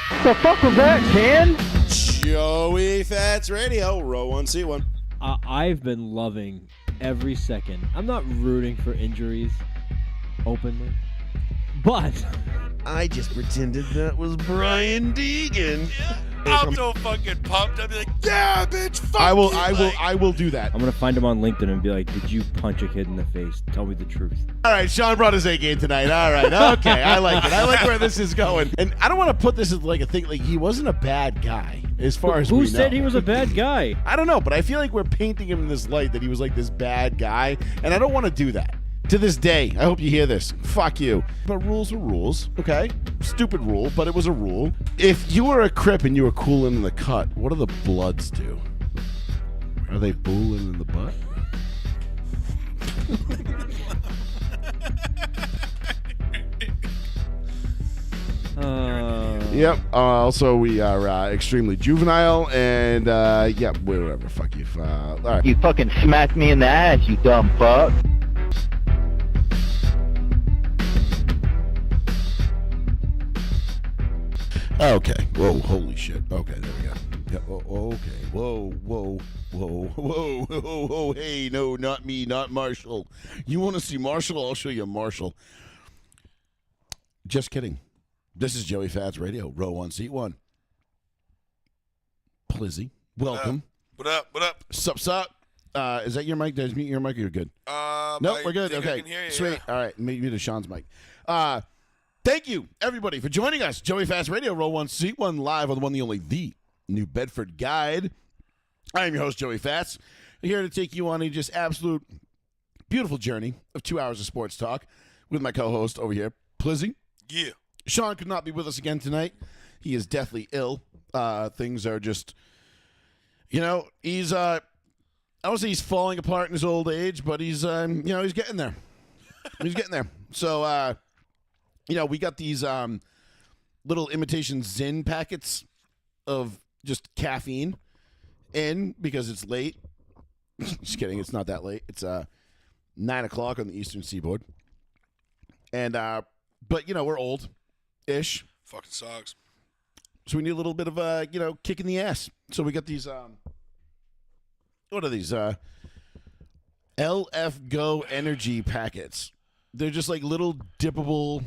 The fuck was that, Ken? Joey Fats Radio, row 1, seat 1. I've been loving every second. I'm not rooting for injuries openly, but I just pretended that was Brian Deegan. I'm so fucking pumped. I'll be like, yeah, bitch, fuck I will do that. I'm gonna find him on LinkedIn and be like, "Did you punch a kid in the face? Tell me the truth." All right, Sean brought his A game tonight. All right, okay, I like it. I like where this is going. And I don't want to put this as like a thing. Like, he wasn't a bad guy as far as we know. Who said he was a bad guy? I don't know, but I feel like we're painting him in this light that he was like this bad guy, and I don't want to do that. To this day, I hope you hear this. Fuck you. But rules are rules, okay? Stupid rule, but it was a rule. If you were a Crip and you were cooling in the cut, what do the Bloods do? Are they booling in the butt? Yep. Also, we are extremely juvenile, and yeah, whatever. Fuck you. All right. You fucking smacked me in the ass, you dumb fuck. Okay. Whoa. Holy shit. Okay. There we go. Yeah, okay. Whoa. Hey, no, not me. Not Marshall. You want to see Marshall? I'll show you Marshall. Just kidding. This is Joey Fats Radio. Row 1, seat 1. Plizzy. Welcome. What up? Sup? Is that your mic? Did I mute your mic? Or you're good. Nope, we're good. Okay. I can hear you, Sweet. yeah. All right. Maybe to Sean's mic. Thank you, everybody, for joining us. Joey Fats Radio, Row 1, Seat 1, live on the one, the only, the New Bedford Guide. I am your host, Joey Fats, here to take you on a just absolute beautiful journey of 2 hours of sports talk with my co-host over here, Plizzy. Yeah. Sean could not be with us again tonight. He is deathly ill. Things are just, he's, I don't say he's falling apart in his old age, but he's, he's getting there. He's getting there. So, we got these little imitation Zyn packets of just caffeine in because it's late. Just kidding. It's not that late. It's 9 o'clock on the Eastern Seaboard. And, but, we're old-ish. Fucking sucks. So we need a little bit of a, kick in the ass. So we got these, what are these? LF Go Energy packets. They're just like little dippable,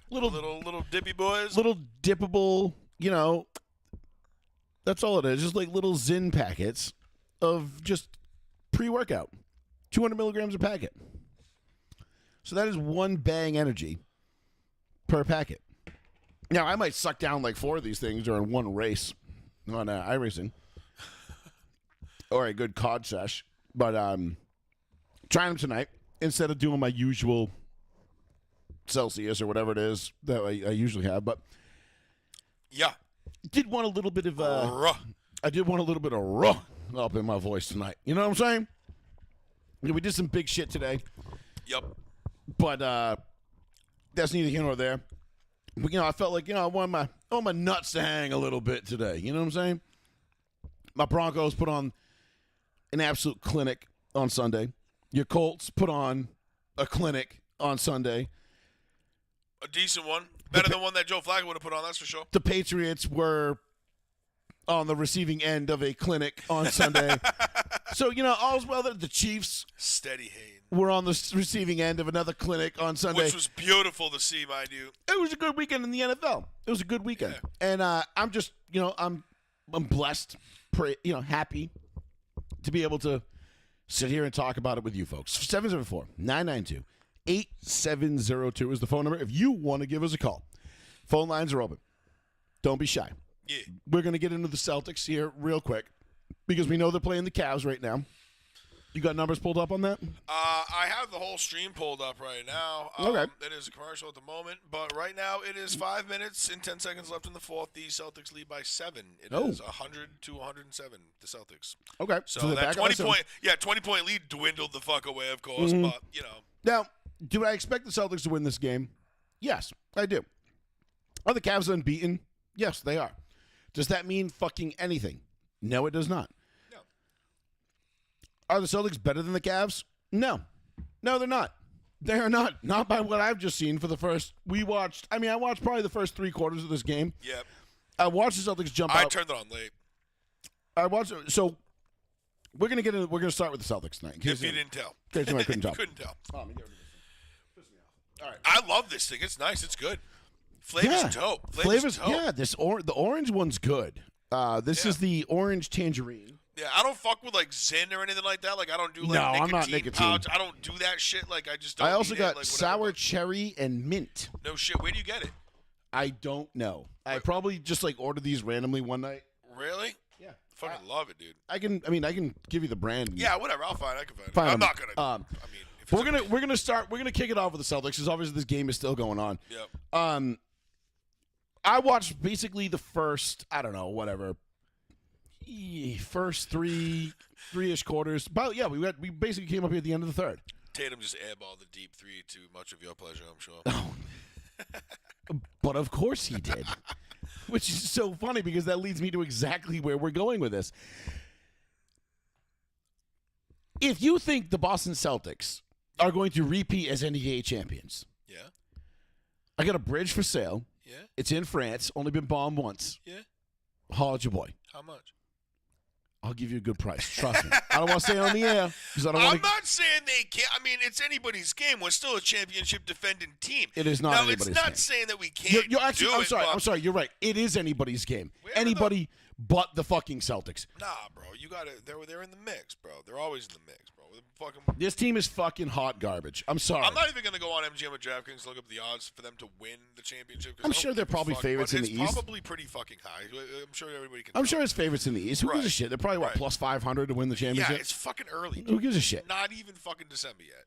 little dippy boys. Little dippable, that's all it is. Just like little Zyn packets of just pre-workout. 200 milligrams a packet. So that is one bang energy per packet. Now, I might suck down like 4 of these things during one race on iRacing. Or a good COD sesh. But trying them tonight instead of doing my usual Celsius or whatever it is that I usually have. But yeah, did want a little bit of I did want a little bit of up in my voice tonight. You know what I'm saying? We did some big shit today. Yep. But that's neither here nor there. But, I felt like, I want my nuts to hang a little bit today. You know what I'm saying? My Broncos put on an absolute clinic on Sunday. Your Colts put on a clinic on Sunday. A decent one. Better than one that Joe Flacco would have put on, that's for sure. The Patriots were on the receiving end of a clinic on Sunday. So, all's well that the Chiefs Steady Hayden. were on the receiving end of another clinic on Sunday. Which was beautiful to see, mind you. It was a good weekend in the NFL. It was a good weekend. Yeah. And I'm just, I'm blessed, happy to be able to sit here and talk about it with you folks. 774-992-8702 is the phone number if you want to give us a call. Phone lines are open. Don't be shy. Yeah. We're going to get into the Celtics here real quick because we know they're playing the Cavs right now. You got numbers pulled up on that? I have the whole stream pulled up right now. Okay. It is a commercial at the moment, but right now it is 5 minutes and 10 seconds left in the fourth. The Celtics lead by 7. It is 100 to 107, the Celtics. Okay. So that 20-point lead dwindled the fuck away, of course, but, Now, do I expect the Celtics to win this game? Yes, I do. Are the Cavs unbeaten? Yes, they are. Does that mean fucking anything? No, it does not. No. Are the Celtics better than the Cavs? No. No, they're not. They are not. Not by what I've just seen for the first. I watched probably the first 3 quarters of this game. Yep. I watched the Celtics jump I out. turned it on late. I watched. So we're gonna get in. We're gonna start with the Celtics tonight. If you didn't tell. In case I couldn't tell. Couldn't tell. Oh, let me get rid of this thing. Piss me off. All right. I love this thing. It's nice. It's good. Flavor's dope. Flavor's dope. Yeah. The orange one's good. This is the orange tangerine. Yeah, I don't fuck with like Zyn or anything like that. Like I don't do like No, nicotine I'm not nicotine. pouch. I don't do that shit. Like I just don't. I also eat got it, like, sour whatever. cherry and mint. No shit. Where do you get it? I don't know. I probably just like ordered these randomly one night. Really? Yeah. Fucking love it, dude. I can give you the brand. Yeah, whatever. I'll find. I can find it. Find I'm them. not gonna. I mean, if We're gonna kick it off with the Celtics because obviously this game is still going on. Yep. I watched basically the first, I don't know, whatever, first three-ish quarters. But yeah, we basically came up here at the end of the third. Tatum just airballed the deep 3 to much of your pleasure, I'm sure. But of course he did, which is so funny because that leads me to exactly where we're going with this. If you think the Boston Celtics are going to repeat as NBA champions, Yeah. I got a bridge for sale. Yeah. It's in France, only been bombed once. Yeah. Holler at your boy. How much? I'll give you a good price. Trust me. I don't want to say it on the air because I don't want I'm not saying they can't. I mean, it's anybody's game. We're still a championship defending team. It is not now, anybody's it's not game. saying that we can't You're actually, do I'm it. sorry. but- I'm sorry. You're right. It is anybody's game. Where are Anybody but the fucking Celtics. Nah, bro. You got to. They're in the mix, bro. They're always in the mix, bro. Fucking. This team is fucking hot garbage. I'm sorry. I'm not even gonna go on MGM or DraftKings to look up the odds for them to win the championship. 'cause I I'm don't sure they're give a probably fuck, favorites but in the it's East. Probably pretty fucking high. I'm sure everybody can. I'm tell. sure it's favorites in the East. Who gives a Right. shit? They're probably Right. plus 500 to win the Yeah, championship. it's fucking early. Who gives a shit? Not even fucking December yet.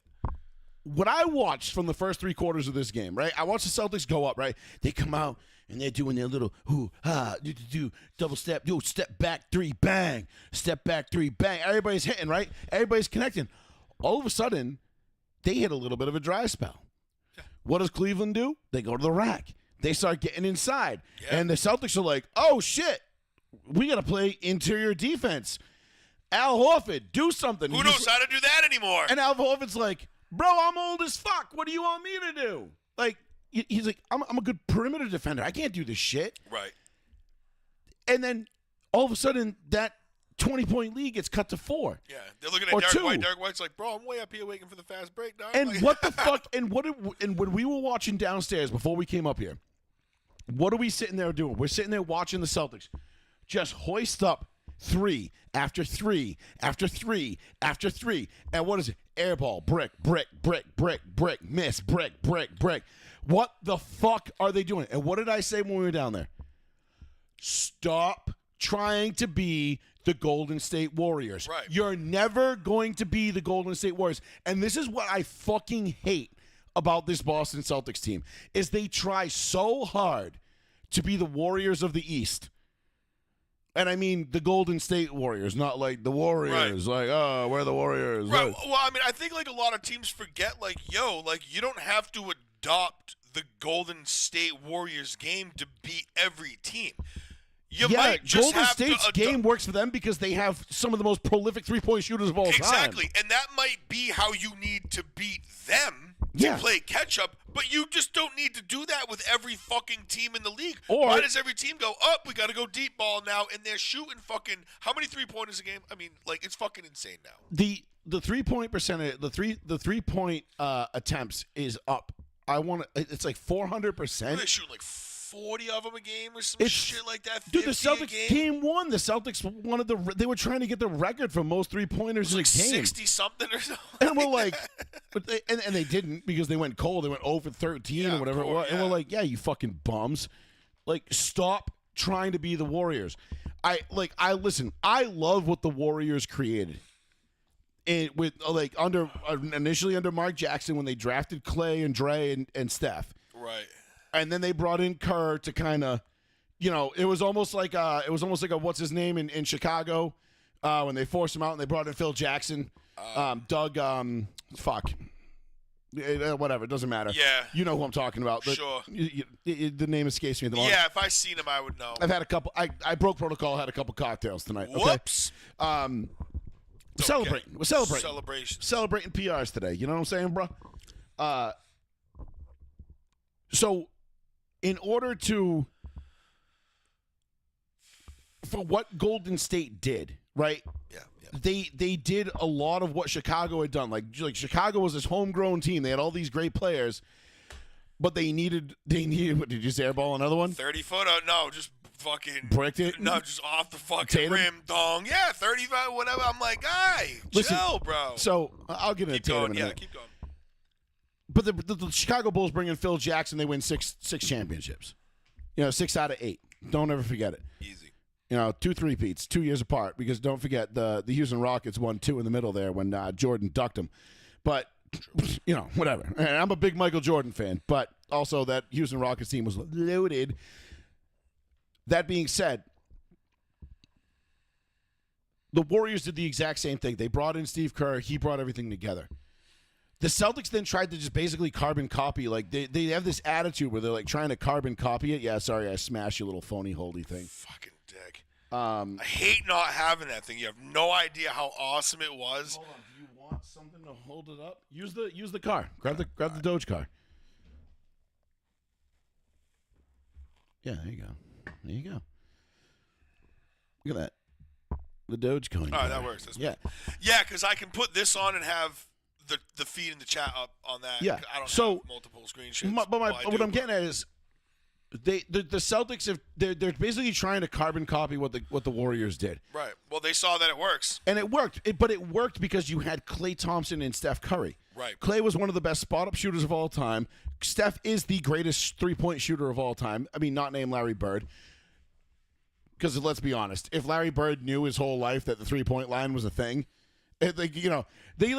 What I watched from the first 3 quarters of this game, right? I watched the Celtics go up, right? They come out and they're doing their little double step, step back 3, bang, step back 3, bang. Everybody's hitting, right? Everybody's connecting. All of a sudden, they hit a little bit of a dry spell. Yeah. What does Cleveland do? They go to the rack. They start getting inside. Yeah. And the Celtics are like, oh, shit, we got to play interior defense. Al Horford, do something. Who knows how to do that anymore? And Al Horford's like, bro, I'm old as fuck. What do you want me to do? Like, he's like, I'm a good perimeter defender. I can't do this shit. Right. And then all of a sudden, that 20-point lead gets cut to 4. Yeah, they're looking at Or Derek 2. White. Derek White's like, bro, I'm way up here waiting for the fast break, dog. And Like- what the fuck? And when we were watching downstairs before we came up here, what are we sitting there doing? We're sitting there watching the Celtics just hoist up 3 after 3 after 3 after 3. And what is it? Air ball, brick, brick, brick, brick, brick, miss, brick, brick, brick. What the fuck are they doing? And what did I say when we were down there? Stop trying to be the Golden State Warriors. Right. You're never going to be the Golden State Warriors. And this is what I fucking hate about this Boston Celtics team is they try so hard to be the Warriors of the East. And I mean the Golden State Warriors, not like the Warriors. Like, oh, we're the Warriors. Right. Like, Well, I mean, I think like a lot of teams forget, like, you don't have to adopt the Golden State Warriors game to beat every team. You yeah, might just Golden have State's to game works for them because they have some of the most prolific three-point shooters of all time. Exactly, and that might be how you need to beat them to Yeah. play catch-up, but you just don't need to do that with every fucking team in the league. Or- Why does every team go, oh, we got to go deep ball now, and they're shooting fucking, how many three-pointers a game? I mean, like, it's fucking insane now. The 3-point percentage, the 3-point attempts is up. It's like 400%. They're shooting like 40 of them a game or some It's- shit like that. Dude, the 50 a Celtics game. game 1. The Celtics they were trying to get the record for most 3-pointers in a Like game. 60 something or something. And we're like, but and they didn't because they went cold. They went 0 for 13 Yeah, or whatever of it was. course, And we're yeah. like, yeah, you fucking bums. Like, stop trying to be the Warriors. I listen. I love what the Warriors created. Initially under Mark Jackson when they drafted Clay and Dre and Steph, Right. and then they brought in Kerr to kind of, it was almost like a what's his name in Chicago when they forced him out and they brought in Phil Jackson, Doug, whatever, it doesn't matter. Yeah. You know who I'm talking about. Sure. The name escapes me at the moment. Yeah, if I seen him, I would know. I've had a couple. I broke protocol. Had a couple cocktails tonight. Okay? Whoops. Celebrating. We're celebrating. Celebrations. Celebrating PRs today. You know what I'm saying, bro? So, in order to, for what Golden State did, right? Yeah. They did a lot of what Chicago had done. Like Chicago was this homegrown team. They had all these great players, but they needed. What did you say? Airball another one? 30-footer? No, just fucking Bricked it? No, just off the fucking Tatum? rim, dong. Yeah, 35, whatever. I'm like, guy, Listen, chill, bro. So I'll get into keep Tatum going. in a Yeah, minute. keep going. But the Chicago Bulls bring in Phil Jackson. They win six championships. 6 out of 8. Don't ever forget it. Easy. 2 3-peats, 2 years apart. Because don't forget the Houston Rockets won 2 in the middle there when Jordan ducked them. But whatever. And I'm a big Michael Jordan fan, but also that Houston Rockets team was loaded. That being said, the Warriors did the exact same thing. They brought in Steve Kerr. He brought everything together. The Celtics then tried to just basically carbon copy. Like, they have this attitude where they're, like, trying to carbon copy it. Yeah, sorry, I smashed your little phony holdy thing. Fucking dick. I hate not having that thing. You have no idea how awesome it was. Hold on. Do you want something to hold it up? Use the car. Grab the Doge car. Yeah, there you go. There you go. Look at that. The Dogecoin. All right, that works. That's Yeah. Yeah, because I can put this on and have the feed in the chat up on that. Yeah. I don't So, have multiple screen shares. What I'm getting at is the Celtics they're basically trying to carbon copy what the Warriors did. Right. Well, they saw that it works. And it worked. But it worked because you had Klay Thompson and Steph Curry. Right. Klay was one of the best spot-up shooters of all time. Steph is the greatest three-point shooter of all time. I mean, not named Larry Bird. Because let's be honest, if Larry Bird knew his whole life that the three-point line was a thing, they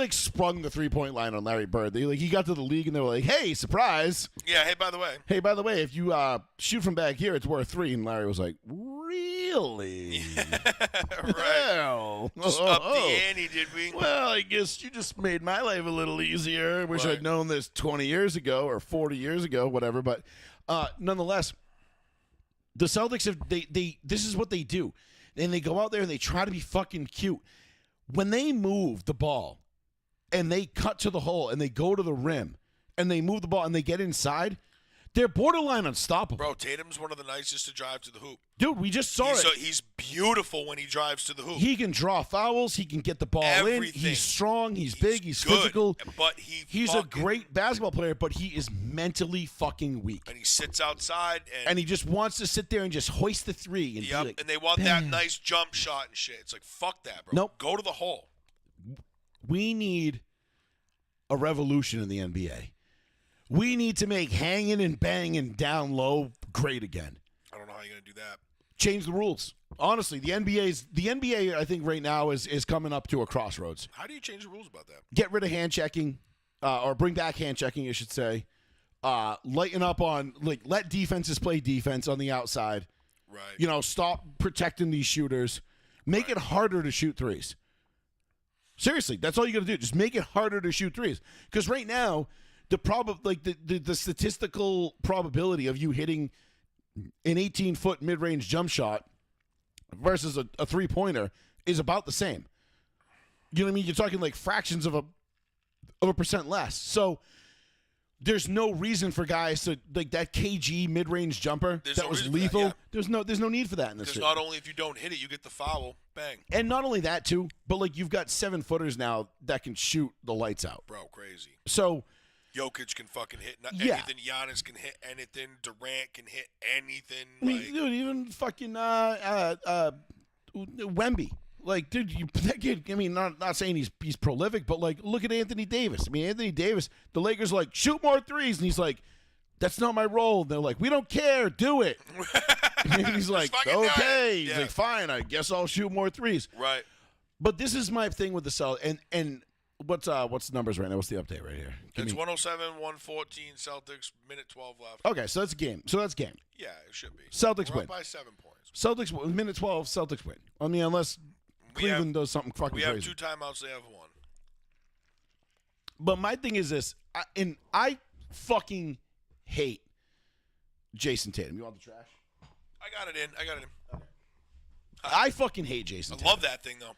sprung the three-point line on Larry Bird. He got to the league and they were like, "Hey, surprise! Yeah. Hey, by the way. Hey, by the way, if you shoot from back here, it's worth 3." And Larry was like, "Really? Right. Well, Just up the ante, did we? well, I guess you just made my life a little easier. I wish Right. I'd known this 20 years ago or 40 years ago, whatever." But nonetheless, the Celtics have this is what they do, and they go out there and they try to be fucking cute. When they move the ball and they cut to the hole and they go to the rim and they move the ball and they get inside, they're borderline unstoppable. Bro, Tatum's one of the nicest to drive to the hoop. Dude, we just saw it. He's beautiful when he drives to the hoop. He can draw fouls. He can get the ball in. Everything. He's strong. He's big. He's good, physical. But He's a great basketball player, but he is mentally fucking weak. And he sits outside And he just wants to sit there and just hoist the 3. And, be like, and they want that nice jump shot and shit. It's like, fuck that, bro. Nope. Go to the hole. we need a revolution in the NBA. We need to make hanging and banging down low great again. I don't know how you're going to do that. Change the rules. Honestly, the NBA I think right now is coming up to a crossroads. How do you change the rules about that? Get rid of hand checking, or bring back hand checking, I should say. Lighten up on, let defenses play defense on the outside. Right. Stop protecting these shooters. Make it harder to shoot threes. Seriously, that's all you got to do. Just make it harder to shoot threes. Because right now, the statistical probability of you hitting an 18-foot mid-range jump shot versus a three-pointer is about the same. You know what I mean? You're talking like fractions of a percent less. So there's no reason for guys to that KG mid-range jumper that was lethal. There's no need for that in this. Because not only if you don't hit it, you get the foul. Bang. And not only that too, but you've got 7-footers now that can shoot the lights out. Bro, crazy. So Jokic can fucking hit Yeah. anything. Giannis can hit anything. Durant can hit anything. I mean, dude, even fucking Wemby. Dude, that kid, I mean, not saying he's prolific, but look at Anthony Davis. I mean, Anthony Davis, the Lakers shoot more threes, and he's like, that's not my role. And they're like, we don't care, do it. And he's like, okay. He's like, fine, I guess I'll shoot more threes. Right. But this is my thing with the Celtics. And what's the numbers right now? What's the update right here? It's 107, 114 Celtics, minute 12 left. Okay, so that's game. Yeah, it should be. Celtics We're win. up by 7 points. Celtics, minute 12, Celtics win. I mean, unless Cleveland does something fucking We crazy. have 2 timeouts. They have 1. But my thing is this, I fucking hate Jason Tatum. You want the trash? I got it in. I fucking hate Jason Tatum. I love that thing, though.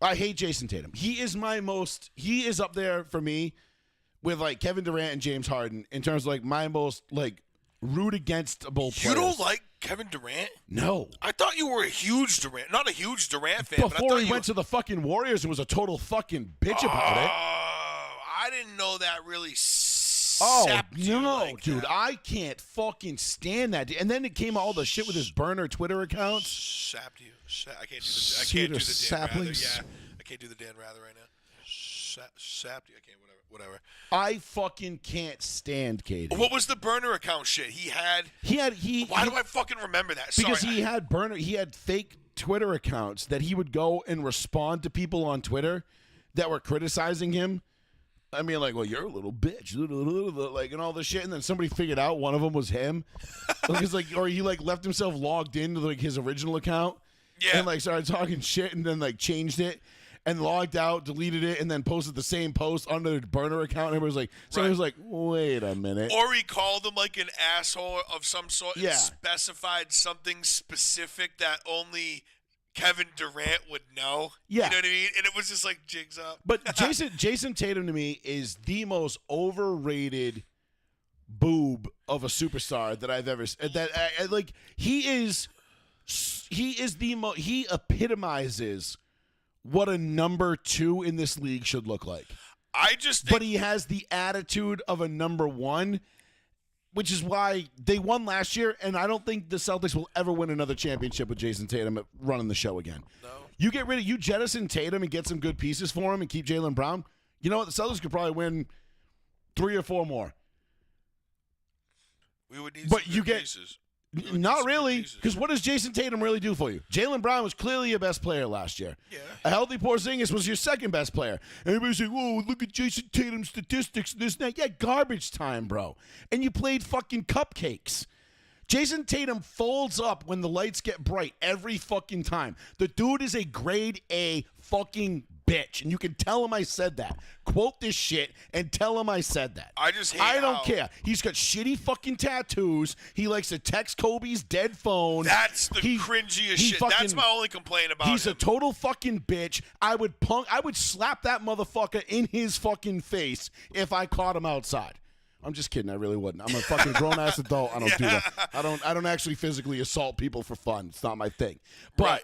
I hate Jason Tatum. He is up there for me with like Kevin Durant and James Harden in terms of like my most like root againstable players. You don't like Kevin Durant? No. I thought you were a huge Durant, not a huge Durant fan. but I Before thought he went to the fucking Warriors and was a total fucking bitch about it. I didn't know that really Oh, sapped you no, like dude. that. I can't fucking stand that. And then it came all the shit with his burner Twitter accounts. Sapped you. I can't do the Cedar Dan Rather. saplings. Yeah, I can't do the Dan Rather right now. Sapped you. I can't. Whatever. I fucking can't stand Katie. What was the burner account shit? Why do I fucking remember that? Because Sorry, he had fake Twitter accounts that he would go and respond to people on Twitter that were criticizing him. I mean, like, well, you're a little bitch, like, and all this shit. And then somebody figured out one of them was him, or he like left himself logged into like his original account, and like started talking shit, and then like changed it, and logged out, deleted it, and then posted the same post under the burner account. And everybody was like, somebody was like, wait a minute. Or he called him like an asshole of some sort and Yeah. specified something specific that only Kevin Durant would know. Yeah. You know what I mean? And it was just like jigs up. But Jason Tatum to me is the most overrated boob of a superstar that I've ever seen. Like he epitomizes what a number 2 in this league should look like. I just think But he has the attitude of a number 1, which is why they won last year, and I don't think the Celtics will ever win another championship with Jason Tatum running the show again. No. You jettison Tatum and get some good pieces for him and keep Jaylen Brown. You know what? The Celtics could probably win 3 or 4 more. we would need But some you good get- pieces. We would need Not some good really, pieces. because what does Jason Tatum really do for you? Jaylen Brown was clearly your best player last year. Yeah. A healthy Porzingis was your second best player. Everybody's like, whoa, look at Jason Tatum's statistics, this and that. Yeah, garbage time, bro. And you played fucking cupcakes. Jason Tatum folds up when the lights get bright every fucking time. The dude is a grade A fucking bitch, and you can tell him I said that. Quote this shit and tell him I said that. I just hate I don't how- care. He's got shitty fucking tattoos. He likes to text Kobe's dead phone. That's the He- cringiest he shit. fucking- That's my only complaint about He's him. a total fucking bitch. I would slap that motherfucker in his fucking face if I caught him outside. I'm just kidding. I really wouldn't. I'm a fucking grown ass adult. I don't do that. I don't actually physically assault people for fun. It's not my thing. But Right.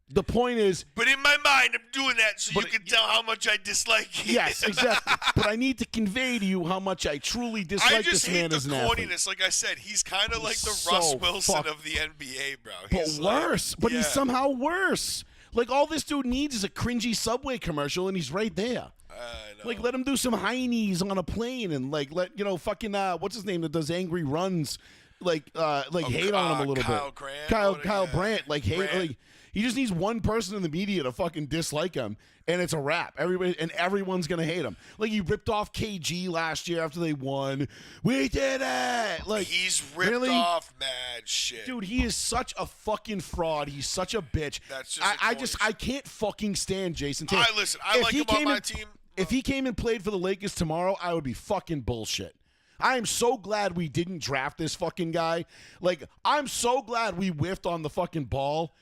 the point is, But in my mind, I'm doing that so you But- can tell how much I dislike you. yes, exactly. But I need to convey to you how much I truly I dislike just this hate man the as an athlete. corniness. Like I said, he's kind of like the so Russ Wilson fuck- of the NBA, bro. But He's like- worse. But he's yeah. somehow worse. Like, all this dude needs is a cringy Subway commercial, and he's right there. I know. Like, let him do some heinies on a plane, and like let fucking what's his name that does angry runs, hate on him a little Kyle bit. Grant? Kyle Yeah. Brandt, Grant. he just needs one person in the media to fucking dislike him, and it's a wrap. Everyone's gonna hate him. Like, he ripped off KG last year after they won. We did it. Like, He's ripped really? off mad shit. Dude, he is such a fucking fraud. He's such a bitch. That's just I can't fucking stand Jason Tatum. I If like he him on came my in- team. If he came and played for the Lakers tomorrow, I would be fucking bullshit. I am so glad we didn't draft this fucking guy. Like, I'm so glad we whiffed on the fucking ball.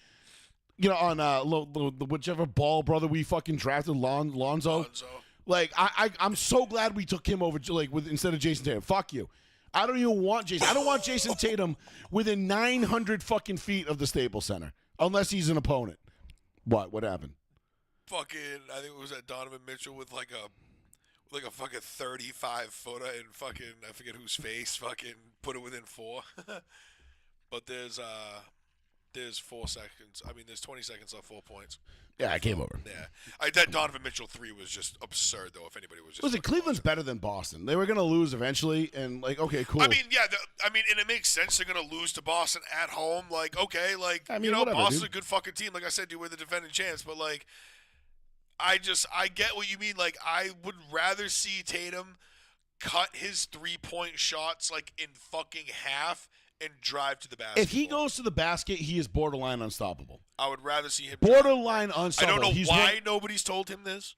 You know, on the whichever ball brother we fucking drafted, Lonzo. Like, I'm so glad we took him over, like, instead of Jason Tatum. Fuck you. I don't even want Jason. I don't want Jason Tatum within 900 fucking feet of the Staples Center, unless he's an opponent. What happened? Fucking, I think it was at Donovan Mitchell with like a fucking 35 footer and fucking, I forget whose face, fucking put it within 4. But there's 4 seconds. I mean, there's 20 seconds left, 4 points. Yeah, I came over. Yeah, that Donovan Mitchell 3 was just absurd, though. If anybody was just Listen, fucking Cleveland's watching. better than Boston. They were going to lose eventually, and like, okay, cool. I mean, yeah. And it makes sense. They're gonna lose to Boston at home. Like, okay, like I mean, whatever, Boston's dude. a good fucking team. Like I said, we're the defending champs. But like, I get what you mean. Like, I would rather see Tatum cut his 3-point shots like in fucking half and drive to the basket. if he goes to the basket, he is borderline unstoppable. I would rather see him. Borderline I unstoppable. don't know He's why nobody's told him this.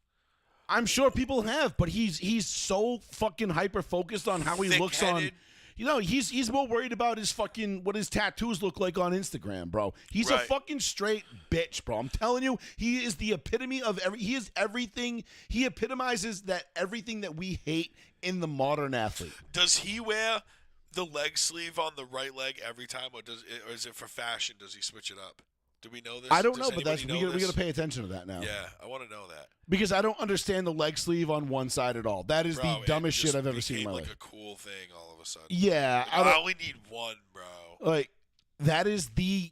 I'm sure people have, but he's so fucking hyper focused on how he looks on. Thick-headed. he's more worried about his fucking what his tattoos look like on Instagram, bro. He's a Right. fucking straight bitch, bro. I'm telling you, he is the epitome of he is everything. He epitomizes everything that we hate in the modern athlete. Does he wear the leg sleeve on the right leg every time, or is it for fashion? Does he switch it up? Do we know this? I don't Does know, but that's anybody know we got this? to pay attention to that now. Yeah, I want to know that. Because I don't understand the leg sleeve on one side at all. That is Bro, the dumbest it shit just I've ever seen in my became life. like a cool thing all of a sudden. Yeah, Like, I I don't, only need one, bro. like that is the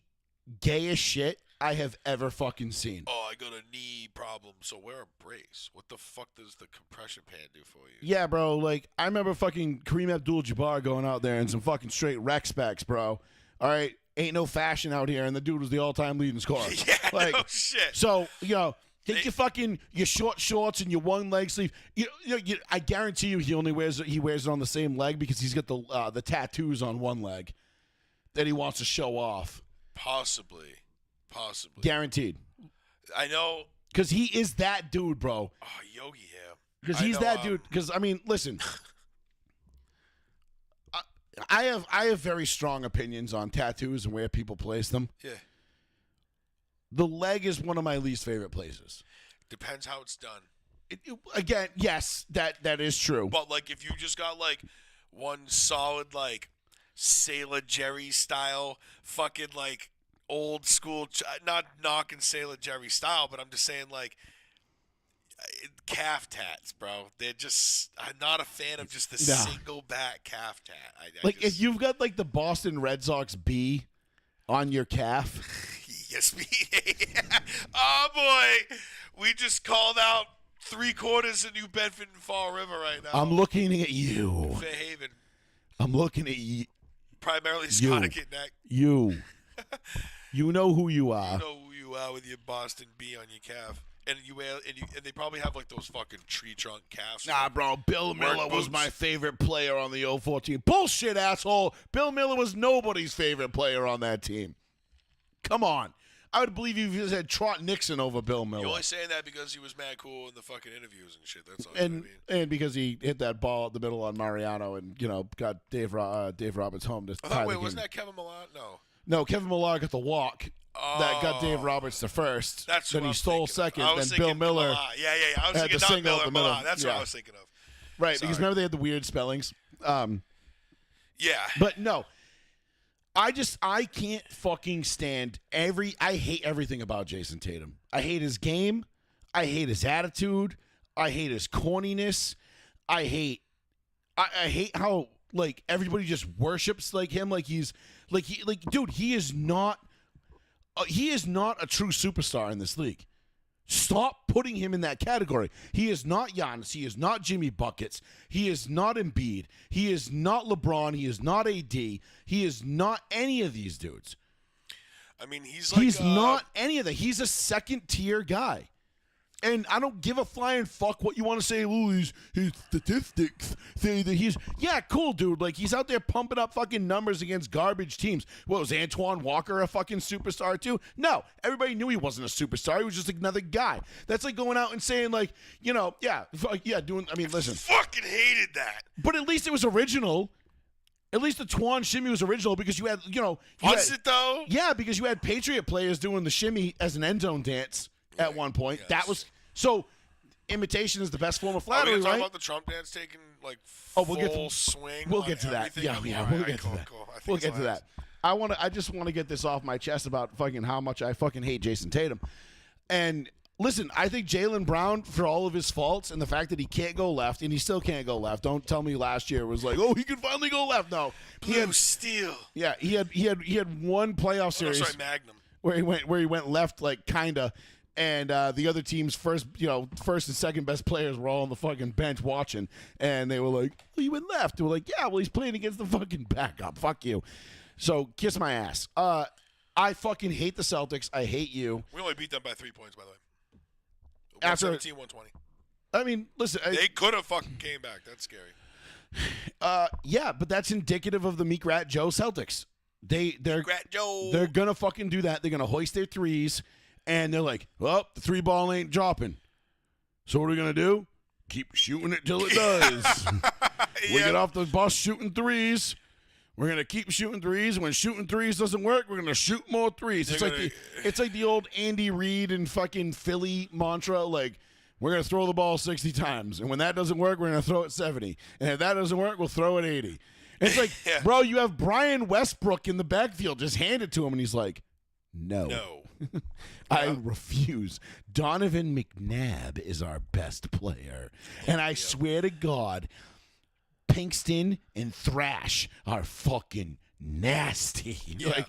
gayest shit I have ever fucking seen. Oh, I got a knee problem, so wear a brace. What the fuck does the compression pant do for you? Yeah, bro. Like I remember fucking Kareem Abdul-Jabbar going out there in some fucking straight rec specs, bro. All right, ain't no fashion out here, and the dude was the all-time leading scorer. Yeah, Like, no shit. So take your short shorts and your one leg sleeve. I guarantee you, he wears it on the same leg because he's got the tattoos on one leg that he wants to show off. Possibly. Guaranteed. I know. Because he is that dude, bro. Oh, Yogi here. Because I he's know, that dude. Because I mean, listen. I have very strong opinions on tattoos and where people place them. Yeah. The leg is one of my least favorite places. Depends how it's done. Again, yes, that is true. But like, if you just got like one solid like Sailor Jerry style fucking like old school, not knocking Sailor Jerry style, but I'm just saying like calf tats, bro. They're just, I'm not a fan of just the Nah. single back calf tat. If you've got like the Boston Red Sox B on your calf, yes, me. Oh boy, we just called out 3/4 of New Bedford and Fall River right now. I'm looking at you. Fairhaven, I'm looking at you. primarily You. Sconticut neck. You know who you are. You know who you are with your Boston B on your calf, and and they probably have like those fucking tree trunk calves. Nah, bro. Bill Miller was boots. my favorite player on the 04 team. Bullshit, asshole. Bill Miller was nobody's favorite player on that team. Come on. I would believe you if you just had Trot Nixon over Bill Miller. You're only saying that because he was mad cool in the fucking interviews and shit. That's all. You know what I mean? And because he hit that ball at the middle on Mariano and, got Dave Roberts home to tie Wait, the wasn't game. that Kevin Millan? No. No, Kevin Millar got the walk that got Dave Oh. Roberts to first. That's then who he I'm stole thinking of. second. I was Then Bill thinking Miller. Millan. Yeah. I was had thinking the not single Miller, at the middle. Millan. That's what Yeah. I was thinking of. Right, because Sorry. remember they had the weird spellings. Yeah. But no, I can't fucking stand I hate everything about Jason Tatum. I hate his game. I hate his attitude. I hate his corniness. I hate how like everybody just worships like him. Dude, he is not a true superstar in this league. Stop putting him in that category. He is not Giannis. He is not Jimmy Buckets. He is not Embiid. He is not LeBron. He is not AD. He is not any of these dudes. I mean, he's like He's not any of that. He's a second-tier guy. And I don't give a flying fuck what you want to say. Ooh, his statistics say that he's... Yeah, cool, dude. Like, he's out there pumping up fucking numbers against garbage teams. What, was Antoine Walker a fucking superstar, too? No. Everybody knew he wasn't a superstar. He was just another guy. That's like going out and saying, like, listen. fucking hated that. But at least it was original. At least the Twan shimmy was original because you had, Was it though? Yeah, because you had Patriot players doing the shimmy as an end zone dance at one point. Yes. That was so. Imitation is the best form of Are we flattery, gonna talk right? about the Trump dance taking like Oh, full we'll get to- swing? We'll on get to that. everything? Yeah, All we'll right, get to cool, that. cool. I think We'll it's get to that. last. I just want to get this off my chest about fucking how much I fucking hate Jason Tatum. And listen, I think Jaylen Brown, for all of his faults and the fact that he can't go left, and he still can't go left. Don't tell me last year was like, oh, he can finally go left. No, Blue Steel. Yeah, he had one playoff Oh, series sorry, Magnum. where he went left, like kinda, and the other team's first and second best players were all on the fucking bench watching, and they were like, oh, you went left. They were like, yeah, well, he's playing against the fucking backup. Fuck you. So kiss my ass. I fucking hate the Celtics. I hate you. We only beat them by 3 points, by the way. After- 117, 120. I mean, listen. They could have fucking came back. That's scary. Yeah, but that's indicative of the Meek Rat Joe Celtics. They're Grat Joe. They're gonna fucking do that. They're gonna hoist their threes, and they're like, "Well, the three ball ain't dropping. So what are we gonna do? Keep shooting it till it does. We Yeah. get off the bus shooting threes. We're going to keep shooting threes. When shooting threes doesn't work, we're going to shoot more threes. It's like the old Andy Reid and fucking Philly mantra, like, we're going to throw the ball 60 times. And when that doesn't work, we're going to throw it 70. And if that doesn't work, we'll throw it 80. It's like, bro, you have Brian Westbrook in the backfield. Just hand it to him. And he's like, no. I refuse. Donovan McNabb is our best player. And I swear to God, Pinkston and Thrash are fucking nasty. Yeah. Like,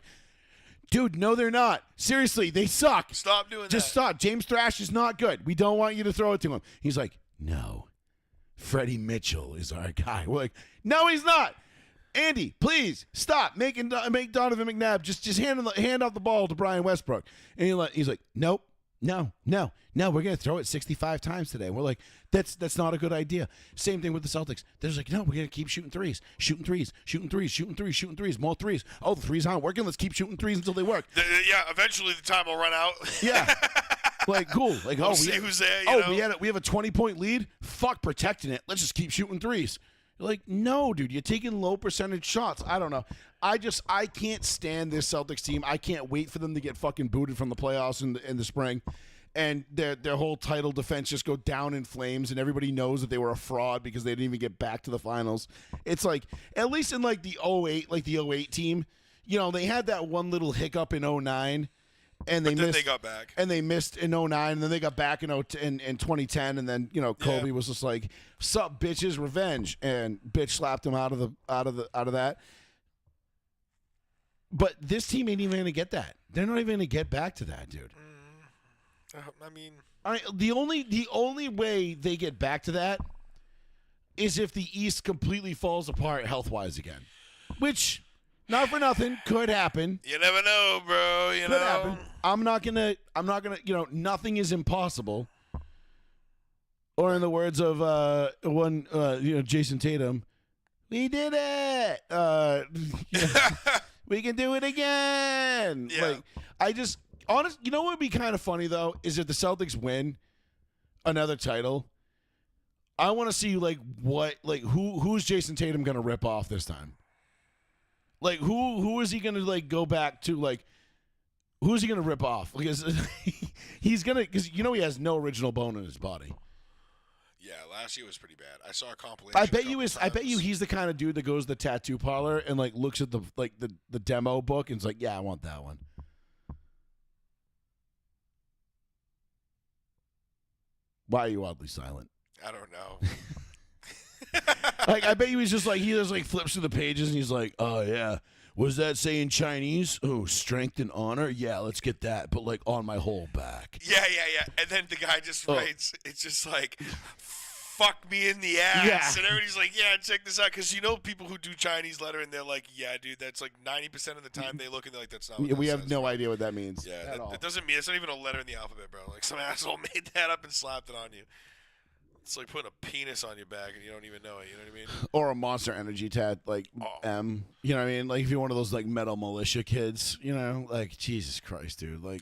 dude, no, they're not. Seriously, they suck. Stop doing that. Just stop. James Thrash is not good. We don't want you to throw it to him. He's like, no, Freddie Mitchell is our guy. We're like, no, he's not. Andy, please stop make Donovan McNabb just hand off the ball to Brian Westbrook. And he's like, nope, no, we're gonna throw it 65 times today. And we're like, that's not a good idea. Same thing with the Celtics. They're just like, no, we're gonna keep shooting threes, more threes. Oh, the threes aren't working. Let's keep shooting threes until they work. Yeah, eventually the time will run out. Yeah. Like, cool. Like, we'll see who's there. We have a 20-point lead. Fuck protecting it. Let's just keep shooting threes. You're like, no, dude, you're taking low percentage shots. I don't know. I can't stand this Celtics team. I can't wait for them to get fucking booted from the playoffs in the spring. And their whole title defense just go down in flames, and everybody knows that they were a fraud because they didn't even get back to the finals. It's like, at least in like the 08 team, they had that one little hiccup in 09. And they got back. And they missed in 09, and then they got back in 2010, and then Kobe was just like, "Sup, bitches, revenge," and bitch slapped him out of that. But this team ain't even gonna get that. They're not even gonna get back to that, dude. The only way they get back to that is if the East completely falls apart health wise again, which. Not for nothing. Could happen. You never know, bro. Could happen. I'm not gonna. Nothing is impossible. Or in the words of Jason Tatum, we did it. We can do it again. Yeah. You know what would be kind of funny though is if the Celtics win another title. I want to see who's Jason Tatum gonna rip off this time. Like, who is he going to, like, go back to, like, who's he going to rip off? Because because he has no original bone in his body. Yeah, last year was pretty bad. I saw a compilation. I bet you he's the kind of dude that goes to the tattoo parlor and, like, looks at the demo book and is like, yeah, I want that one. Why are you oddly silent? I don't know. Like, I bet you he's just like, he just like flips through the pages and he's like, oh yeah, was that saying Chinese? Oh, strength and honor? Yeah, let's get that, but like on my whole back. Yeah. And then the guy just writes, it's just like, fuck me in the ass. Yeah. And everybody's like, yeah, check this out. Because people who do Chinese letter and they're like, yeah, dude, that's like 90% of the time they look and they're like, that's not what we that have says, no bro. idea what that means. Yeah, it doesn't mean, it's not even a letter in the alphabet, bro. Like some asshole made that up and slapped it on you. It's like putting a penis on your back and you don't even know it. You know what I mean? Or a Monster Energy tat, like M. You know what I mean? Like if you're one of those like metal militia kids, like Jesus Christ, dude. Like,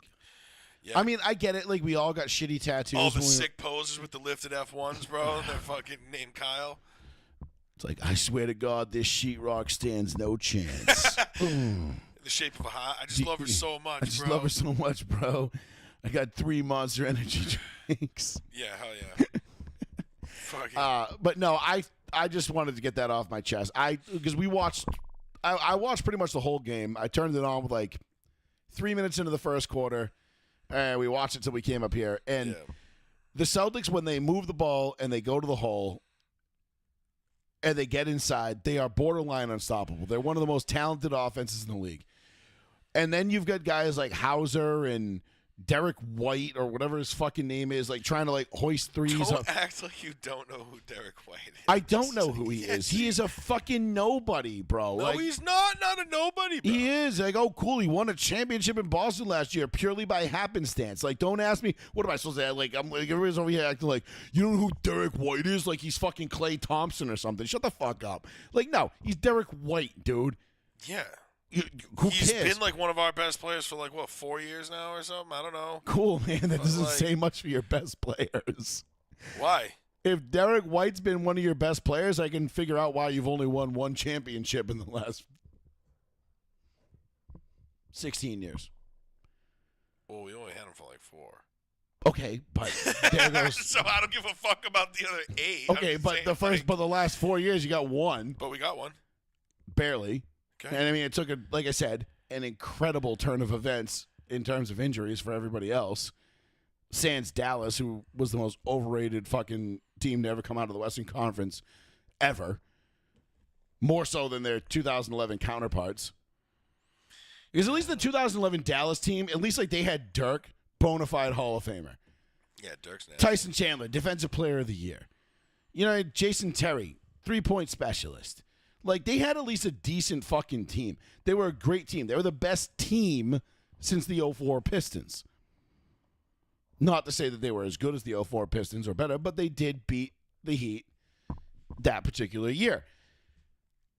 yeah. I mean, I get it. Like we all got shitty tattoos. All the sick poses with the lifted F1s, bro. They're fucking named Kyle. It's like, I swear to God, this sheetrock stands no chance. The shape of a heart. I just love her so much, bro. I just love her so much, bro. I got 3 Monster Energy drinks. Yeah, hell yeah. But no, I just wanted to get that off my chest. Because I watched pretty much the whole game. I turned it on with like 3 minutes into the first quarter, and we watched it till we came up here. And the Celtics, when they move the ball and they go to the hole and they get inside, they are borderline unstoppable. They're one of the most talented offenses in the league. And then you've got guys like Hauser and Derek White or whatever his fucking name is, like trying to like hoist threes. Don't act like you don't know who Derek White is. I don't know who he is. He is a fucking nobody, bro. No, like, he's not a nobody, bro. He is. Like, oh, cool. He won a championship in Boston last year purely by happenstance. Like, don't ask me, what am I supposed to add? Like, I'm like, everybody's over here acting like, you don't know who Derek White is? Like, he's fucking Klay Thompson or something. Shut the fuck up. Like, no, he's Derek White, dude. Yeah. Who He's cares? been like one of our best players for like, what, 4 years now or something? I don't know. Cool, man. That doesn't like, say much for your best players. Why? If Derek White's been one of your best players, I can figure out why you've only won one championship in the last 16 years. Well, we only had him for like 4. Okay, but there goes. So I don't give a fuck about the other 8. Okay, but the last 4 years you got 1. But we got one. Barely. Okay. And I mean, it took, like I said, an incredible turn of events in terms of injuries for everybody else. Sans Dallas, who was the most overrated fucking team to ever come out of the Western Conference ever. More so than their 2011 counterparts. Because at least the 2011 Dallas team, at least like they had Dirk, bona fide Hall of Famer. Yeah, Dirk's nasty. Tyson Chandler, Defensive Player of the Year. You know, Jason Terry, 3-point specialist. Like, they had at least a decent fucking team. They were a great team. They were the best team since the 04 Pistons. Not to say that they were as good as the 04 Pistons or better, but they did beat the Heat that particular year.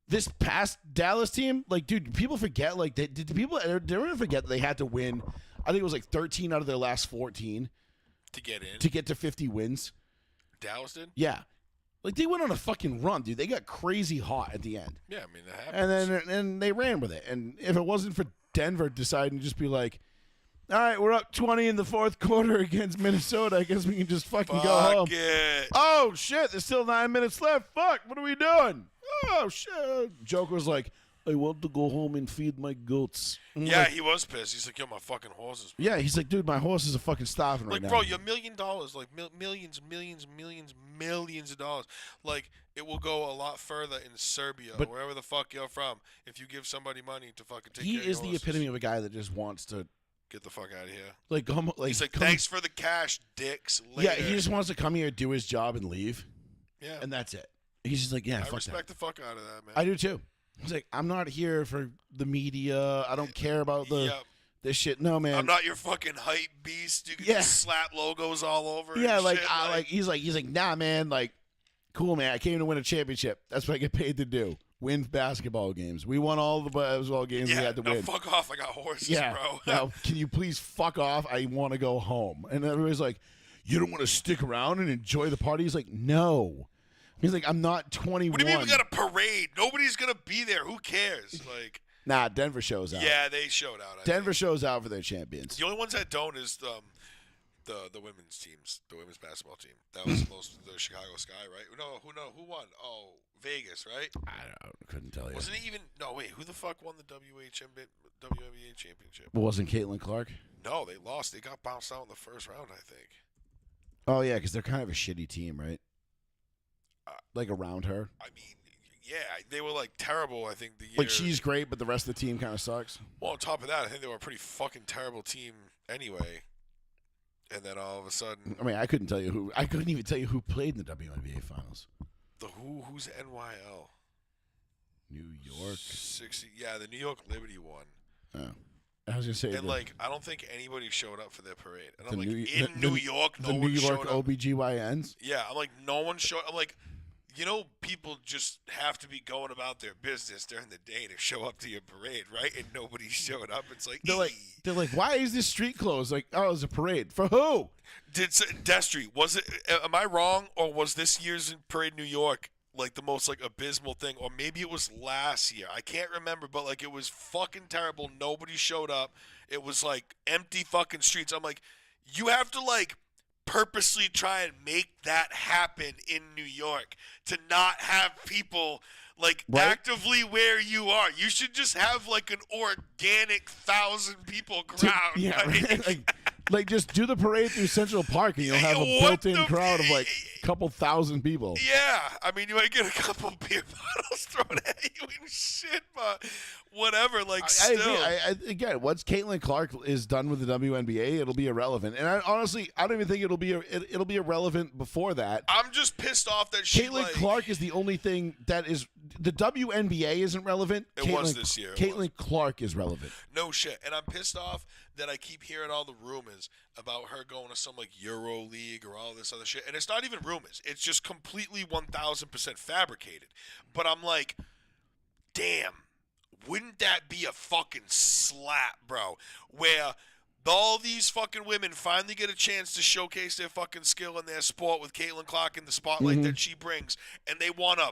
This past Dallas team, like, dude, people forget, like, did everyone forget that they had to win, I think it was like 13 out of their last 14 to get in. to get to 50 wins? Dallas did? Yeah. Like, they went on a fucking run, dude. They got crazy hot at the end. Yeah, I mean, that happens. And they ran with it. And if it wasn't for Denver deciding to just be like, all right, we're up 20 in the fourth quarter against Minnesota, I guess we can just fucking go home. It. Oh, shit, there's still 9 minutes left. Fuck, what are we doing? Oh, shit. Joker was like, I want to go home and feed my goats. And Yeah, like, he was pissed. He's like, yo, my fucking horses. yeah, he's like, dude, my horses are fucking starving right Like, now. bro, you're $1 million, like millions of dollars. Like, it will go a lot further in Serbia, But- wherever the fuck you're from, if you give somebody money to fucking take He care of your is the horses. epitome of a guy that just wants to, Get the fuck out of here. like, come. Like, He's like, come- thanks for the cash, dicks. Later. Yeah, he just wants to come here, do his job, and leave. Yeah. And that's it. He's just like, yeah, I fuck respect that. the fuck out of that, man. I do too. He's like, I'm not here for the media. I don't care about Yep. this shit. No, man. I'm not your fucking hype beast. You can Yeah. just slap logos all over. Yeah, and like, shit. he's like, nah, man. Like, cool, man. I came to win a championship. That's what I get paid to do. Win basketball games. We won all the basketball games we yeah, had to no, win. fuck off. I got horses, Yeah. bro. Now, can you please fuck off? I want to go home. And everybody's like, you don't want to stick around and enjoy the party? He's like, no. He's like, I'm not 21. What do you mean we got a parade? Nobody's gonna be there. Who cares? Like, Nah, Denver shows out. yeah, they showed out. I Denver think. shows out for their champions. The only ones that don't is the women's teams, the women's basketball team. That was the Chicago Sky, right? No, who won? Oh, Vegas, right? Couldn't tell you. Wasn't it even? No, wait. Who the fuck won the WNBA championship? Wasn't Caitlin Clark? No, they lost. They got bounced out in the first round, I think. Oh, yeah, because they're kind of a shitty team, right? Like, around her. I mean, yeah, they were like terrible. I think the year. Like, she's great, but the rest of the team kind of sucks. Well, on top of that, I think they were a pretty fucking terrible team anyway. And then all of a sudden, I mean, I couldn't even tell you who played in the WNBA finals. who's NYL? New York. 60. Yeah, the New York Liberty won. Oh. I was going to say. And like, I don't think anybody showed up for their parade. And the I'm like, New- New York, the no New one York showed up. OBGYNs. Yeah, I'm like, no one showed. I'm like, you know, people just have to be going about their business during the day to show up to your parade, right? And nobody showed up. It's like, They're like, why is this street closed? Like, oh, it's a parade for who? did Destry? Was it? Am I wrong, or was this year's parade in New York like the most like abysmal thing, or maybe it was last year? I can't remember, but like it was fucking terrible. Nobody showed up. It was like empty fucking streets. I'm like, you have to like purposely try and make that happen in New York to not have people like Right. actively where you are. You should just have like an organic 1,000 people crowd. Yeah, Like, right? like just do the parade through Central Park and you'll have a What built-in the- crowd of like a couple thousand people. yeah, I mean, you might get a couple beer bottles thrown at you and shit, but whatever. Like, I still, agree. Again, once Caitlin Clark is done with the WNBA, it'll be irrelevant. And I honestly don't even think it'll be irrelevant before that. I'm just pissed off that she Caitlin like, Clark is the only thing that is the WNBA isn't relevant. It was this year, it Caitlin Clark is relevant. No shit. And I'm pissed off that I keep hearing all the rumors about her going to some like Euro League or all this other shit. And it's not even rumors. It's just completely 1,000% fabricated. But I'm like, damn, wouldn't that be a fucking slap, bro? Where all these fucking women finally get a chance to showcase their fucking skill in their sport with Caitlin Clark in the spotlight that she brings. And they want to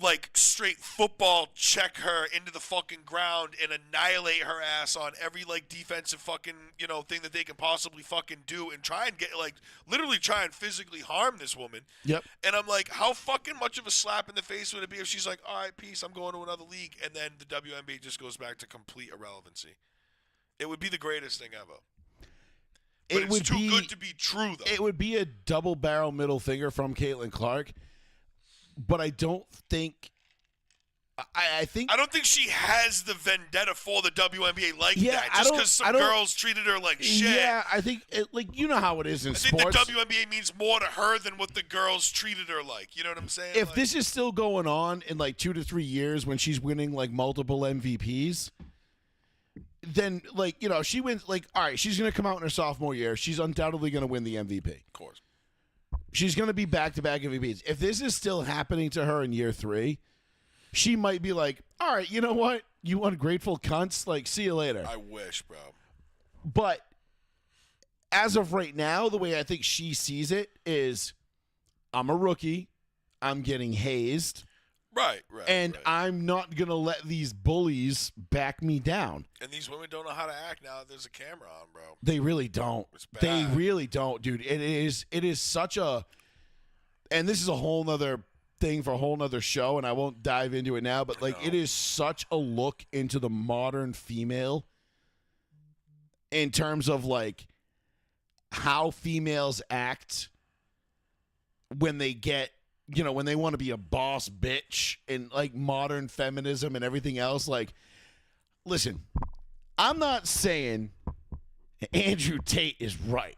like straight football check her into the fucking ground and annihilate her ass on every like defensive fucking thing that they can possibly fucking do and try and get like literally try and physically harm this woman. Yep. And I'm like, how fucking much of a slap in the face would it be if she's like, all right, peace, I'm going to another league, and then the WNBA just goes back to complete irrelevancy? It would be the greatest thing ever. But it's too good to be true, though. It would be a double-barrel middle finger from Caitlin Clark, but I don't think. I don't think she has the vendetta for the WNBA like that. Just because some girls treated her like shit. Yeah, I think you know how it is in sports. I think the WNBA means more to her than what the girls treated her like. You know what I'm saying? If this is still going on in like 2 to 3 years when she's winning like multiple MVPs, then she wins. Like, all right, she's gonna come out in her sophomore year. She's undoubtedly gonna win the MVP. Of course. She's gonna be back-to-back MVPs. If this is still happening to her in year 3. She might be like, all right, you know what? You ungrateful cunts. Like, see you later. I wish, bro. But as of right now, the way I think she sees it is I'm a rookie. I'm getting hazed. Right. And I'm not going to let these bullies back me down. And these women don't know how to act now that there's a camera on, bro. They really don't. It's bad. They really don't, dude. It is such a – and this is a whole nother – thing for a whole nother show, and I won't dive into it now, but it is such a look into the modern female in terms of like how females act when they get when they want to be a boss bitch and like modern feminism and everything else. Like, listen, I'm not saying Andrew Tate is right,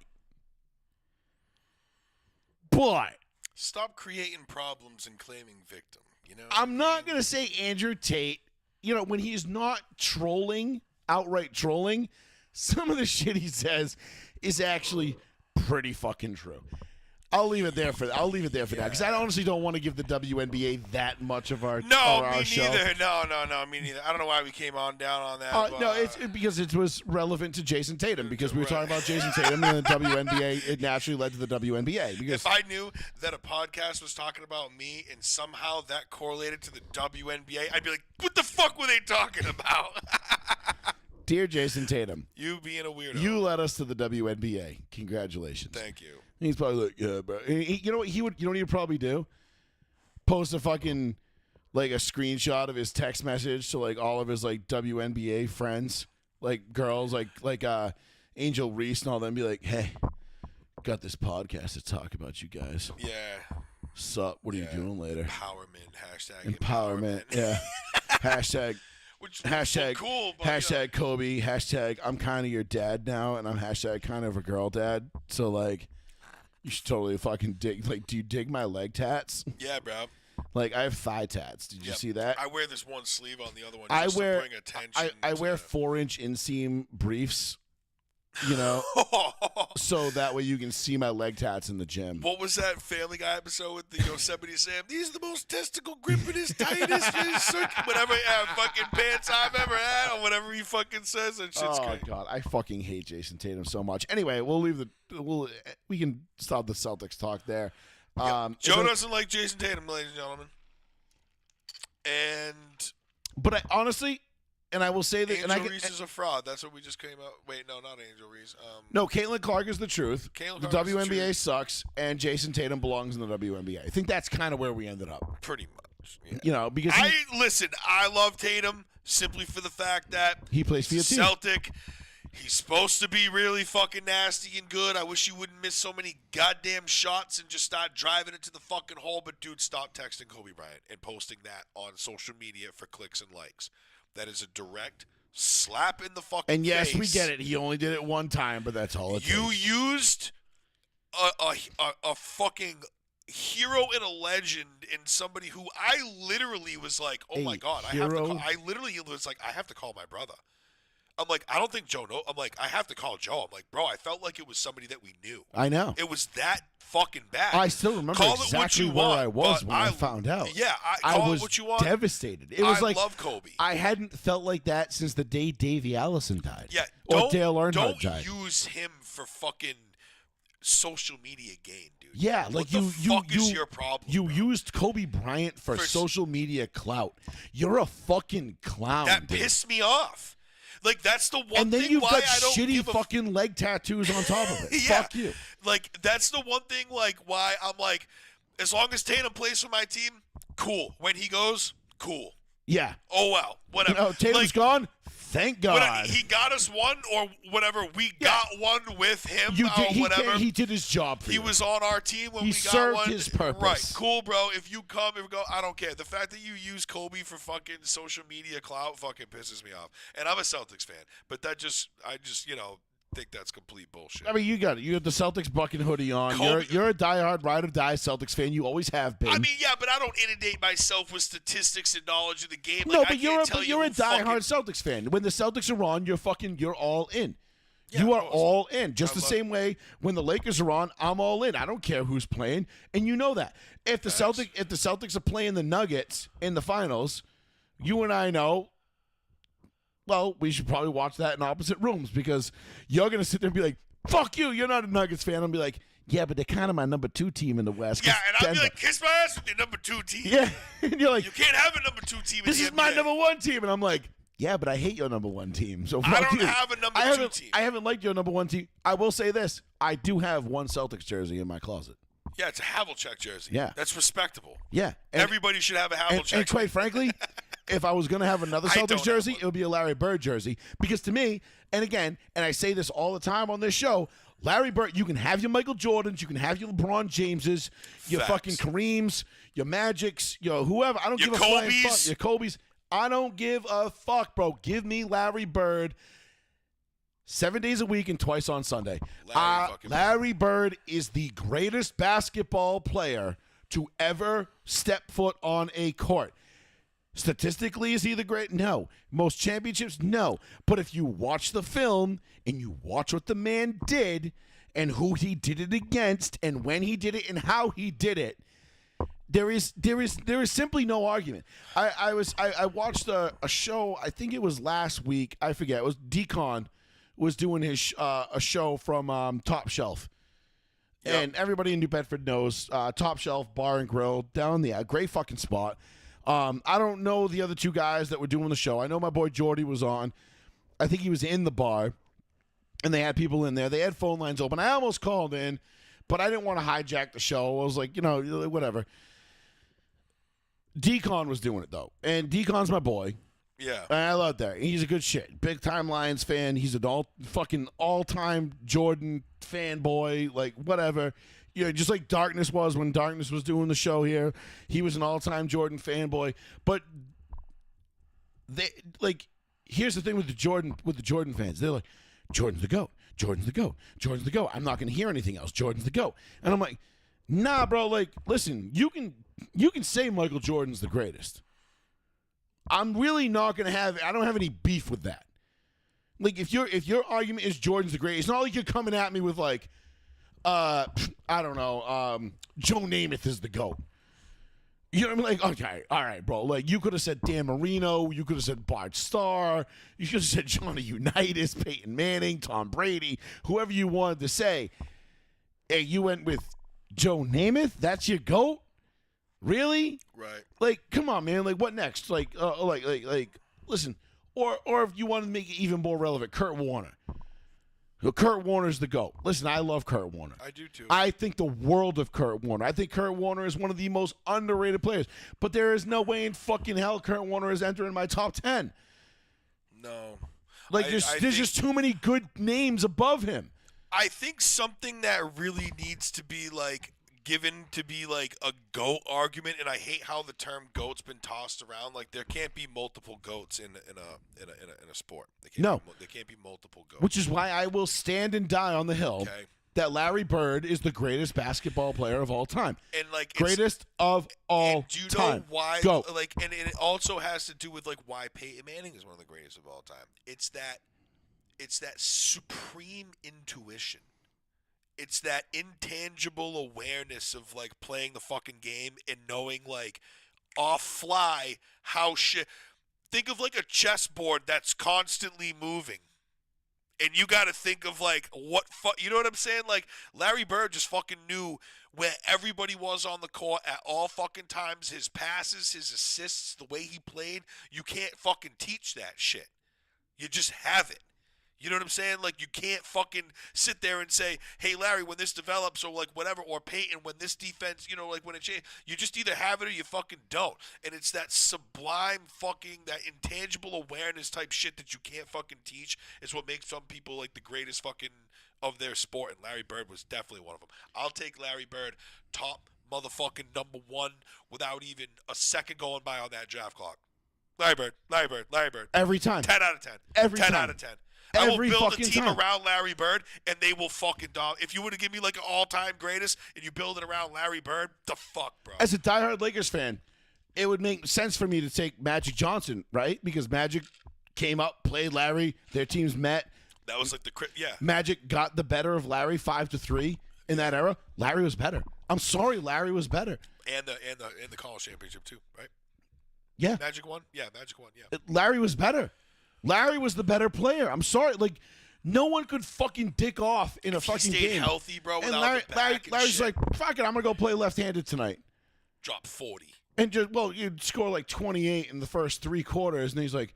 but stop creating problems and claiming victim. I'm not going to say Andrew Tate, when he's not trolling, outright trolling, some of the shit he says is actually pretty fucking true. I'll leave it there for now because I honestly don't want to give the WNBA that much of our show. Neither. No, me neither. I don't know why we came down on that. No, it's because it was relevant to Jason Tatum because we were talking about Jason Tatum and the WNBA. It naturally led to the WNBA. Because if I knew that a podcast was talking about me and somehow that correlated to the WNBA, I'd be like, what the fuck were they talking about? Dear Jason Tatum, you being a weirdo. You led us to the WNBA. Congratulations. Thank you. And he's probably like, yeah, bro. You know what he would? You know what he'd probably do? Post a fucking like a screenshot of his text message to like all of his like WNBA friends, like girls, like Angel Reese and all them. Be like, hey, got this podcast to talk about you guys. Yeah. Sup? What are you doing later? Empowerment. Yeah. Hashtag. Hashtag cool, but, hashtag Kobe. Hashtag I'm kind of your dad now, and I'm hashtag kind of a girl dad. So like, you should totally fucking dig. Like, do you dig my leg tats? Yeah, bro. Like, I have thigh tats. Did you see that? I wear this one sleeve on the other one. Just to bring attention. I wear 4-inch inseam briefs. So that way you can see my leg tats in the gym. What was that Family Guy episode with the Yosemite Sam? These are the most testicle grippingest, tightest, whatever fucking pants I've ever had, or whatever he fucking says. That shit's great. Oh god, I fucking hate Jason Tatum so much. Anyway, we can stop the Celtics talk there. Joe doesn't like Jason Tatum, ladies and gentlemen. But I honestly. And I will say that Angel Reese is a fraud. That's what we just came out. Wait, no, not Angel Reese. No, Caitlin Clark is the truth. The WNBA sucks, and Jason Tatum belongs in the WNBA. I think that's kind of where we ended up. Pretty much. Yeah. Because I love Tatum simply for the fact that he plays for your team. Celtic. He's supposed to be really fucking nasty and good. I wish he wouldn't miss so many goddamn shots and just start driving it to the fucking hole. But dude, stop texting Kobe Bryant and posting that on social media for clicks and likes. That is a direct slap in the fucking face. And yes, we get it. He only did it one time, but that's all it takes. You used a fucking hero and a legend in somebody who I literally was like, oh my God. I literally was like, I have to call my brother. I'm like, I don't think Joe knows. I'm like, I have to call Joe. I'm like, bro, I felt like it was somebody that we knew. I know. It was that fucking bad. I still remember exactly where I was when I found out. Yeah, I was what you want. Devastated. It was like, love Kobe. I hadn't felt like that since the day Davey Allison died. Yeah, or Dale Earnhardt died. Don't use him for fucking social media gain, dude. Yeah, What like the you fuck you is you your problem? you bro? used Kobe Bryant for social media clout. You're a fucking clown. That dude. pissed me off. Like that's the one And then thing you've why got I don't shitty give a fucking leg tattoos on top of it. Yeah. Fuck you. Like that's the one thing like why I'm like, as long as Tatum plays for my team, cool. When he goes, cool. Yeah. Oh well, whatever. No, Tatum's like, gone. Thank God. he got us one or whatever. We got one with him You did, or whatever. he did his job for He you. was on our team when He we got served one. his purpose. Right, cool, bro. If you come and go, I don't care. The fact that you use Kobe for fucking social media clout fucking pisses me off. And I'm a Celtics fan, but I just think that's complete bullshit. I mean, you got it. You have the Celtics bucket hoodie on. Kobe- You're a diehard, ride or die Celtics fan. You always have been. I mean, yeah, but I don't inundate myself with statistics and knowledge of the game. no, Like, but I can't tell you're a who fucking- diehard Celtics fan. When the Celtics are on, you're all in. Yeah, you of are course. all in. Just I the love same way when the Lakers are on, I'm all in. I don't care who's playing, and you know that. If the Celtics are playing the Nuggets in the finals, you and I know. Well, we should probably watch that in opposite rooms because you're gonna sit there and be like, "Fuck you, you're not a Nuggets fan." I'll be like, "Yeah, but they're kind of my number 2 team in the West." Yeah, 'cause and I'll be Denver." like, kiss my ass with your number 2 team. "Yeah," and you're like, You can't have a number 2 team in "This the is my NBA. number 1 team," and I'm like, "Yeah, but I hate your number 1 team." So I fuck don't you. have a number I 2 haven't- team. I haven't liked your number 1 team. I will say this: I do have one Celtics jersey in my closet. Yeah, it's a Havlicek jersey. Yeah. That's respectable. Yeah, and, Everybody should have a Havlicek and quite frankly, if I was going to have another I don't Celtics have jersey, one. it would be a Larry Bird jersey. Because to me, and again, and I say this all the time on this show, Larry Bird, you can have your Michael Jordans, you can have your LeBron Jameses, your Facts. fucking Kareems, your Magics, your whoever. I don't Your give a flying fuck. Kobe's. Your Kobe's. I don't give a fuck, bro. Give me Larry Bird 7 days a week and twice on Sunday. Larry Bird is the greatest basketball player to ever step foot on a court. Statistically, is he the great? No. Most championships? No. But if you watch the film and you watch what the man did and who he did it against and when he did it and how he did it, there is simply no argument. I watched a show, I think it was last week, I forget, it was Decon was doing his a show from Top Shelf. Yep. And everybody in New Bedford knows Top Shelf Bar and Grill down there. Great fucking spot. I don't know the other 2 guys that were doing the show. I know my boy Jordy was on. I think he was in the bar, and they had people in there. They had phone lines open. I almost called in, but I didn't want to hijack the show. I was like, whatever. Decon was doing it, though. And Decon's my boy. Yeah. And I love that. He's a good shit. Big time Lions fan. He's an all-time Jordan fanboy, like whatever. Just like Darkness was when Darkness was doing the show here. He was an all-time Jordan fanboy. But here's the thing with the Jordan fans. They're like, Jordan's the GOAT. Jordan's the GOAT. Jordan's the GOAT. I'm not going to hear anything else. Jordan's the GOAT. And I'm like, nah, bro. Like, listen, you can say Michael Jordan's the greatest. I'm really not going to I don't have any beef with that. Like, if your argument is Jordan's the greatest, it's not like you're coming at me with like, I don't know, Joe Namath is the GOAT. You know what I mean? Like, okay, all right, bro. Like, you could have said Dan Marino. You could have said Bart Starr. You could have said Johnny Unitas, Peyton Manning, Tom Brady, whoever you wanted to say. Hey, you went with Joe Namath? That's your GOAT? Really? Right. Like, come on, man. Like, what next? Like, listen. Or if you want to make it even more relevant, Kurt Warner. Kurt Warner's the GOAT. Listen, I love Kurt Warner. I do too. I think the world of Kurt Warner. I think Kurt Warner is one of the most underrated players. But there is no way in fucking hell Kurt Warner is entering my top 10. No. Like, there's just too many good names above him. I think something that really needs to be like given to be like a GOAT argument, and I hate how the term GOAT's been tossed around. Like, there can't be multiple GOATs in a sport. There can't be multiple GOATs. Which is why I will stand and die on the hill that Larry Bird is the greatest basketball player of all time. And like greatest of all time. Do you know why? Go. Like, and it also has to do with like why Peyton Manning is one of the greatest of all time. It's that supreme intuition. It's that intangible awareness of like playing the fucking game and knowing like off fly how shit. Think of like a chessboard that's constantly moving. And you got to think of, like, you know what I'm saying? Like, Larry Bird just fucking knew where everybody was on the court at all fucking times. His passes, his assists, the way he played. You can't fucking teach that shit. You just have it. You know what I'm saying? Like, you can't fucking sit there and say, hey, Larry, when this develops, or like whatever, or Peyton, when this defense, you know, like when it changes, you just either have it or you fucking don't. And it's that sublime fucking, that intangible awareness type shit that you can't fucking teach is what makes some people like the greatest fucking of their sport. And Larry Bird was definitely one of them. I'll take Larry Bird top motherfucking number one without even a second going by on that draft clock. Larry Bird, Larry Bird, Larry Bird. Every time. 10 out of 10. Every 10 time. out of 10. I will Every build a fucking team time. around Larry Bird, and they will fucking dog. If you were to give me like an all-time greatest, and you build it around Larry Bird, the fuck, bro. As a diehard Lakers fan, it would make sense for me to take Magic Johnson, right? Because Magic came up, played Larry, their teams met. That was like yeah. Magic got the better of Larry 5-3 in that era. Larry was better. I'm sorry, Larry was better. And the college championship too, right? Yeah. Magic won? Yeah, Magic won, yeah. Larry was better. Larry was the better player. I'm sorry. Like, no one could fucking dick off in a fucking He stayed game. healthy, bro, And without Larry, the back and Larry's shit. like, fuck it, I'm going to go play left-handed tonight. Drop 40. And just, well, you'd score like 28 in the first 3 quarters, and he's like,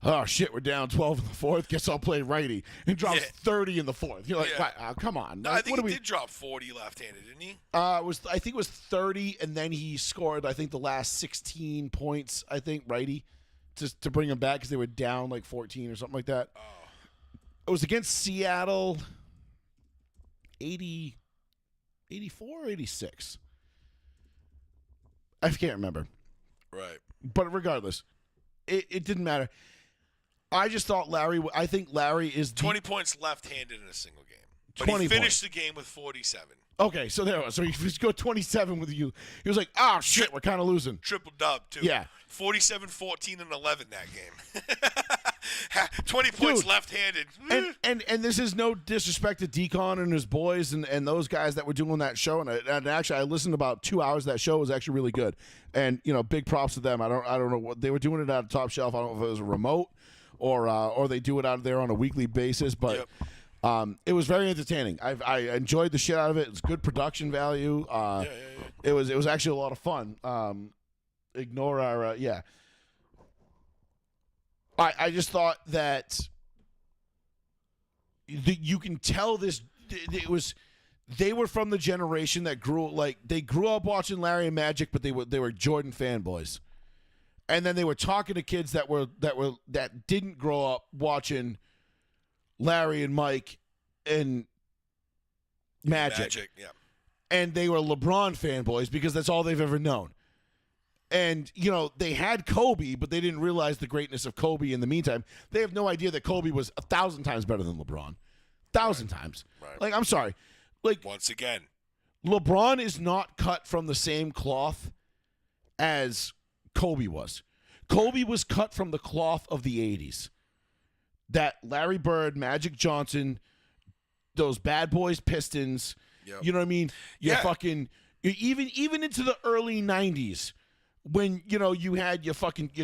oh, shit, we're down 12 in the fourth. Guess I'll play righty. And drops 30 in the fourth. You're like, Yeah. come on. No, Like, I think what he are did drop 40 left-handed, didn't he? I think it was 30, and then he scored, I think, the last 16 points, I think, righty, to bring him back because they were down like 14 or something like that. Oh. It was against Seattle, 84 or 86. I can't remember. Right. But regardless, it didn't matter. I just thought I think Larry is 20 points left-handed in a single game. But 20 he finished the game with 47. Okay, so there it was. So he just go 27 with you. He was like, oh, shit, we're kind of losing. Triple dub, too. Yeah. 47, 14, and 11 that game. 20 points Dude. left-handed. And this is no disrespect to Deacon and his boys and those guys that were doing that show. And actually, I listened to about 2 hours of that show. It was actually really good. And, you know, big props to them. I don't know what they were doing it out of Top Shelf. I don't know if it was a remote or they do it out there on a weekly basis. But Yep. it was very entertaining. I enjoyed the shit out of it. It's good production value. Yeah. It was actually a lot of fun. Ignore our yeah. I just thought that you can tell this. It was they were from the generation that grew up watching Larry and Magic, but they were Jordan fanboys, and then they were talking to kids that didn't grow up watching Larry and Mike and Magic. Yeah. And they were LeBron fanboys because that's all they've ever known. And, you know, they had Kobe, but they didn't realize the greatness of Kobe in the meantime. They have no idea that Kobe was 1,000 times better than LeBron. 1,000 times. Right. Like, I'm sorry. Like, Once again. LeBron is not cut from the same cloth as Kobe was. Kobe was cut from the cloth of the 80s. That Larry Bird, Magic Johnson, those bad boys Pistons, Yep. you know what I mean? You're Yeah. fucking even into the early 90s when, you know, you had your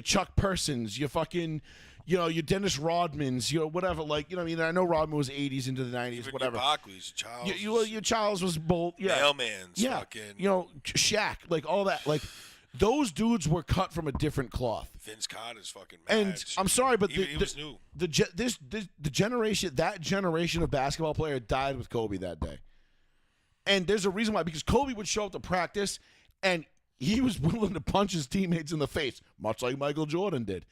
Chuck Persons, your fucking, you know, your Dennis Rodmans, you know, whatever, like, you know what I mean? I know Rodman was 80s into the 90s, Even whatever. Your Barkley's, Charles. Your Charles was bold. Yeah. Mailman's Yeah. fucking. You know, Shaq, like all that. Like, those dudes were cut from a different cloth. Vince Carter's fucking mad. And I'm sorry, but Even he was new. the generation of basketball player died with Kobe that day. And there's a reason why, because Kobe would show up to practice and he was willing to punch his teammates in the face, much like Michael Jordan did.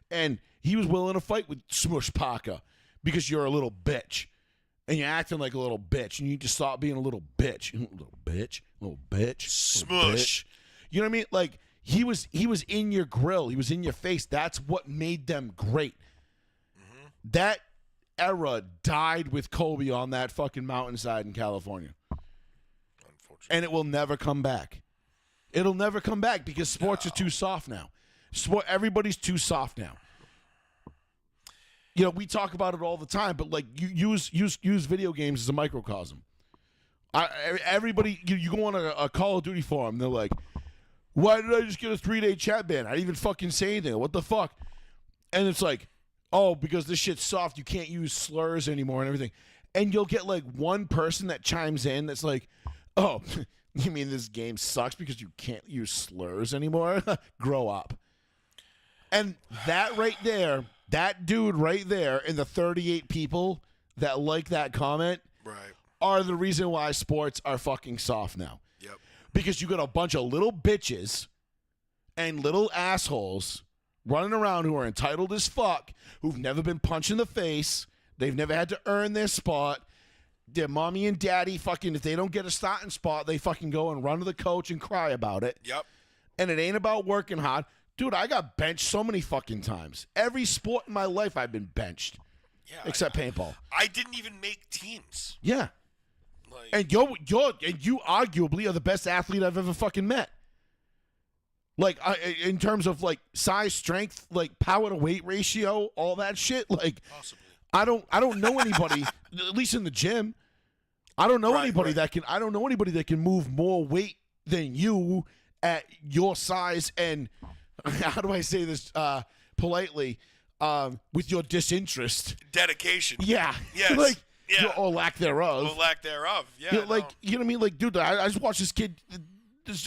And he was willing to fight with Smush Parker because you're a little bitch. And you're acting like a little bitch. And you need to stop being a little bitch. Little bitch. Little bitch. Little Smush. bitch. You know what I mean? Like, he was in your grill. He was in your face. That's what made them great. Mm-hmm. That era died with Kobe on that fucking mountainside in California. Unfortunately. And it will never come back. It'll never come back because sports are too soft now. Everybody's too soft now. You know, we talk about it all the time, but like you use video games as a microcosm. Everybody, you go on a Call of Duty forum, they're like, "Why did I just get a 3-day chat ban? I didn't even fucking say anything. What the fuck?" And it's like, oh, because this shit's soft, you can't use slurs anymore and everything. And you'll get like one person that chimes in that's like, oh, you mean this game sucks because you can't use slurs anymore? Grow up. And that right there, that dude right there, and the 38 people that like that comment are the reason why sports are fucking soft now. Yep. Because you got a bunch of little bitches and little assholes running around who are entitled as fuck, who've never been punched in the face. They've never had to earn their spot. Their mommy and daddy fucking, if they don't get a starting spot, they fucking go and run to the coach and cry about it. Yep. And it ain't about working hard. Dude, I got benched so many fucking times. Every sport in my life I've been benched. Yeah. Except paintball. I didn't even make teams. Yeah. Like, And you arguably are the best athlete I've ever fucking met. Like, in terms of, like, size, strength, like, power to weight ratio, all that shit. Like, possibly. I don't know anybody, at least in the gym. I don't know anybody that can move more weight than you at your size and, how do I say this politely, with your disinterest. Dedication. Yeah. Yes. Like, yeah. Or lack thereof. Or lack thereof. Yeah. You know, like, you know what I mean? Like, dude, I just watched this kid.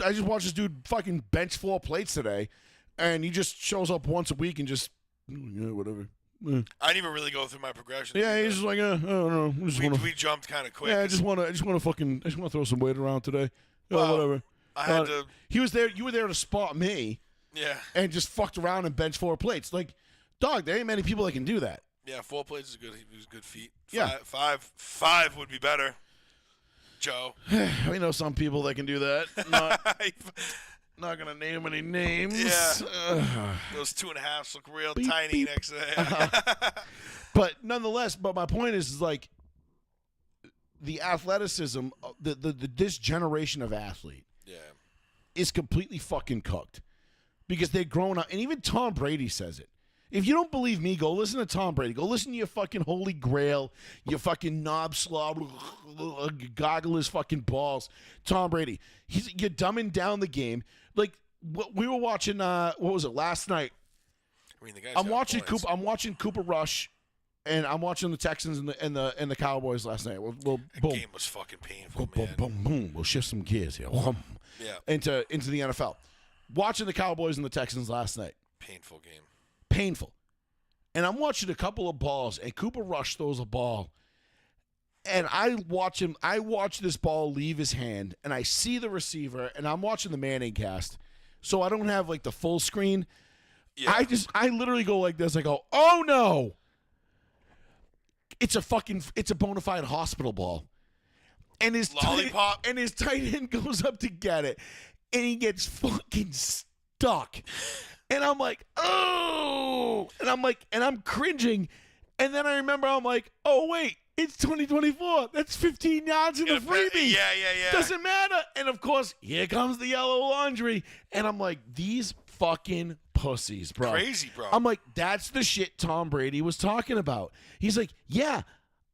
I just watched this dude fucking bench 4 plates today, and he just shows up once a week and just, yeah, whatever. I didn't even really go through my progression. Yeah, he's just like, I don't know. We jumped kind of quick. Yeah, I just want to throw some weight around today. Well, Whatever. I had to. He was there. You were there to spot me. Yeah. And just fucked around and bench 4 plates. Like, dog, there ain't many people that can do that. Yeah, 4 plates is good. He was a good feat. Yeah. Five would be better. Joe. We know some people that can do that. Not gonna name any names. Yeah. Those 2.5s look real tiny next to that. But nonetheless, my point is like the athleticism, this generation of athlete, is completely fucking cooked because they're growing up, and even Tom Brady says it. If you don't believe me, go listen to Tom Brady. Go listen to your fucking holy grail, your fucking knob slob, goggle his fucking balls. Tom Brady. You're dumbing down the game. Like, we were watching, what was it, last night? I mean, the guy's I'm watching Cooper Rush, and I'm watching the Texans and the Cowboys last night. We'll boom. Game was fucking painful, Boom, man. boom, boom. We'll shift some gears here. Yeah. Into the NFL. Watching the Cowboys and the Texans last night. Painful game. Painful. And I'm watching a couple of balls, and Cooper Rush throws a ball, and I watch this ball leave his hand, and I see the receiver, and I'm watching the Manning cast, so I don't have, like, the full screen. Yeah. I literally go like this. I go, oh, no. It's a bona fide hospital ball. And his lollipop. And his tight end goes up to get it, and he gets fucking stuck. And I'm like, oh, and I'm cringing. And then I remember, I'm like, oh, wait, it's 2024. That's 15 yards in the freebie. Yeah. Doesn't matter. And of course, here comes the yellow laundry. And I'm like, these fucking pussies, bro. Crazy, bro. I'm like, that's the shit Tom Brady was talking about. He's like, yeah,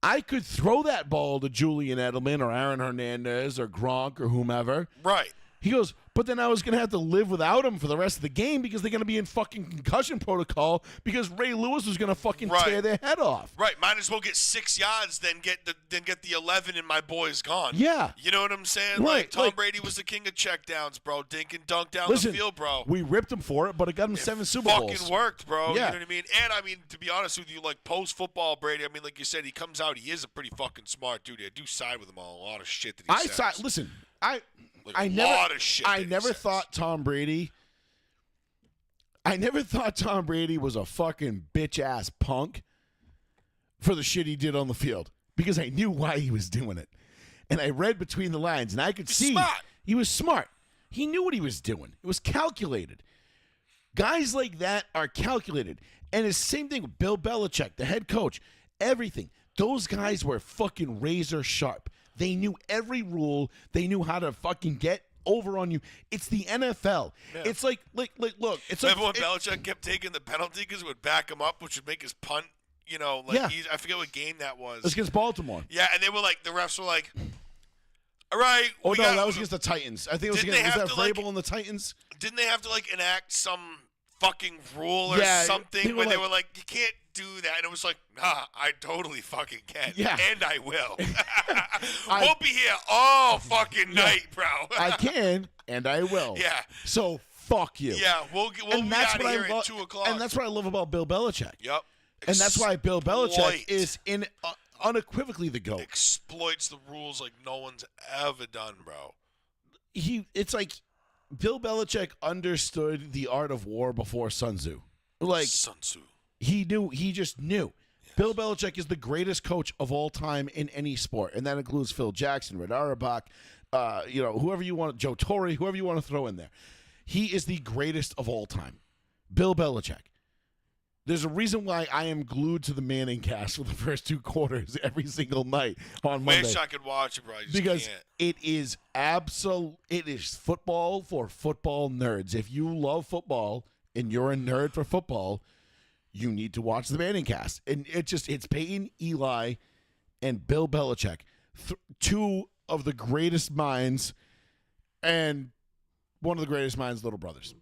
I could throw that ball to Julian Edelman or Aaron Hernandez or Gronk or whomever. Right. He goes, but then I was going to have to live without him for the rest of the game because they're going to be in fucking concussion protocol because Ray Lewis was going to fucking tear their head off. Right. Might as well get 6 yards than get the 11 and my boy's gone. Yeah. You know what I'm saying? Right. Like, Tom Brady was the king of checkdowns, bro. Dink and dunk down Listen, the field, bro. We ripped him for it, but it got him 7 Super Bowls. Fucking worked, bro. Yeah. You know what I mean? And, I mean, to be honest with you, like, post-football Brady, I mean, like you said, he comes out, he is a pretty fucking smart dude. I do side with him on a lot of shit that he says. Listen, Like I never thought Tom Brady was a fucking bitch ass punk for the shit he did on the field because I knew why he was doing it. And I read between the lines and I could see he was smart. He knew what he was doing. It was calculated. Guys like that are calculated. And it's the same thing with Bill Belichick, the head coach, everything. Those guys were fucking razor sharp. They knew every rule. They knew how to fucking get over on you. It's the NFL. Yeah. It's like look. It's remember like when Belichick kept taking the penalty because it would back him up, which would make his punt. You know, like I forget what game that was. It was against Baltimore. Yeah, and they were like, the refs were like, "All right." Oh no, that was against the Titans. I think it was against Vrabel and the Titans. Didn't they have to like enact some fucking rule or Yeah, something where they were like, you can't do that. And it was like, nah, I totally fucking can. Yeah. And I will. Won't be here all fucking night, bro. I can, and I will. Yeah. So fuck you. Yeah, we'll be out of here at 2 o'clock. And that's what I love about Bill Belichick. Yep. And that's why Bill Belichick Exploit. is unequivocally the GOAT. Exploits the rules like no one's ever done, bro. It's like Bill Belichick understood the art of war before Sun Tzu. Like Sun Tzu. he just knew. Yes. Bill Belichick is the greatest coach of all time in any sport, and that includes Phil Jackson, Red Auerbach, whoever you want, Joe Torre, whoever you want to throw in there. He is the greatest of all time. Bill Belichick. There's a reason why I am glued to the Manning cast for the first 2 quarters every single night on Monday. Wish I could watch it, bro. I just Because can't. it is football for football nerds. If you love football and you're a nerd for football, you need to watch the Manning cast. And it's Peyton, Eli, and Bill Belichick. 2 of the greatest minds, and one of the greatest minds, little brothers.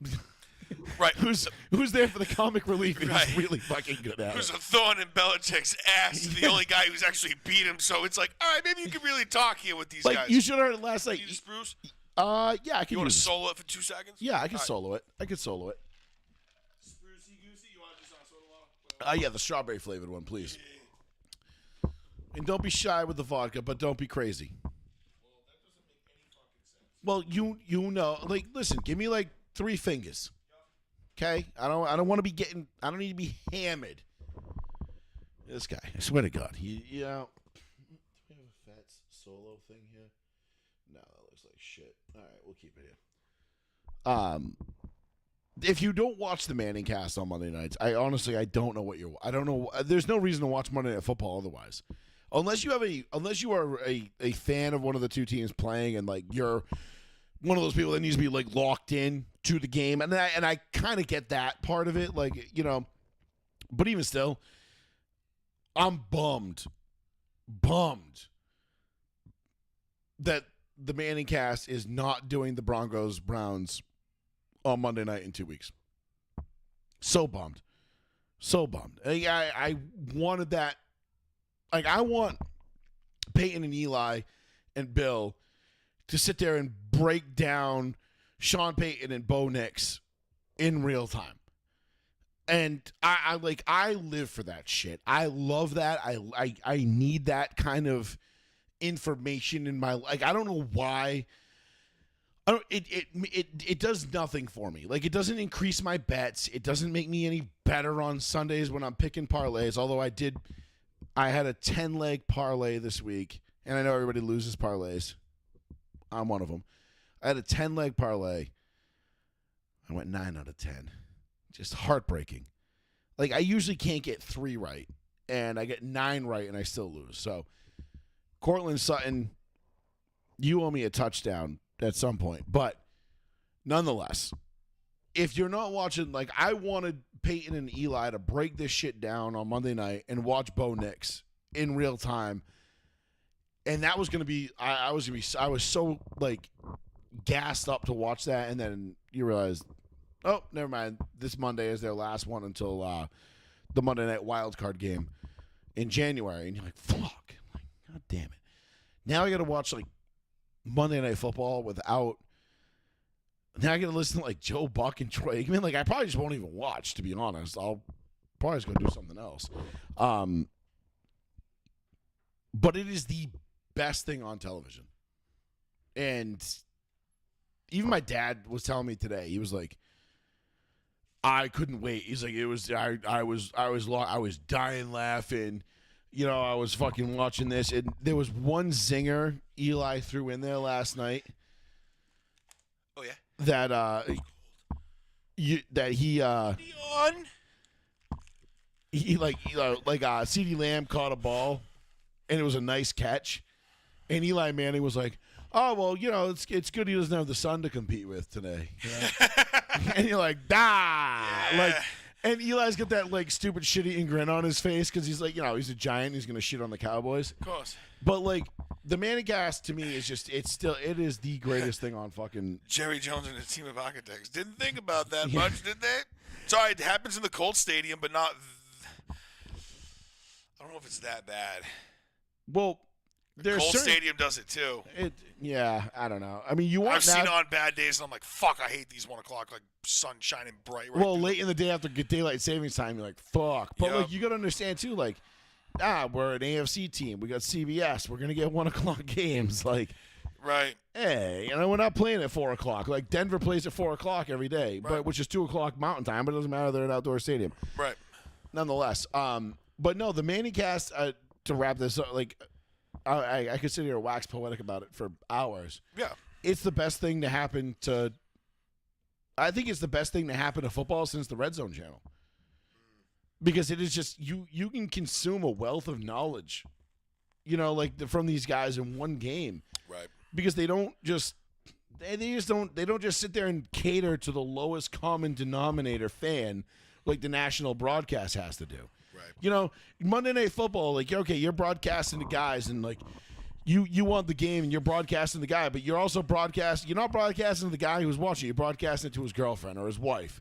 Right. Who's there for the comic relief and Right. he's really fucking good at Who's it. a thorn in Belichick's ass, the only guy who's actually beat him. So it's like, all right, maybe you can really talk here with these Like, guys. you should have heard it last night. Can you use Bruce? Yeah, I can You want to use it. solo it for 2 seconds? Yeah, I can All right. solo it. I can solo it. Sprucey Goosey, you want to just soda water? Yeah, the strawberry flavored one, please. And don't be shy with the vodka, but don't be crazy. Well, you know, like, listen, give me like 3 fingers. Okay? I don't want to be getting, I don't need to be hammered. This guy, I swear to God, do we have a Fats solo thing here? No, that looks like shit. All right, we'll keep it here. If you don't watch the Manning cast on Monday nights, I don't know what I don't know. There's no reason to watch Monday Night Football otherwise. Unless you are a fan of one of the 2 teams playing and like you're one of those people that needs to be like locked in to the game, and I kind of get that part of it, like, you know, but even still, I'm bummed that the Manning cast is not doing the Broncos Browns on Monday night in 2 weeks. So bummed. I wanted that. Like, I want Peyton and Eli and Bill to sit there and break down Sean Payton and Bo Nix in real time. And I live for that shit. I love that. I need that kind of information in my, like, I don't know why. It does nothing for me. Like, it doesn't increase my bets. It doesn't make me any better on Sundays when I'm picking parlays. Although I had a 10-leg parlay this week, and I know everybody loses parlays. I'm one of them. I had a 10-leg parlay. I went 9 out of 10. Just heartbreaking. Like, I usually can't get 3 right, and I get 9 right, and I still lose. So, Cortland Sutton, you owe me a touchdown at some point. But, nonetheless, if you're not watching, like, I wanted Peyton and Eli to break this shit down on Monday night and watch Bo Nix in real time. And that was going to be, I was so, like, gassed up to watch that. And then you realize, oh, never mind. This Monday is their last one until the Monday night wildcard game in January. And you're like, fuck. I'm like, God damn it. Now I got to watch, like, Monday Night Football without. Now I got to listen to, like, Joe Buck and Troy Aikman. Like, I probably just won't even watch, to be honest. I'll probably just go do something else. But it is the best thing on television. And even my dad was telling me today, he was like, I couldn't wait. He's like, I was dying laughing. You know, I was fucking watching this, and there was one zinger Eli threw in there last night. Oh yeah. That he CeeDee Lamb caught a ball, and it was a nice catch, and Eli Manning was like, "Oh well, you know, it's good he doesn't have the sun to compete with today." You know? And you're like, like, and Eli's got that like stupid shit-eating grin on his face because he's like, you know, he's a giant, he's gonna shit on the Cowboys. Of course. But like the Manning cast to me is just, it is the greatest thing on fucking. Jerry Jones and his team of architects didn't think about that much, did they? Sorry, it happens in the Colts stadium, but not. I don't know if it's that bad. Well, there's Colts certain, stadium does it too. Yeah, I don't know. I mean, you want I've seen it on bad days, and I'm like, fuck, I hate these 1 o'clock, like sun shining bright. Right well, through late in the day after daylight savings time, you're like, fuck. But Yep. like, you gotta understand too, like, we're an AFC team. We got CBS. We're gonna get 1 o'clock games. Like, Right. hey, we're not playing at 4 o'clock. Like Denver plays at 4 o'clock every day, Right. but which is 2 o'clock Mountain Time. But it doesn't matter. They're an outdoor stadium, Right. nonetheless. But no, the Manning cast. To wrap this up, like, I could sit here and wax poetic about it for hours. Yeah. It's the best thing to happen to. I think it's the best thing to happen to football since the Red Zone channel. Because it is just you can consume a wealth of knowledge, like from these guys in one game. Right. Because they don't just sit there and cater to the lowest common denominator fan like the national broadcast has to do. Right. Monday Night Football, like, okay, you're broadcasting the guys and like you want the game and you're broadcasting the guy, but you're also you're not broadcasting to the guy who's watching, you're broadcasting it to his girlfine or his wife,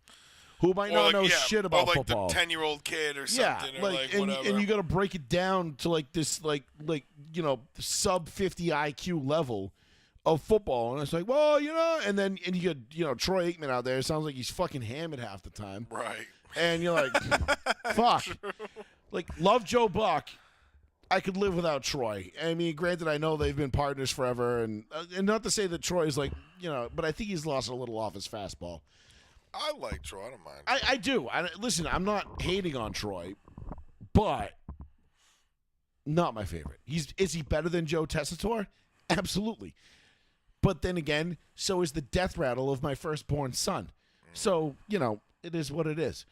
who might not know shit about or like football. the 10-year-old kid or something. Yeah, or like whatever. and you got to break it down to like this, like sub 50 IQ level of football, and it's like, well, and then you got Troy Aikman out there. It sounds like he's fucking hammered half the time, Right. and you're like, fuck, like love Joe Buck. I could live without Troy. I mean, granted, I know they've been partners forever, and not to say that Troy's like, but I think he's lost a little off his fastball. I like Troy. I don't mind. I do. Listen, I'm not hating on Troy, but not my favorite. Is he better than Joe Tessitore? Absolutely. But then again, so is the death rattle of my firstborn son. So, it is what it is.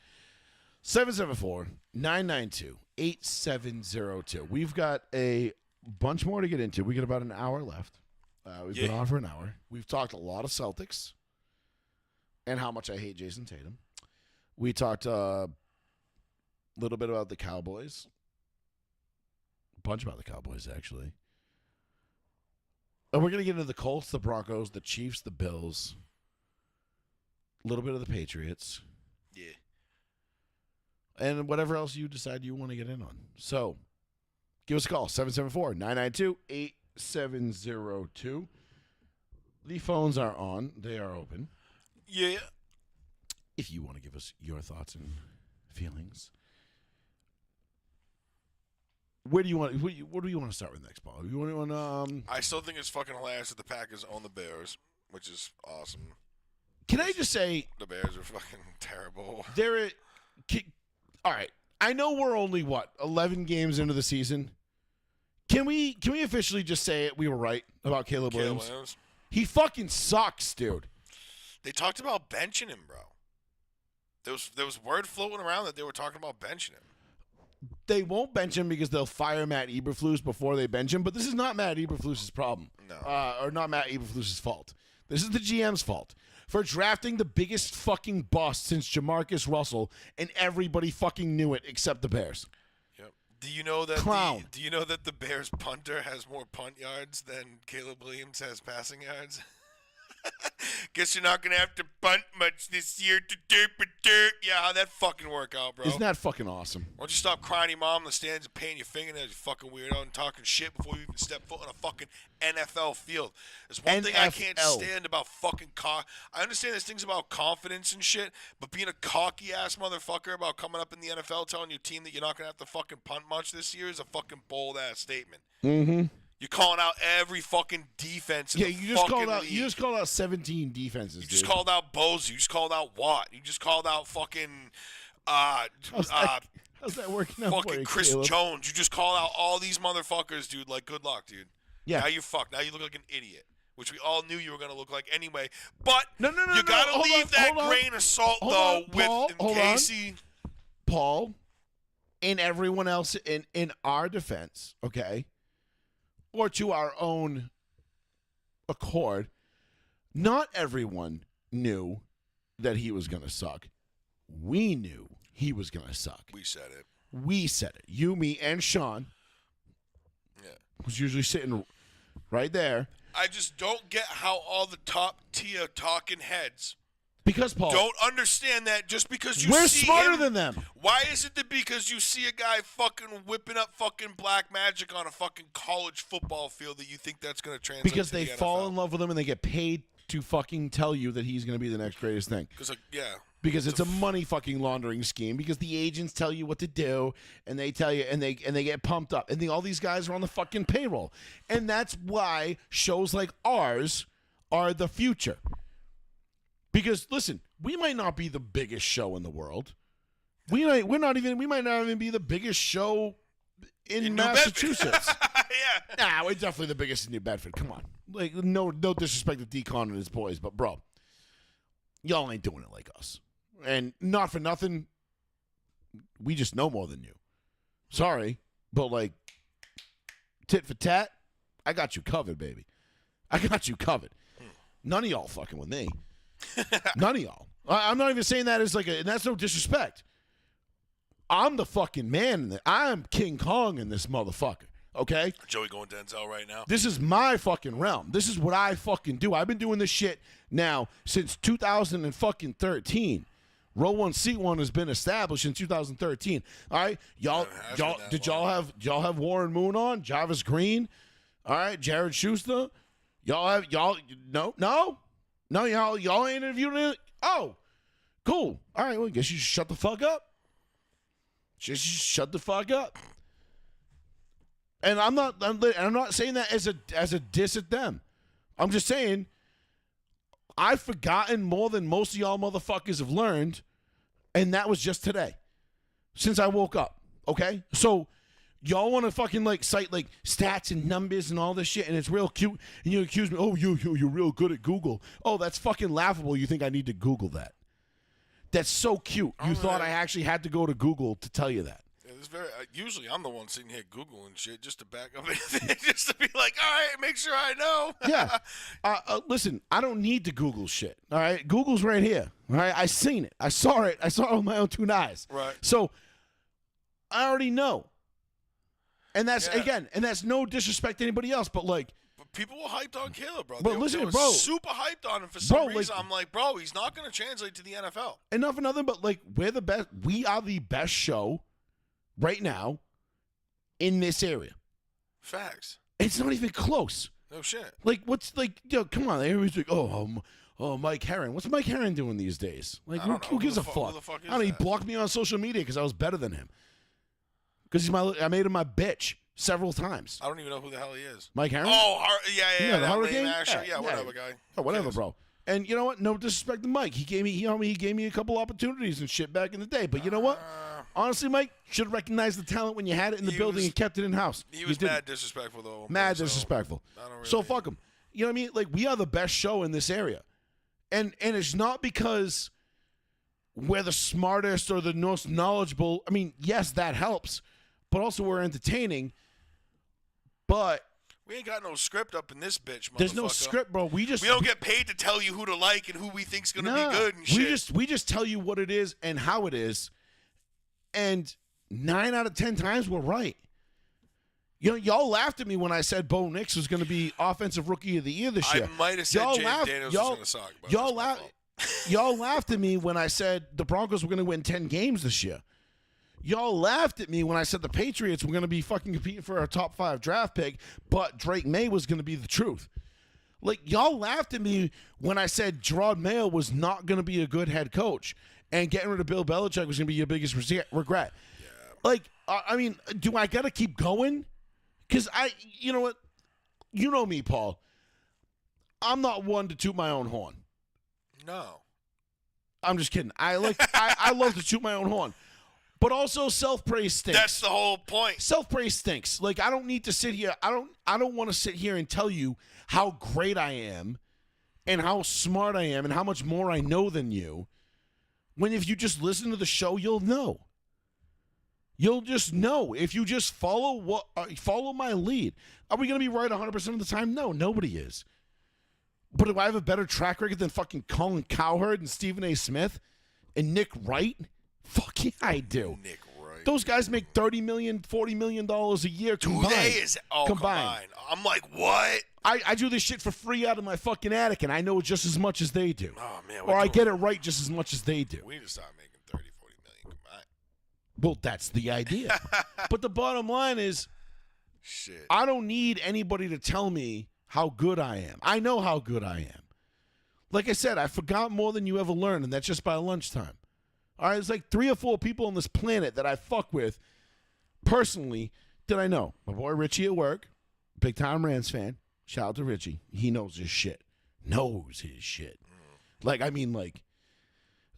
774-992-8702. We've got a bunch more to get into. We got about an hour left. We've been on for an hour. We've talked a lot of Celtics and how much I hate Jason Tatum. We talked a little bit about the Cowboys. A bunch about the Cowboys, actually. And we're going to get into the Colts, the Broncos, the Chiefs, the Bills. A little bit of the Patriots. Yeah. And whatever else you decide you want to get in on. So, give us a call, 774-992-8702. The phones are on. They are open. Yeah. If you want to give us your thoughts and feelings. Where do you want? What do you want to start with next, Paul? You want I still think it's fucking hilarious that the Packers own the Bears, which is awesome. Can I just say The Bears are fucking terrible. All right. I know we're only 11 games into the season. Can we officially just say it? We were right about Caleb Williams. He fucking sucks, dude. They talked about benching him, bro. There was word floating around that they were talking about benching him. They won't bench him because they'll fire Matt Eberflus before they bench him. But this is not Matt Eberflus's problem. No. Or not Matt Eberflus's fault. This is the GM's fault for drafting the biggest fucking bust since Jamarcus Russell, and everybody fucking knew it except the Bears. Yep. Do you know that Clown. Do you know that the Bears punter has more punt yards than Caleb Williams has passing yards? Guess you're not gonna have to punt much this year. Yeah, how'd that fucking work out, bro? Isn't that fucking awesome? Why don't you stop crying to your mom in the stands and painting your fingernails, you fucking weirdo, and talking shit before you even step foot on a fucking NFL field? There's one thing I can't stand about fucking I understand there's things about confidence and shit, but being a cocky-ass motherfucker about coming up in the NFL telling your team that you're not going to have to fucking punt much this year is a fucking bold-ass statement. Mm-hmm. You're calling out every fucking defense in the you just fucking called out. league. You just called out 17 defenses. You just called out Bozu. You just called out Watt. You just called out fucking How's that working out for fucking you, Chris Caleb? Jones. You just called out all these motherfuckers, dude. Like, good luck, dude. Yeah. Now you're fucked. Now you look like an idiot, which we all knew you were gonna look like anyway. But No, you gotta hold leave on, that hold on. grain of salt Hold though on, Paul, with hold on. Casey. Paul, and everyone else in our defense, okay, or to our own accord, not everyone knew that he was going to suck. We knew he was going to suck. We said it. We said it. You, me, and Sean, who's usually sitting right there. I just don't get how all the top tier talking heads Because, Paul, don't understand that just because you we're see smarter him, than them. Why is it that because you see a guy fucking whipping up fucking black magic on a fucking college football field that you think that's going to translate Because to they the NFL? fall in love with him and they get paid to fucking tell you that he's going to be the next greatest thing. Because it's a money fucking laundering scheme. Because the agents tell you what to do, and they tell you, and they get pumped up, and all these guys are on the fucking payroll, and that's why shows like ours are the future. Because listen, we might not be the biggest show in the world. We might not even be the biggest show in Massachusetts. Yeah. We're definitely the biggest in New Bedford. Come on. Like, no disrespect to Decon and his boys, but bro, y'all ain't doing it like us. And not for nothing, we just know more than you. Sorry, but like, tit for tat, I got you covered, baby. I got you covered. None of y'all fucking with me. None of y'all. I'm not even saying that as like and that's no disrespect. I'm the fucking man. I'm King Kong in this motherfucker. Okay? Joey going Denzel right now. This is my fucking realm. This is what I fucking do. I've been doing this shit now since 2013. Row 1, Seat 1 has been established in 2013. All right? Y'all have Warren Moon on? Jarvis Green? All right? Jared Schuster? Y'all ain't interviewed it? Oh, cool. All right, well, I guess you should shut the fuck up. Just shut the fuck up. And I'm not saying that as a diss at them. I'm just saying I've forgotten more than most of y'all motherfuckers have learned, and that was just today, since I woke up. Okay, so y'all want to fucking like cite like stats and numbers and all this shit, and it's real cute, and you accuse me, oh, you're real good at Google. Oh, that's fucking laughable. You think I need to Google that? That's so cute. You thought I actually had to go to Google to tell you that. It's very. Usually, I'm the one sitting here Googling shit just to back up anything, just to be like, all right, make sure I know. Yeah. Listen, I don't need to Google shit. All right, Google's right here. All right, I seen it. I saw it. I saw it with my own 2 eyes. Right. So I already know. And that's again, and that's no disrespect to anybody else, but like. But people were hyped on Caleb, bro. But listen, bro, super hyped on him for some reason. I'm like, bro, he's not going to translate to the NFL. Enough for nothing, but like we're the best. We are the best show right now in this area. Facts. It's not even close. No shit. Like, what's like, yo, come on. Everybody's like, oh, Mike Herron. What's Mike Herron doing these days? Like, who gives a fuck? I don't know. He blocked me on social media because I was better than him. Because I made him my bitch several times. I don't even know who the hell he is. Mike Herron? Oh, yeah. The Hurricane? Yeah, whatever, guy. Oh, whatever, bro. And you know what? No disrespect to Mike. He gave me a couple opportunities and shit back in the day. But you know what? Honestly, Mike, should have recognized the talent when you had it in the building and kept it in house. He was mad disrespectful, though. Mad disrespectful. So fuck him. You know what I mean? Like, we are the best show in this area. And it's not because we're the smartest or the most knowledgeable. I mean, yes, that helps. But also we're entertaining. But we ain't got no script up in this bitch, motherfucker. There's no script, bro. We don't get paid to tell you who to like and who we think's gonna be good and shit. We just tell you what it is and how it is. And 9 out of 10 times we're right. You know, y'all laughed at me when I said Bo Nix was going to be Offensive Rookie of the Year this year. I might have said James Daniels was going to suck. Y'all laughed at me when I said the Broncos were going to win 10 games this year. Y'all laughed at me when I said the Patriots were going to be fucking competing for a top 5 draft pick, but Drake May was going to be the truth. Like, y'all laughed at me when I said Gerard Mayo was not going to be a good head coach, and getting rid of Bill Belichick was going to be your biggest regret. Yeah. Like, I mean, do I got to keep going? Because you know what? You know me, Paul. I'm not one to toot my own horn. No. I'm just kidding. I love to toot my own horn. But also self-praise stinks. That's the whole point. Self-praise stinks. Like, I don't need to sit here. I don't want to sit here and tell you how great I am and how smart I am and how much more I know than you. When if you just listen to the show, you'll know. You'll just know. If you just follow my lead. Are we going to be right 100% of the time? No, nobody is. But do I have a better track record than fucking Colin Cowherd and Stephen A. Smith and Nick Wright? Fuck yeah, I do. Nick Wright. Those guys make $30 million, $40 million a year combined. Combined. I'm like, what? I do this shit for free out of my fucking attic, and I know just as much as they do. Oh, man. Or I get it right just as much as they do. We need to start making 30, 40 million. Come on. Well, that's the idea. But the bottom line is, Shit. I don't need anybody to tell me how good I am. I know how good I am. Like I said, I forgot more than you ever learned, and that's just by lunchtime. All right, there's like 3 or 4 people on this planet that I fuck with personally that I know. My boy Richie at work, big time Rams fan. Shout out to Richie. He knows his shit. Knows his shit. Like, I mean, like,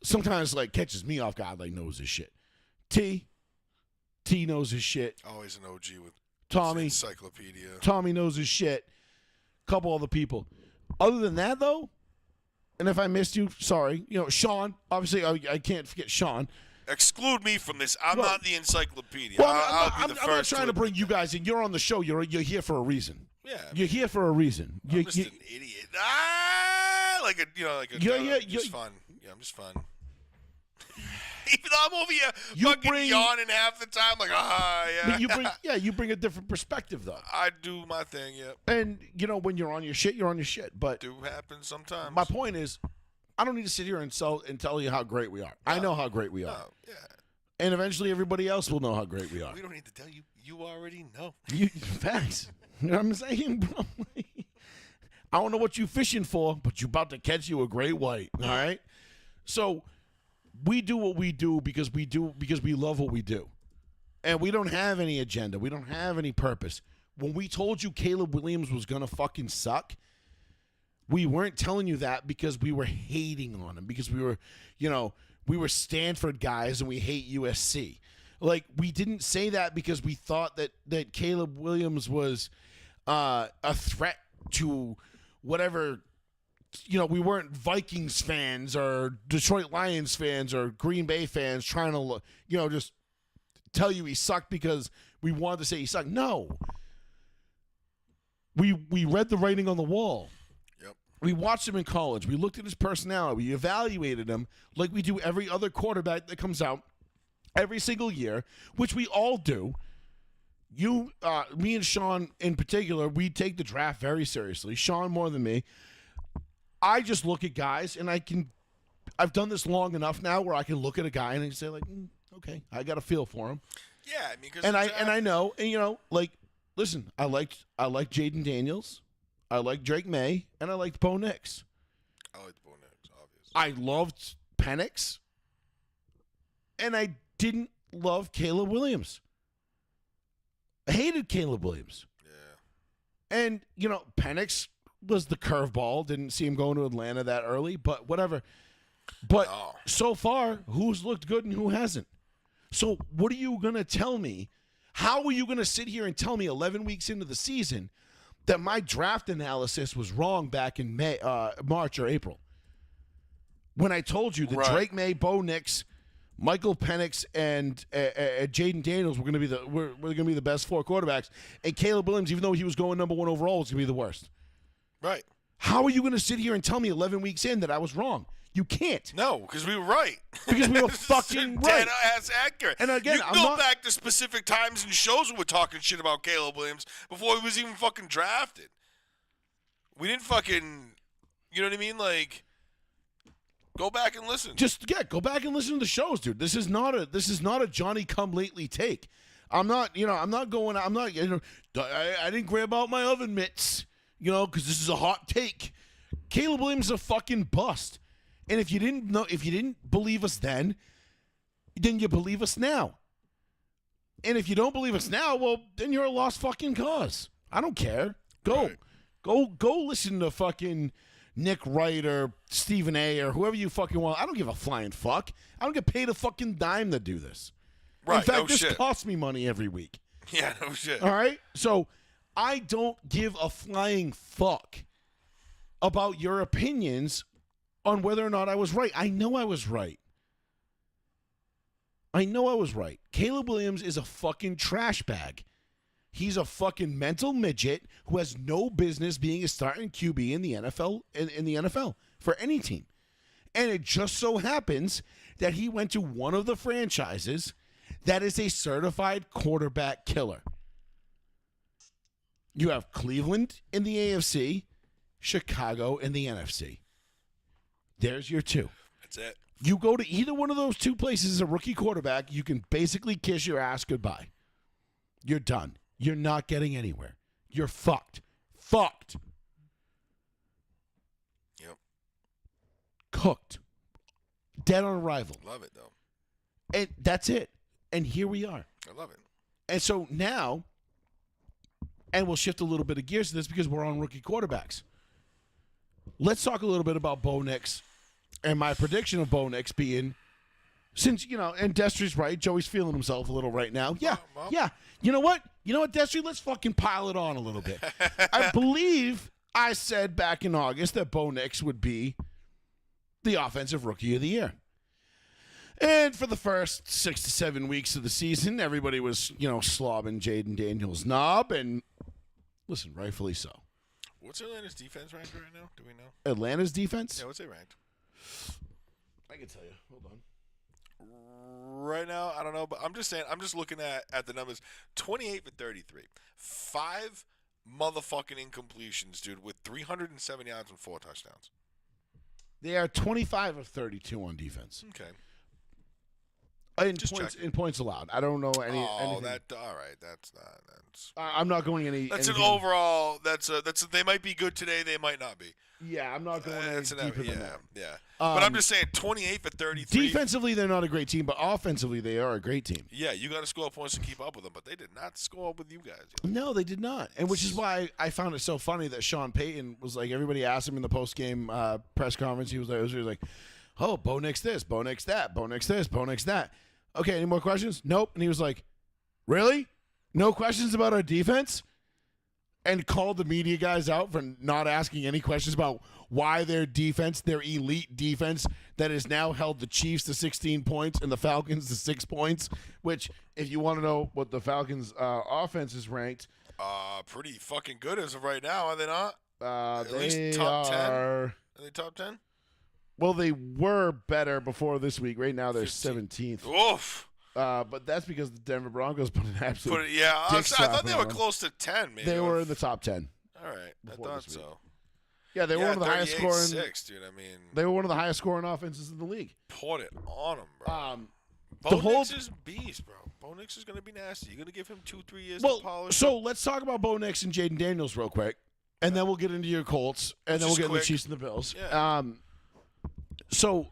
sometimes, like, catches me off guard, like, knows his shit. T knows his shit. Always an OG with Tommy. encyclopedia. Tommy knows his shit. Couple other people. Other than that, though, and if I missed you, sorry. You know, Sean. Obviously, I can't forget Sean. Exclude me from this. I'm Well- not the encyclopedia. Well, I'll I'm be the not first trying to bring you guys in. You're on the show. You're here for a reason. Yeah. You're here for a reason. I'm just an idiot. Like a just fun. Yeah, I'm just fun. Even though I'm over here fucking yawning half the time, like, yeah. But you bring a different perspective, though. I do my thing, yeah. And, you know, when you're on your shit, you're on your shit. But Do happen sometimes. my point is, I don't need to sit here and tell you how great we are. I know how great we are. Oh, yeah. And eventually everybody else will know how great we are. We don't need to tell you. You already know. Facts. You know what I'm saying, bro? I don't know what you fishing for, but you about to catch you a great white. All right. So we do what we do because we love what we do, and we don't have any agenda. We don't have any purpose. When we told you Caleb Williams was gonna fucking suck, we weren't telling you that because we were hating on him, because we were Stanford guys and we hate USC. Like, we didn't say that because we thought that Caleb Williams was a threat to whatever. You know, we weren't Vikings fans or Detroit Lions fans or Green Bay fans trying to, just tell you he sucked because we wanted to say he sucked. No. We read the writing on the wall. Yep. We watched him in college. We looked at his personality. We evaluated him like we do every other quarterback that comes out every single year, which we all do. Me and Sean in particular, we take the draft very seriously. Sean more than me. I just look at guys, and I've done this long enough now where I can look at a guy and I can say, like, okay, I got a feel for him. Yeah, I mean, and I know, and like, listen, I like Jaden Daniels, I like Drake May, and I liked Bo Nix. I like Bo Nix, obviously. I loved Penix, and I didn't love Caleb Williams. I hated Caleb Williams. Yeah. And, Penix was the curveball. Didn't see him going to Atlanta that early, but whatever. But so far, who's looked good and who hasn't? So what are you going to tell me? How are you going to sit here and tell me 11 weeks into the season that my draft analysis was wrong back in March or April? When I told you that Drake May, Bo Nix, Michael Penix, and Jaden Daniels were going to be the best 4 quarterbacks, and Caleb Williams, even though he was going number 1 overall, was going to be the worst. Right. How are you going to sit here and tell me 11 weeks in that I was wrong? You can't. No, because we were right. Because we were fucking right. Dead-ass accurate. And again, you can go back to specific times and shows when we're talking shit about Caleb Williams before he was even fucking drafted. We didn't fucking, you know what I mean? Like, go back and listen. Go back and listen to the shows, dude. This is not a Johnny come lately take. I didn't grab out my oven mitts, because this is a hot take. Caleb Williams is a fucking bust. And if you didn't believe us then you believe us now. And if you don't believe us now, well, then you're a lost fucking cause. I don't care. Go listen to fucking Nick Wright or Stephen A. or whoever you fucking want. I don't give a flying fuck. I don't get paid a fucking dime to do this. Right, in fact, no this shit. costs me money every week. Yeah, no shit. All right? So I don't give a flying fuck about your opinions on whether or not I was right. I know I was right. Caleb Williams is a fucking trash bag. He's a fucking mental midget who has no business being a starting QB in the NFL in the NFL for any team. And it just so happens that he went to one of the franchises that is a certified quarterback killer. You have Cleveland in the AFC, Chicago in the NFC. There's your two. That's it. You go to either one of those two places as a rookie quarterback, you can basically kiss your ass goodbye. You're done. You're not getting anywhere. You're fucked. Fucked. Yep. Cooked. Dead on arrival. Love it, though. And that's it. And here we are. I love it. And so now, and we'll shift a little bit of gears to this because we're on rookie quarterbacks. Let's talk a little bit about Bo Nix and my prediction of Bo Nix being, since, and Destry's right. Joey's feeling himself a little right now. Yeah, Well. yeah. You know what, Destry? Let's fucking pile it on a little bit. I believe I said back in August that Bo Nix would be the offensive rookie of the year. And for the first 6 to 7 weeks of the season, everybody was, slobbing Jaden Daniels' knob, and listen, rightfully so. What's Atlanta's defense ranked right now? Do we know? Atlanta's defense? Yeah, what's it ranked? I can tell you. Hold on. Right now, I don't know, but I'm just saying, I'm just looking at the numbers. 28 for 33. 5 motherfucking incompletions, dude, with 307 yards and 4 touchdowns. They are 25 of 32 on defense. Okay. In points allowed. I don't know any. Oh, anything. all right. That's not. I'm not going any. That's anything. an overall. That's they might be good today. They might not be. Yeah, I'm not going any deeper than that. Yeah. But I'm just saying, 28 for 33. Defensively, they're not a great team, but offensively, they are a great team. Yeah, you got to score points to keep up with them, but they did not score up with you guys. No, they did not, and which is why I found it so funny that Sean Payton was like, everybody asked him in the post-game press conference, he was like, oh, Bo Nix this, Bo Nix that, Bo Nix this, Bo Nix that. Okay, any more questions? Nope. And he was like, really? No questions about our defense? And called the media guys out for not asking any questions about why their defense, their elite defense, that has now held the Chiefs to 16 points and the Falcons to 6 points, which, if you want to know what the Falcons' offense is ranked. Pretty fucking good as of right now, are they not? At They least top 10? are. Are they top 10? Well, they were better before this week. Right now, they're 15th. 17th. Oof. But that's because the Denver Broncos put an absolute. I dick thought they slapping were on them. close to 10, maybe. They were in the top 10. All right. I before thought this week. so. Yeah, they were one of the highest scoring. 6, dude. I mean, They were one of the highest scoring offenses in the league. poured it on them, bro. The whole. Nix is beast, bro. Bo Nix is going to be nasty. You're going to give him 2-3 years Well, to polish. so let's talk about Bo Nix and Jaden Daniels real quick, and then we'll get into your Colts, and then we'll Just get into the quick. Chiefs and the Bills. Yeah. So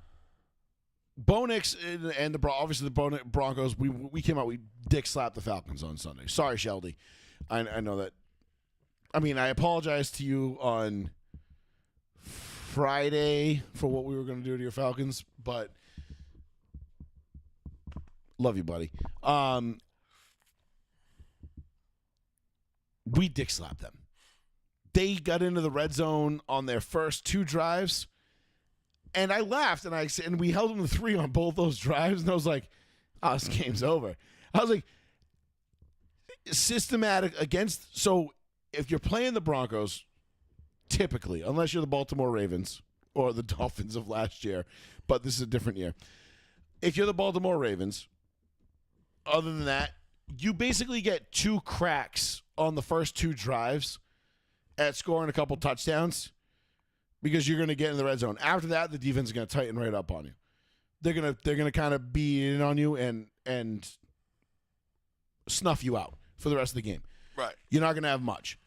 Bo Nix and obviously the Broncos, we came out, we dick slapped the Falcons on Sunday. Sorry, Sheldy. I know that. I mean, I apologize to you on Friday for what we were going to do to your Falcons, but love you, buddy. We dick slapped them. They got into the red zone on their first 2 drives. And I laughed, and we held them to 3 on both those drives, and I was like, oh, this game's over. I was like, systematic against, so if you're playing the Broncos, typically, unless you're the Baltimore Ravens or the Dolphins of last year, but this is a different year. If you're the Baltimore Ravens, other than that, you basically get 2 cracks on the first 2 drives at scoring a couple touchdowns, because you're going to get in the red zone. After that, the defense is going to tighten right up on you. They're going to kind of be in on you and snuff you out for the rest of the game. Right. You're not going to have much.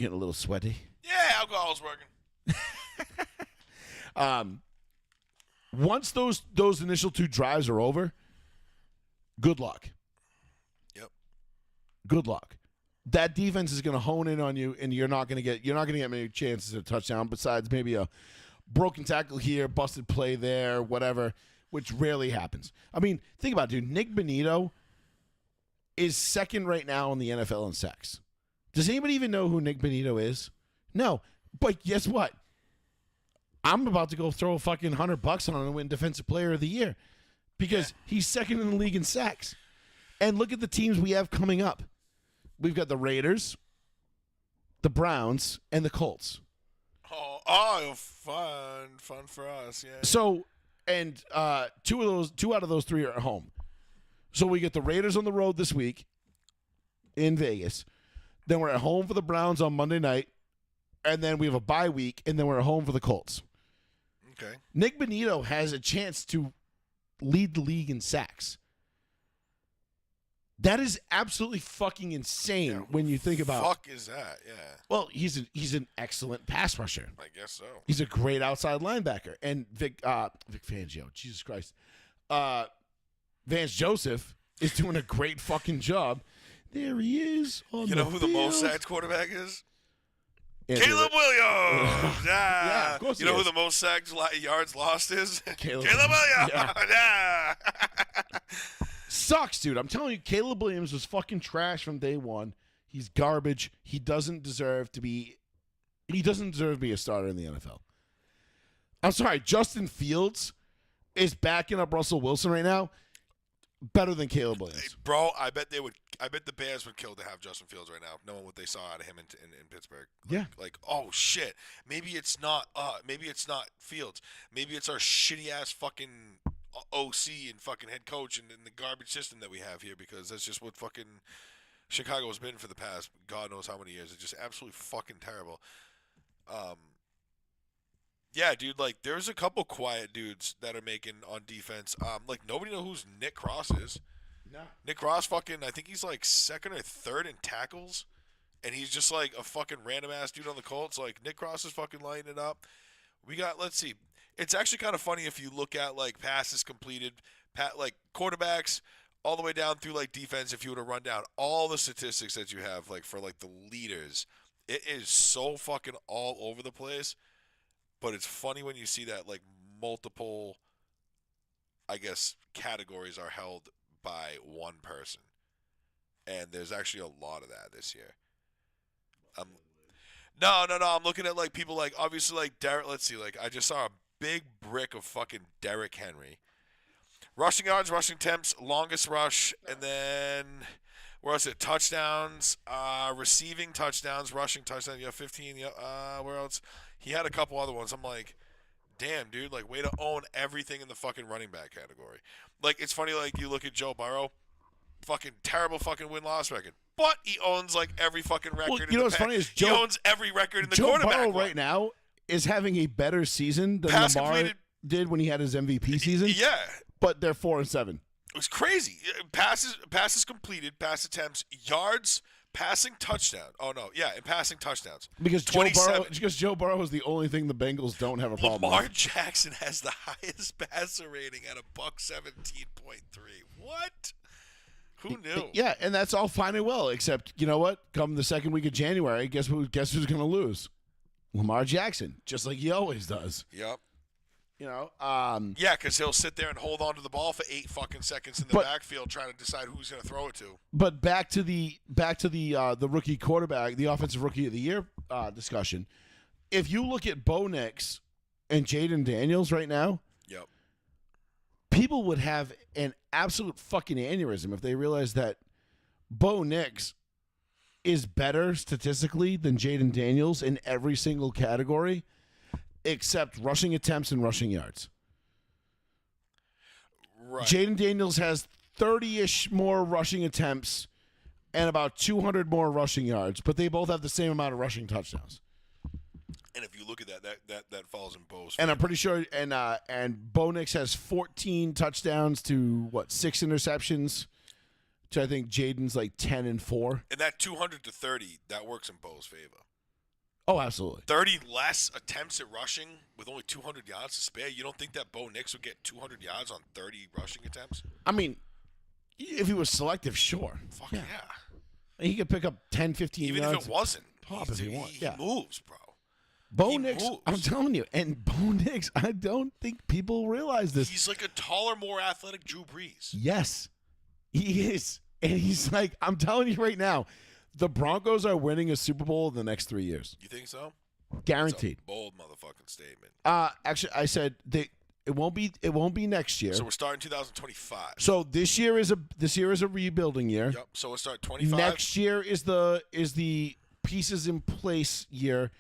Getting a little sweaty. Yeah, alcohol's working. Once those initial 2 drives are over, good luck. Yep. Good luck. That defense is going to hone in on you, and you're not going to get many chances at a touchdown besides maybe a broken tackle here, busted play there, whatever, which rarely happens. I mean, think about it, dude. Nick Bonito is second right now in the NFL in sacks. Does anybody even know who Nick Bonito is? No. But guess what? I'm about to go throw a fucking $100 on him and win Defensive Player of the Year because he's second in the league in sacks. And look at the teams we have coming up. We've got the Raiders, the Browns, and the Colts. Oh, fun for us, yeah. So, and 2 out of those 3 are at home. So we get the Raiders on the road this week, in Vegas. Then we're at home for the Browns on Monday night. And then we have a bye week, and then we're at home for the Colts. Okay. Nick Bonito has a chance to lead the league in sacks. That is absolutely fucking insane when you think about. Fuck is that? Yeah. Well, he's an excellent pass rusher. I guess so. He's a great outside linebacker. And Vic Fangio, Jesus Christ, Vance Joseph is doing a great fucking job. There he is. You know who the most sacked quarterback is? Andrew Caleb Williams. Yeah, of course you he know who is. the most sacked yards lost is? Caleb Williams. Yeah. Yeah. Sucks, dude. I'm telling you, Caleb Williams was fucking trash from day one. He's garbage. He doesn't deserve to be a starter in the NFL. I'm sorry, Justin Fields is backing up Russell Wilson right now. Better than Caleb Williams. Bro, I bet the Bears would kill to have Justin Fields right now, knowing what they saw out of him in Pittsburgh. Yeah. Like, oh shit. Maybe it's not Fields. Maybe it's our shitty ass fucking OC and fucking head coach and the garbage system that we have here, because that's just what fucking Chicago has been for the past God knows how many years. It's just absolutely fucking terrible. Yeah, dude, like, there's a couple quiet dudes that are making on defense. Like, nobody knows who's Nick Cross is. No. Nick Cross fucking, I think he's like second or third in tackles, and he's just like a fucking random-ass dude on the Colts. Like, Nick Cross is fucking lighting it up. We got, let's see. It's actually kind of funny if you look at, like, passes completed, like, quarterbacks, all the way down through, like, defense. If you were to run down all the statistics that you have, like, for, like, the leaders, it is so fucking all over the place. But it's funny when you see that, like, multiple, I guess, categories are held by one person. And there's actually a lot of that this year. No. I'm looking at, like, people like, obviously, like, Derek. Let's see. Like, I just saw a big brick of fucking Derrick Henry. Rushing yards, rushing attempts, longest rush, and then, where was it? Touchdowns, receiving touchdowns, rushing touchdowns. You have 15. Where else? He had a couple other ones. I'm like, damn, dude, like, way to own everything in the fucking running back category. Like, it's funny, like, you look at Joe Burrow, fucking terrible fucking win-loss record. But he owns, like, every fucking record. Well, you know what's funny is he owns every record in the Joe quarterback Burrow one. right now is having a better season than Pass Lamar completed. did when he had his MVP season. Yeah. But they're 4-7. It was crazy. Passes completed, pass attempts, yards, passing touchdown. Oh, no. Yeah, and passing touchdowns. Because 27. Joe Burrow is the only thing the Bengals don't have a problem Lamar with. Jackson has the highest passer rating at a $117.3. What? Who knew? Yeah, and that's all fine and well, except, you know what? Come the second week of January, guess who's going to lose? Lamar Jackson, just like he always does. Yep. You know, Yeah, because he'll sit there and hold on to the ball for 8 fucking seconds in the backfield trying to decide who's going to throw it to. But back to the rookie quarterback, the offensive rookie of the year discussion. If you look at Bo Nix and Jaden Daniels right now, Yep. people would have an absolute fucking aneurysm if they realized that Bo Nix is better statistically than Jaden Daniels in every single category, except rushing attempts and rushing yards. Right. Jaden Daniels has 30-ish more rushing attempts and about 200 more rushing yards, but they both have the same amount of rushing touchdowns. And if you look at that falls in Bo's. And I'm pretty sure, and Bo Nix has 14 touchdowns to 6 interceptions. To I think Jaden's like 10 and 4. And that 200 to 30, that works in Bo's favor. Oh, absolutely. 30 less attempts at rushing with only 200 yards to spare. You don't think that Bo Nix would get 200 yards on 30 rushing attempts? I mean, if he was selective, sure. Fuck yeah. He could pick up 10, 15 Even yards. if it wasn't. Pop if he wants. He Yeah. moves, bro. Bo he Nix, moves. I'm telling you, and Bo Nix, I don't think people realize this. He's like a taller, more athletic Drew Brees. Yes, he is. And he's like, I'm telling you right now, the Broncos are winning a Super Bowl in the next 3 years. You think so? Guaranteed. That's a bold motherfucking statement. Actually, I said it won't be next year. So we're starting 2025. So this year is a rebuilding year. Yep. So we'll start 25. Next year is the pieces in place year.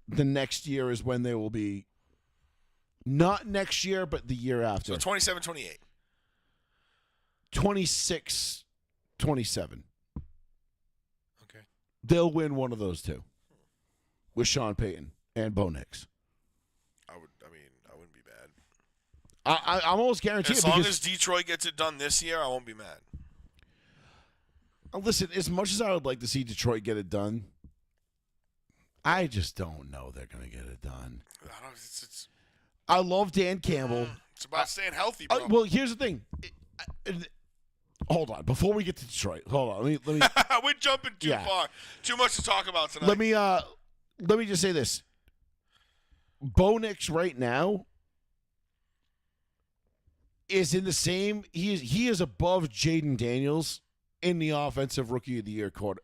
The next year is when they will be. Not next year, but the year after. So 27, 28. 26, 27. They'll win one of those two with Sean Payton and Bo Nix. I wouldn't be mad. I'm almost guaranteed. As long as Detroit gets it done this year, I won't be mad. Listen, as much as I would like to see Detroit get it done, I just don't know they're going to get it done. I love Dan Campbell. It's about staying healthy, bro. Well, here's the thing. Hold on. Before we get to Detroit, hold on. Let me. We're jumping too far. Too much to talk about tonight. Let me just say this. Bo Nix right now is in the same. He is above Jaden Daniels in the offensive rookie of the year talk.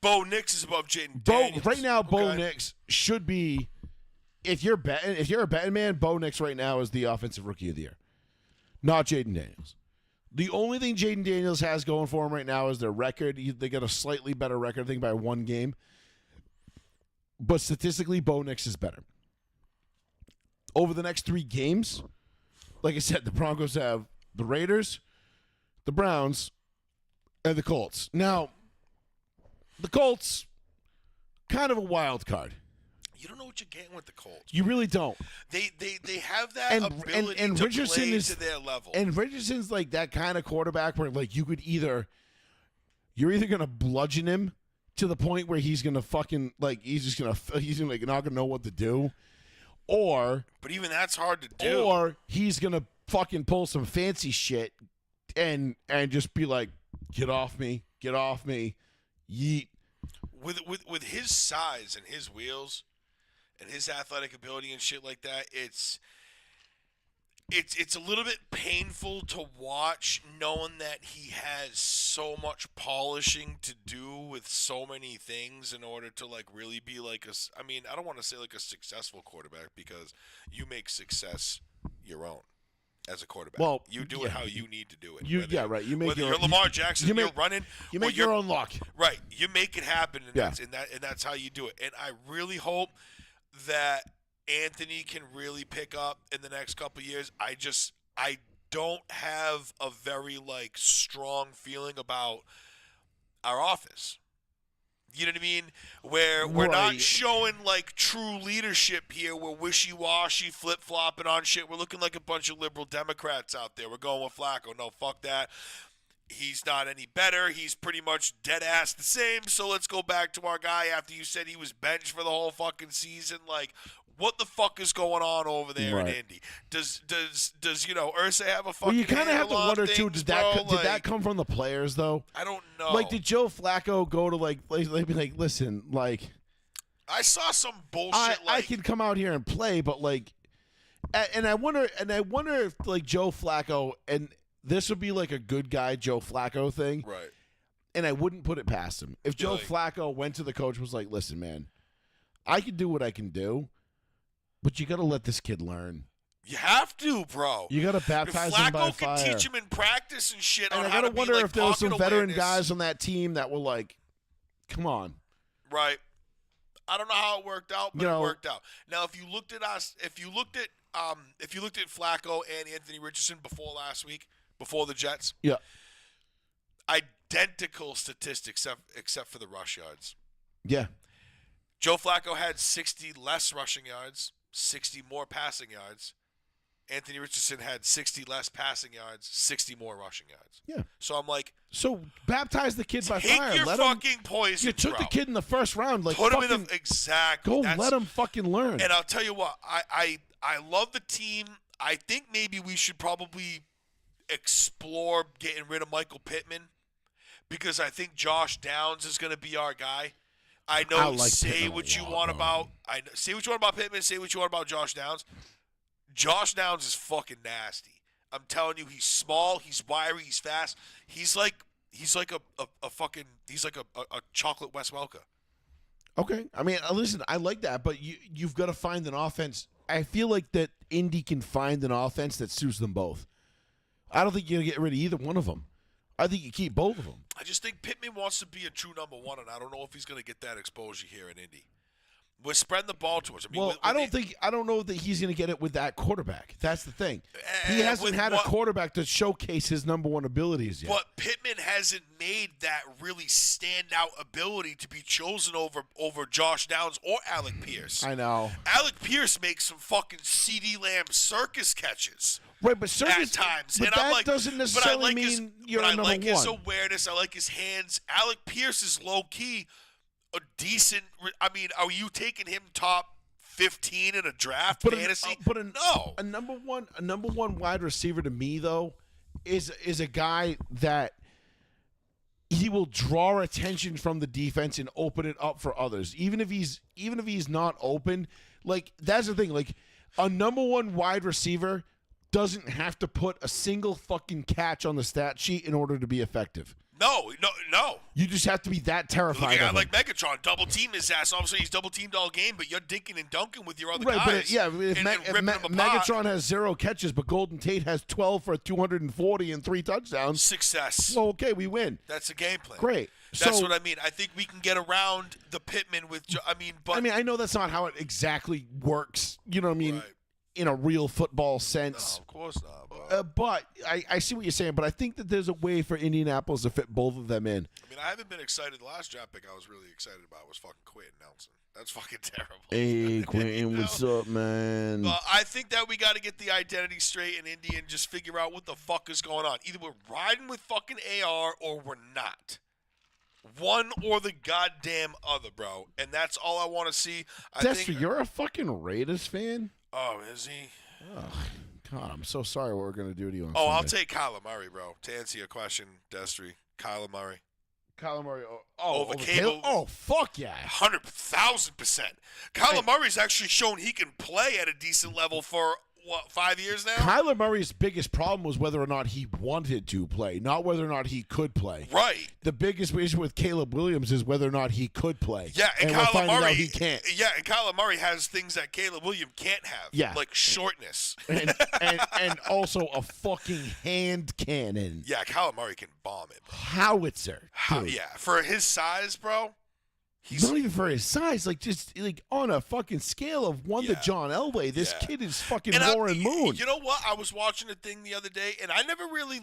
Bo Nix is above Jaden Daniels. Right now, Bo Nix should be. If you're a betting man, Bo Nix right now is the offensive rookie of the year, not Jaden Daniels. The only thing Jaden Daniels has going for him right now is their record. They got a slightly better record, I think, by one game. But statistically, Bo Nix is better. Over the next 3 games, like I said, the Broncos have the Raiders, the Browns, and the Colts. Now, the Colts, kind of a wild card. You don't know what you're getting with the Colts. You really don't. They have that ability to Richardson play is, to their level. And Richardson's like that kind of quarterback where like you're either gonna bludgeon him to the point where he's gonna fucking like he's like not gonna know what to do, but even that's hard to do. Or he's gonna fucking pull some fancy shit and just be like, get off me, yeet. With his size and his wheels and his athletic ability and shit like that, it's a little bit painful to watch, knowing that he has so much polishing to do with so many things in order to like really be like I don't want to say like a successful quarterback, because you make success your own as a quarterback. Well, you do it how you need to do it. Right. You make whether your you're Lamar Jackson, you're running. You make your own luck. Right. You make it happen, and that's how you do it. And I really hope that Anthony can really pick up in the next couple of years. I don't have a very like strong feeling about our office. You know what I mean? Where we're not showing like true leadership here. We're wishy-washy, flip-flopping on shit. We're looking like a bunch of liberal Democrats out there. We're going with Flacco. No, fuck that. He's not any better. He's pretty much dead-ass the same. So let's go back to our guy after you said he was benched for the whole fucking season. Like, what the fuck is going on over there in Indy? Does Irsay have a fucking Well, you kind of have to wonder too. Did Did that come from the players though? I don't know. Like, did Joe Flacco go to like be like, listen, like, I saw some bullshit. I can come out here and play, but like, and I wonder if like Joe Flacco, and this would be like a good guy Joe Flacco thing, right? And I wouldn't put it past him if Joe Flacco went to the coach and was like, listen, man, I can do what I can do. But you got to let this kid learn. You have to, bro. You got to baptize him by fire. Flacco can teach him in practice and shit. And on I how to wonder be, like, if there were some veteran awareness. guys on that team that were like, "Come on." Right. I don't know how it worked out, but it worked out. Now, if you looked at Flacco and Anthony Richardson before last week, before the Jets, identical statistics except for the rush yards. Yeah. Joe Flacco had 60 less rushing yards, 60 more passing yards. Anthony Richardson had 60 less passing yards, 60 more rushing yards. Yeah. So I'm like, baptize the kid by fire. Take your fucking poison. You took the kid in the first round. Like, put him in the exactly. Let him fucking learn. And I'll tell you what, I love the team. I think maybe we should probably explore getting rid of Michael Pittman, because I think Josh Downs is going to be our guy. I know. Say what you want about Pittman. Say what you want about Josh Downs. Josh Downs is fucking nasty. I'm telling you, he's small, he's wiry, he's fast. He's like a chocolate Wes Welker. Okay, I mean, listen, I like that, but you've got to find an offense. I feel like that Indy can find an offense that suits them both. I don't think you're gonna get rid of either one of them. I think you keep both of them. I just think Pittman wants to be a true number one, and I don't know if he's going to get that exposure here in Indy. We're spreading the ball towards him. Well, I don't know that he's going to get it with that quarterback. That's the thing. He hasn't had a quarterback to showcase his number one abilities yet. But Pittman hasn't made that really standout ability to be chosen over Josh Downs or Alec Pierce. I know. Alec Pierce makes some fucking CeeDee Lamb circus catches. Right, but circus, at times. but and that I'm like, doesn't necessarily mean you're number one. I like his awareness. I like his hands. Alec Pierce is low-key a decent – I mean, are you taking him top 15 in a draft fantasy? No. A number one wide receiver to me, though, is a guy that he will draw attention from the defense and open it up for others. Even if he's not open, like, that's the thing. Like, a number one wide receiver doesn't have to put a single fucking catch on the stat sheet in order to be effective. No. You just have to be that terrified. Look at a guy like Megatron, double team his ass. Obviously, he's double teamed all game, but you're dinking and dunking with your other guys. But if Megatron has 0 catches, but Golden Tate has 12 for 240 and 3 touchdowns, success. Well, okay, we win. That's a game plan. Great. That's what I mean. I think we can get around the Pittman with. I know that's not how it exactly works. You know what I mean? Right. In a real football sense. No, of course not. But I see what you're saying, but I think that there's a way for Indianapolis to fit both of them in. I mean, I haven't been excited. The last draft pick I was really excited about was fucking Quentin Nelson. That's fucking terrible. Hey, Quentin, what's up, man? I think that we got to get the identity straight in Indy and just figure out what the fuck is going on. Either we're riding with fucking AR or we're not. One or the goddamn other, bro. And that's all I want to see. Destry, you're a fucking Raiders fan? Oh, is he? Oh, God, I'm so sorry what we're going to do to you on Sunday. I'll take Kyler Murray, bro. To answer your question, Destry, Kyler Murray. Kyler Murray. Over Cable. Oh, fuck yeah. 100,000%. Kyler Murray's actually shown he can play at a decent level for, 5 years now? Kyler Murray's biggest problem was whether or not he wanted to play, not whether or not he could play. Right. The biggest issue with Caleb Williams is whether or not he could play. Yeah, and we're Kyler finding Murray, out he can't. Yeah, and Kyler Murray has things that Caleb Williams can't have. Yeah. Like shortness. and also a fucking hand cannon. Yeah, Kyler Murray can bomb it. Howitzer. Yeah, for his size, bro. He's not even for his size, just on a fucking scale of 1 to John Elway, this kid is fucking Warren Moon. You know what? I was watching a thing the other day, and I never really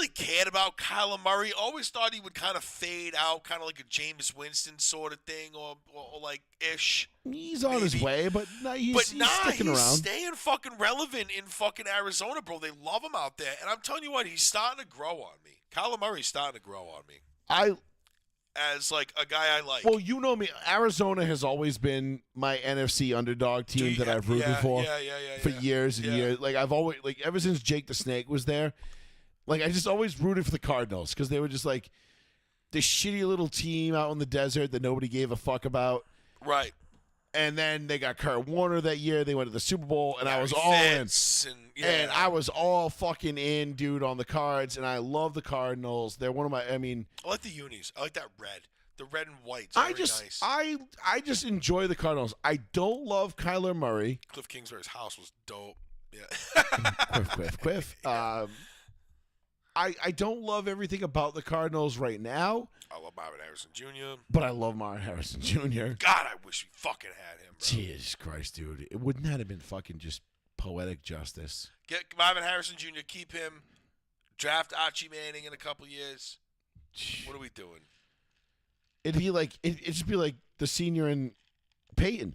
cared about Kyler Murray. Always thought he would kind of fade out, kind of like a Jameis Winston sort of thing, or like ish. He's on his way, but he's sticking around. He's staying fucking relevant in fucking Arizona, bro. They love him out there, and I'm telling you what, he's starting to grow on me. Kyler Murray's starting to grow on me. As like a guy I like. Well, you know me. Arizona has always been my NFC underdog team that I've rooted for years and years. Like I've always ever since Jake the Snake was there. Like I just always rooted for the Cardinals because they were just like this shitty little team out in the desert that nobody gave a fuck about. Right. And then they got Kurt Warner that year. They went to the Super Bowl, and I was all in. And I was all fucking in, dude, on the Cards. And I love the Cardinals. They're one of my. I like the unis. I like that red. The red and white's very nice. I just enjoy the Cardinals. I don't love Kyler Murray. Cliff Kingsbury's house was dope. Yeah. Quiff. I don't love everything about the Cardinals right now. I love Marvin Harrison Jr. But I love Marvin Harrison Jr. God, I wish we fucking had him, bro. Jesus Christ, dude. Wouldn't that have been fucking just poetic justice? Get Marvin Harrison Jr., keep him. Draft Archie Manning in a couple years. What are we doing? It'd just be like the senior in Peyton.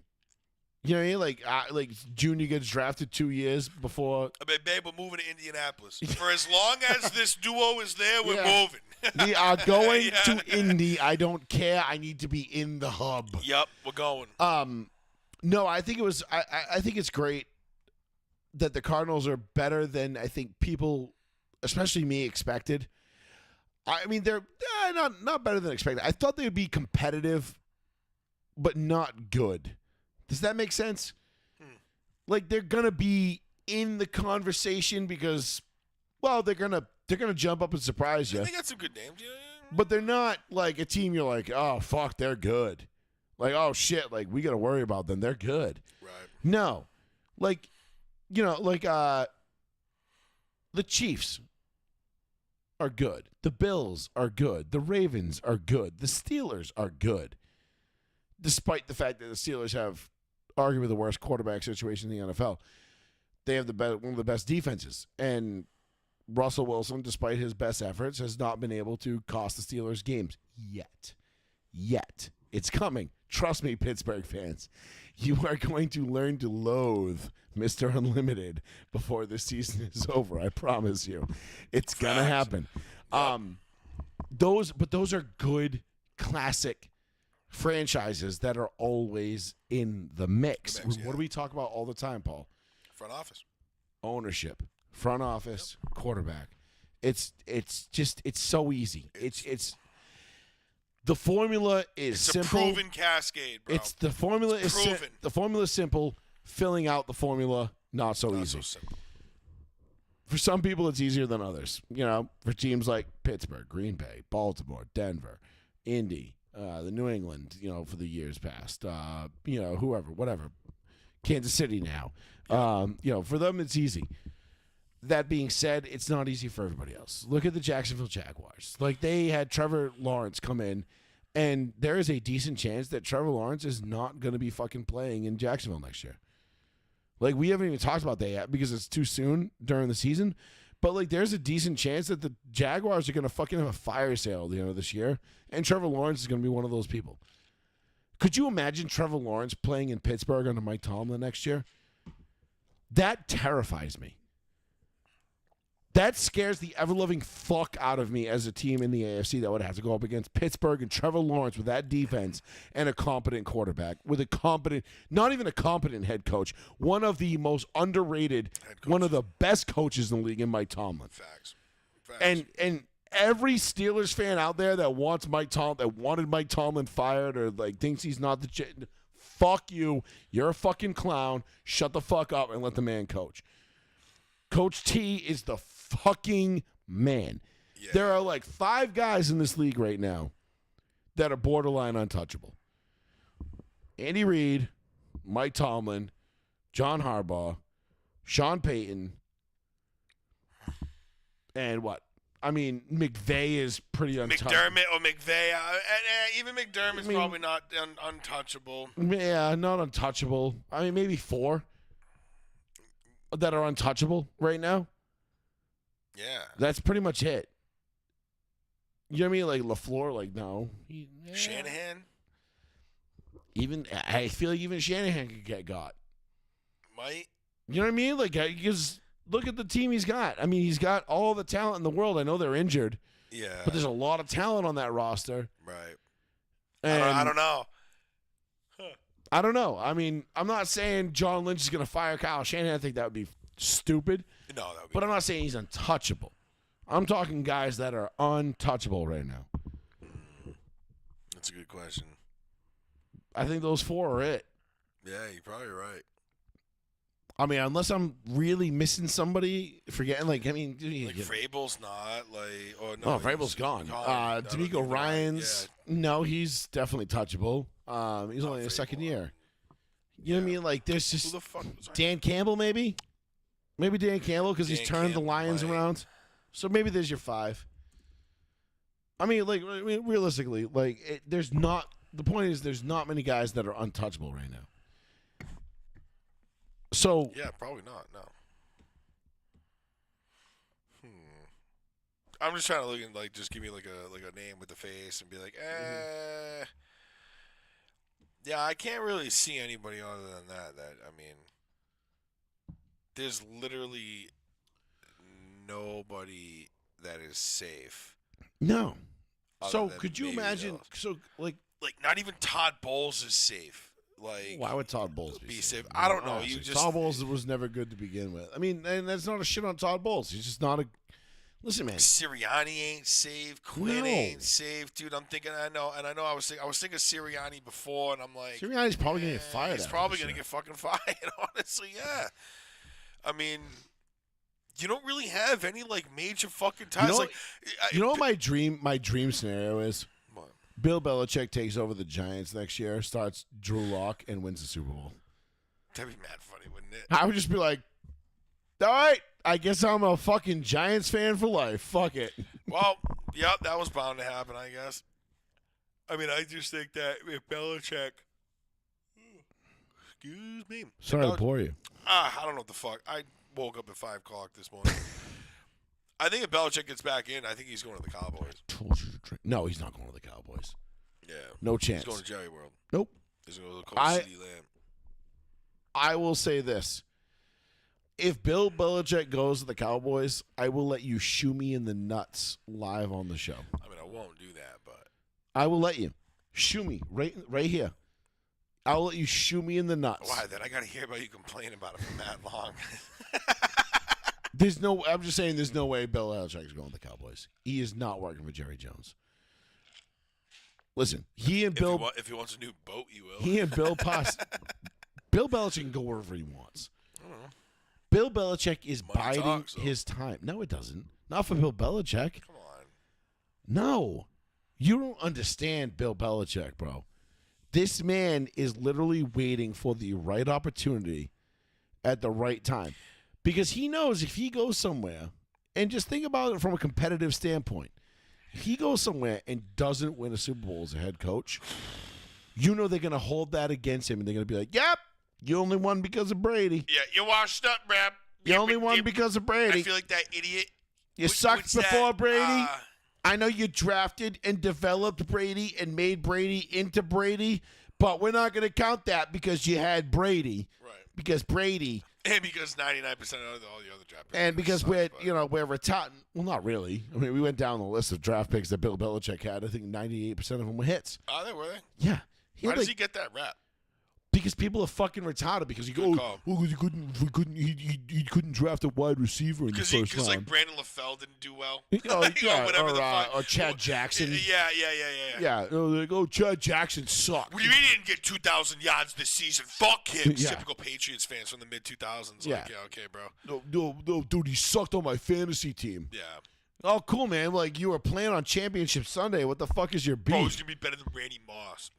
You know what I mean? Like Junior gets drafted 2 years before. I mean, babe, we're moving to Indianapolis. For as long as this duo is there, we're moving. We are going to Indy. I don't care. I need to be in the hub. Yep, we're going. No, I think I think it's great that the Cardinals are better than I think people, especially me, expected. I mean, they're not better than expected. I thought they would be competitive, but not good. Does that make sense? Like they're gonna be in the conversation because, well, they're gonna jump up and surprise you. They got some good names, yeah. But they're not like a team you're like, oh fuck, they're good. Like, oh shit, like we gotta worry about them. They're good. Right. No, the Chiefs are good. The Bills are good. The Ravens are good. The Steelers are good. despite the fact that the Steelers have arguably the worst quarterback situation in the NFL, they have one of the best defenses. And Russell Wilson, despite his best efforts, has not been able to cost the Steelers games yet. It's coming. Trust me, Pittsburgh fans. You are going to learn to loathe Mr. Unlimited before the season is over. I promise you. It's going to happen. Those are good, classic franchises that are always in the mix. What do we talk about all the time, Paul? Front office. Ownership. Front office, quarterback. It's so easy. It's the formula is simple. It's a proven cascade, bro. The formula is proven. The formula is simple. Filling out the formula not so easy. So simple. For some people, it's easier than others. For teams like Pittsburgh, Green Bay, Baltimore, Denver, Indy, the New England. For the years past. Whoever, whatever. Kansas City now. For them, it's easy. That being said, it's not easy for everybody else. Look at the Jacksonville Jaguars. They had Trevor Lawrence come in, and there is a decent chance that Trevor Lawrence is not going to be fucking playing in Jacksonville next year. We haven't even talked about that yet because it's too soon during the season. But, there's a decent chance that the Jaguars are going to fucking have a fire sale at the end of this year, and Trevor Lawrence is going to be one of those people. Could you imagine Trevor Lawrence playing in Pittsburgh under Mike Tomlin next year? That terrifies me. That scares the ever-loving fuck out of me as a team in the AFC that would have to go up against Pittsburgh and Trevor Lawrence with that defense and a competent quarterback, with a competent, not even a competent head coach, one of the most underrated, one of the best coaches in the league in Mike Tomlin. Facts. And every Steelers fan out there that wants Mike Tomlin, that wanted Mike Tomlin fired or thinks he's not the fuck you. You're a fucking clown. Shut the fuck up and let the man coach. Coach T is the fucking man. Yeah. There are 5 guys in this league right now that are borderline untouchable. Andy Reid, Mike Tomlin, John Harbaugh, Sean Payton, and what? I mean, McVay is pretty untouchable. McDermott or McVay. Even McDermott's probably not untouchable. Yeah, not untouchable. I mean, maybe 4 that are untouchable right now. Yeah. That's pretty much it. You know what I mean? LaFleur, no. Shanahan? I feel like even Shanahan could get got. Might. You know what I mean? Because look at the team he's got. I mean, he's got all the talent in the world. I know they're injured. Yeah. But there's a lot of talent on that roster. Right. And I don't know. I don't know. I mean, I'm not saying John Lynch is going to fire Kyle Shanahan. I think that would be stupid. No, that would be. But I'm not saying he's untouchable. I'm talking guys that are untouchable right now. That's a good question. I think those 4 are it. Yeah, you're probably right. I mean, unless I'm really missing somebody, forgetting, Vrabel's not, Vrabel's gone. D'Amico Ryans, no, he's definitely touchable. He's only in his second year. You know what I mean? There's just who the fuck was Dan Campbell, maybe? Maybe Dan Campbell, because he's turned the Lions around. So maybe there's your 5. I mean, realistically, there's not, the point is there's not many guys that are untouchable right now. So. Yeah, probably not, no. I'm just trying to look and just give me a name with the face and be like, Yeah, I can't really see anybody other than that. There's literally nobody that is safe. No. So could you imagine? Not even Todd Bowles is safe. Why would Todd Bowles be safe? I don't know. Todd Bowles was never good to begin with. I mean, and that's not a shit on Todd Bowles. He's just not a. Listen, man. Sirianni ain't safe. Quinn ain't safe, dude. I'm thinking. I know. I was thinking Sirianni before, and I'm like, Sirianni's probably gonna get fired. He's probably gonna get fucking fired. Honestly, yeah. I mean, you don't really have any major fucking ties. You know what my dream scenario is? What? Bill Belichick takes over the Giants next year, starts Drew Lock, and wins the Super Bowl. That'd be mad funny, wouldn't it? I would just be like, all right, I guess I'm a fucking Giants fan for life. Fuck it. Well, yep, that was bound to happen, I guess. I mean, I just think that if Belichick Excuse me. Sorry to bore you. I don't know what the fuck. I woke up at 5 o'clock this morning. I think if Belichick gets back in, I think he's going to the Cowboys. Told you to drink. No, he's not going to the Cowboys. Yeah. No chance. He's going to Jerry World. Nope. He's going to Coach CeeDee Lamb. I will say this. If Bill Belichick goes to the Cowboys, I will let you shoo me in the nuts live on the show. I mean, I won't do that, but I will let you. Shoo me right here. I'll let you shoo me in the nuts. why? Then I got to hear about you complaining about it for that long. I'm just saying there's no way Bill Belichick is going to the Cowboys. He is not working for Jerry Jones. Listen, if he wants a new boat, he will. He and Bill Bill Belichick can go wherever he wants. Bill Belichick is biding his time. No, it doesn't. Not for Bill Belichick. Come on. No. You don't understand Bill Belichick, bro. This man is literally waiting for the right opportunity at the right time. Because he knows if he goes somewhere, and just think about it from a competitive standpoint, if he goes somewhere and doesn't win a Super Bowl as a head coach, you know they're going to hold that against him, and they're going to be like, yep, you only won because of Brady. Yeah, you washed up, Brad. You only won because of Brady. I feel like that idiot. You sucked before Brady. I know you drafted and developed Brady and made Brady into Brady, but we're not going to count that because you had Brady. Right. Because Brady. And because 99% of all the other draft picks. And because we're retired. Well, not really. I mean, we went down the list of draft picks that Bill Belichick had. I think 98% of them were hits. Oh, they were they? Yeah. Why does he get that rap? Because people are fucking retarded. Because he couldn't draft a wide receiver in the first round. Because like Brandon LaFell didn't do well. Or Chad Jackson. Yeah. Chad Jackson sucked. What do you mean he didn't get 2,000 yards this season? Fuck him. Typical Patriots fans from the mid 2000s. Yeah. Like, yeah, okay, bro. No, dude, he sucked on my fantasy team. Yeah. Oh, cool, man. Like you were playing on Championship Sunday. What the fuck is your beef? Bro, he's gonna be better than Randy Moss.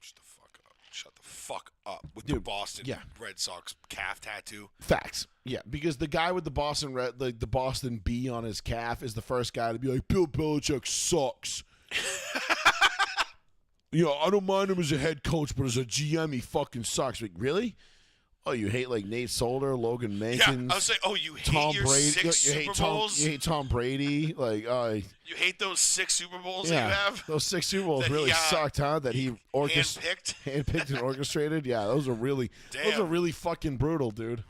Shut the fuck up with the Boston Red Sox calf tattoo. Facts. Yeah, because the guy with the Boston B on his calf is the first guy to be like, Bill Belichick sucks. I don't mind him as a head coach, but as a GM, he fucking sucks. Like, really? Oh, you hate like Nate Solder, Logan Mankins? Yeah, I was like, you hate Tom your Brady. 6 Super Bowls? You hate Tom Brady? Like, you hate those 6 Super Bowls that you have? Those 6 Super Bowls really sucked, huh? That he handpicked and orchestrated. Yeah, those are really fucking brutal, dude.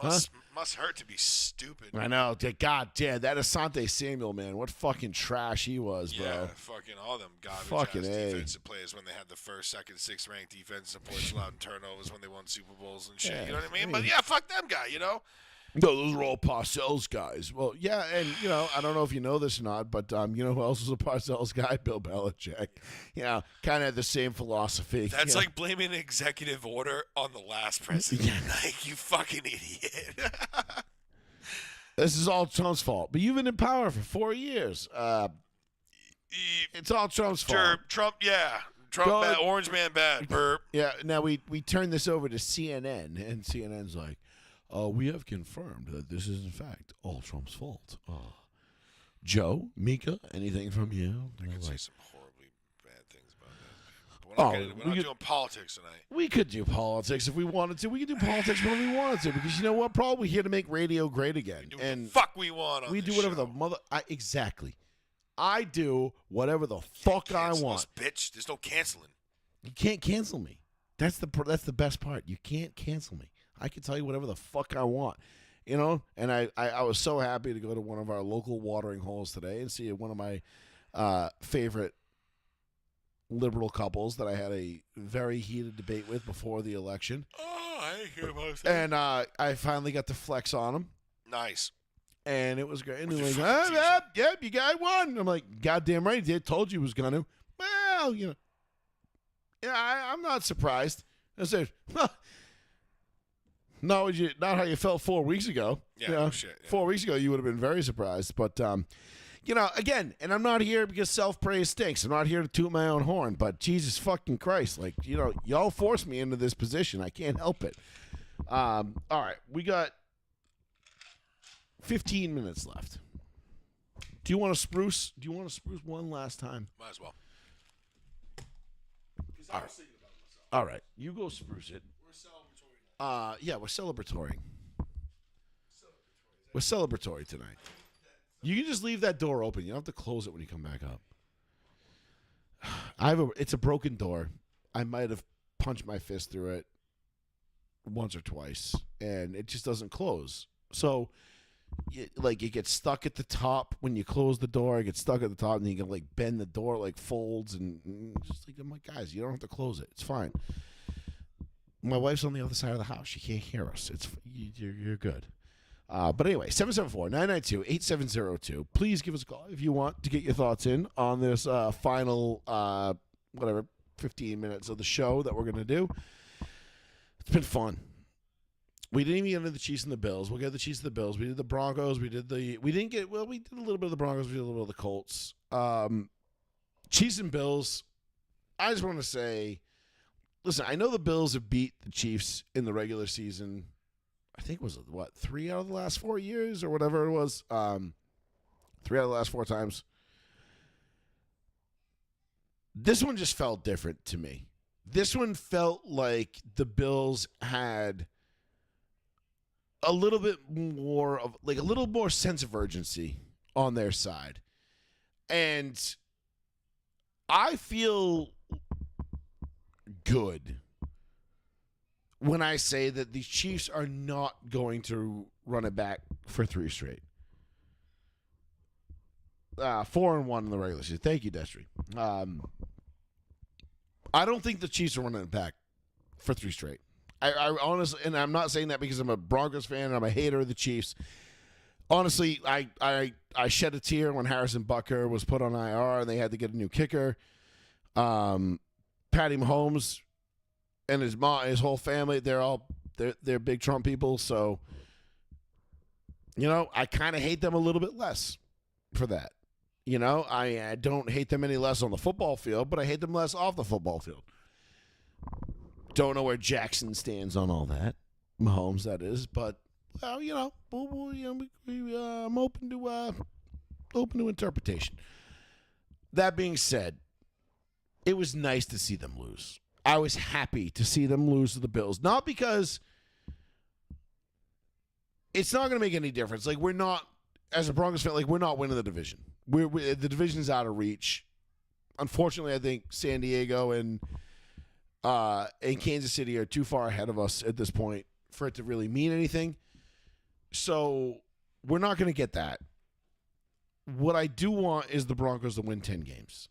Must hurt to be stupid. I know. God damn, that Asante Samuel, man, what fucking trash he was, bro. Yeah, fucking all them garbage defensive players when they had the first, second, 6th ranked defensive points allowed in turnovers when they won Super Bowls and shit. Yeah, you know what I mean? But yeah, fuck them guy. No, those are all Parcells guys. Well, yeah, and, I don't know if you know this or not, but you know who else was a Parcells guy? Bill Belichick. Kind of had the same philosophy. That's like blaming an executive order on the last president. Like, you fucking idiot. This is all Trump's fault. But you've been in power for 4 years. It's all Trump's fault. Trump, bad. Orange man bad. Burp. Yeah, now we turn this over to CNN, and CNN's like, we have confirmed that this is, in fact, all Trump's fault. Joe, Mika, anything from you? I could say some horribly bad things about that. But we're not doing politics tonight. We could do politics if we wanted to. We could do politics whenever we wanted to, because you know what? Probably we're here to make radio great again. We do what the fuck we want on We do this whatever show. the mother... exactly. I do whatever the fuck I want. Us, bitch. There's no canceling. You can't cancel me. That's the best part. You can't cancel me. I can tell you whatever the fuck I want, And I was so happy to go to one of our local watering holes today and see one of my favorite liberal couples that I had a very heated debate with before the election. Oh, I hear about that. And I finally got to flex on them. Nice. And it was great. And they're like, yep, you got one. I'm like, goddamn right, he did. Told you he was going to. Well, I'm not surprised. I said, not how you felt 4 weeks ago. Yeah, no shit. Yeah. 4 weeks ago, you would have been very surprised. But, again, and I'm not here because self-praise stinks. I'm not here to toot my own horn. But Jesus fucking Christ, y'all forced me into this position. I can't help it. All right, we got 15 minutes left. Do you want to spruce? One last time? Might as well. All right, you go spruce it. We're celebratory Yeah, we're celebratory. We're celebratory tonight. You can just leave that door open. You don't have to close it when you come back up. It's a broken door. I might have punched my fist through it once or twice, and it just doesn't close. So, it gets stuck at the top when you close the door. It gets stuck at the top, and you can bend the door, folds, and just I'm like, guys, you don't have to close it. It's fine. My wife's on the other side of the house. She can't hear us. You're good. But anyway, 774-992-8702. Please give us a call if you want to get your thoughts in on this final, 15 minutes of the show that we're going to do. It's been fun. We didn't even get into the Chiefs and the Bills. We'll get the Chiefs and the Bills. We did the Broncos. We did a little bit of the Broncos. We did a little bit of the Colts. Chiefs and Bills, I just want to say, listen, I know the Bills have beat the Chiefs in the regular season. I think it was, 3 out of the last 4 years or whatever it was. 3 out of the last 4 times. This one just felt different to me. This one felt like the Bills had a little bit more of, a little more sense of urgency on their side. And I feel good when I say that the Chiefs are not going to run it back for 3 straight. 4-1 in the regular season. Thank you, Destry. I don't think the Chiefs are running it back for 3 straight. I honestly, and I'm not saying that because I'm a Broncos fan and I'm a hater of the Chiefs. Honestly, I shed a tear when Harrison Butker was put on IR and they had to get a new kicker. Patty Mahomes and his mom, his whole family, they're big Trump people. So, I kind of hate them a little bit less for that. I don't hate them any less on the football field, but I hate them less off the football field. Don't know where Jackson stands on all that, Mahomes, that is. But I'm open to interpretation. That being said, it was nice to see them lose. I was happy to see them lose to the Bills. Not because it's not going to make any difference. We're not, as a Broncos fan, we're not winning the division. The division's out of reach. Unfortunately, I think San Diego and Kansas City are too far ahead of us at this point for it to really mean anything. So we're not going to get that. What I do want is the Broncos to win 10 games.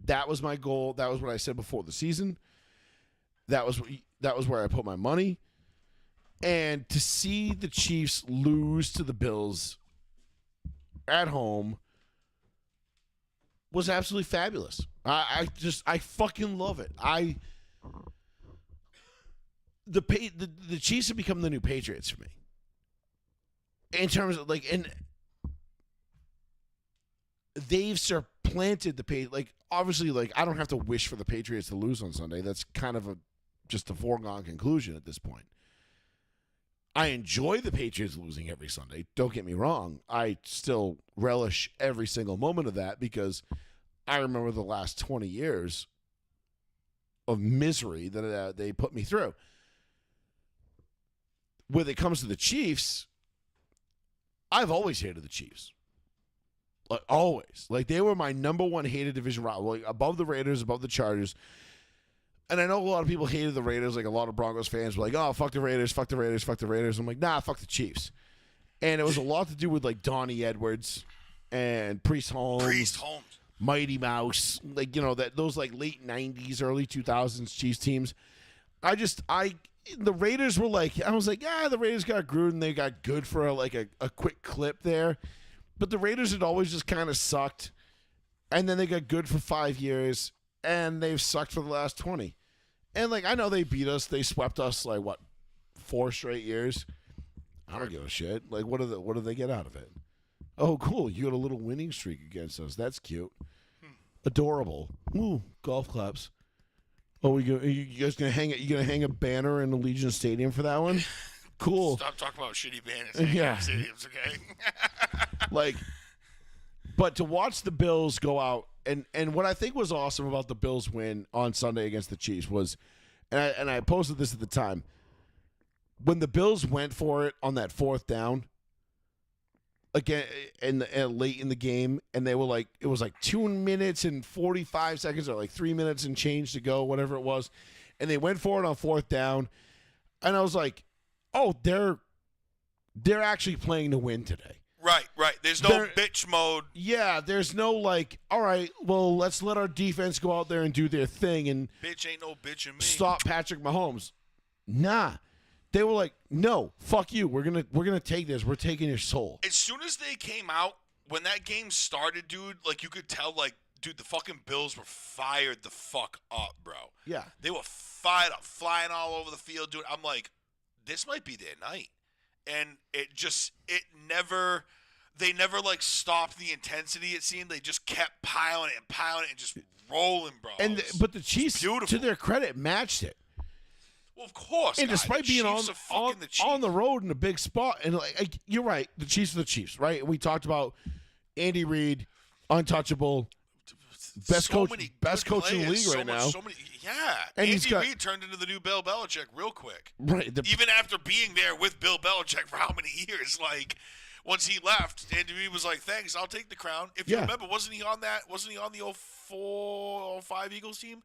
That was my goal. That was what I said before the season. That was where I put my money. And to see the Chiefs lose to the Bills at home was absolutely fabulous. I fucking love it. The Chiefs have become the new Patriots for me. In terms of and they've supplanted the Patriots. Obviously, I don't have to wish for the Patriots to lose on Sunday. That's kind of just a foregone conclusion at this point. I enjoy the Patriots losing every Sunday. Don't get me wrong. I still relish every single moment of that because I remember the last 20 years of misery that they put me through. When it comes to the Chiefs, I've always hated the Chiefs. Always. They were my number one hated division rival. Above the Raiders, above the Chargers. And I know a lot of people hated the Raiders. A lot of Broncos fans were oh, fuck the Raiders, fuck the Raiders, fuck the Raiders. I'm nah, fuck the Chiefs. And it was a lot to do with Donnie Edwards and Priest Holmes. Mighty Mouse. Those late 90s, early 2000s Chiefs teams. The Raiders were I was the Raiders got Gruden. They got good for a quick clip there. But the Raiders had always just kind of sucked. And then they got good for 5 years. And they've sucked for the last 20. And, I know they beat us. They swept us, 4 straight years. I don't give a shit. What do they get out of it? Oh, cool. You got a little winning streak against us. That's cute. Adorable. Ooh, golf claps. Oh, you guys gonna hang it? You gonna hang a banner in Allegiant Stadium for that one? Cool. Stop talking about shitty banners. Yeah. Stadiums, okay? But to watch the Bills go out, and what I think was awesome about the Bills win on Sunday against the Chiefs was, and I posted this at the time, when the Bills went for it on that fourth down again late in the game, and they were like, it was like 2 minutes and 45 seconds or like 3 minutes and change to go, whatever it was, and they went for it on fourth down, and I was like, oh, they're actually playing to win today. Right. There's no bitch mode. Yeah, there's no like, all right, well, let's let our defense go out there and do their thing and Bitch ain't no bitch in me. stop Patrick Mahomes. Nah. They were like, no, fuck you. We're gonna take this. We're taking your soul. As soon as they came out, when that game started, dude, like you could tell, like, dude, the fucking Bills were fired the fuck up, bro. Yeah. They were fired up, flying all over the field, dude. I'm like, this might be their night. And they never like stopped the intensity, it seemed. They just kept piling it and just rolling, bro. But the Chiefs, to their credit, matched it. Well, of course. And despite being on the road in a big spot, and like you're right, the Chiefs are the Chiefs, right? We talked about Andy Reid, untouchable, best coach in the league right now. And Andy Reid turned into the new Bill Belichick real quick. Right. Even after being there with Bill Belichick for how many years? Like, once he left, Andy Reid was like, "Thanks, I'll take the crown." If you remember, wasn't he on the 04, 05 Eagles team?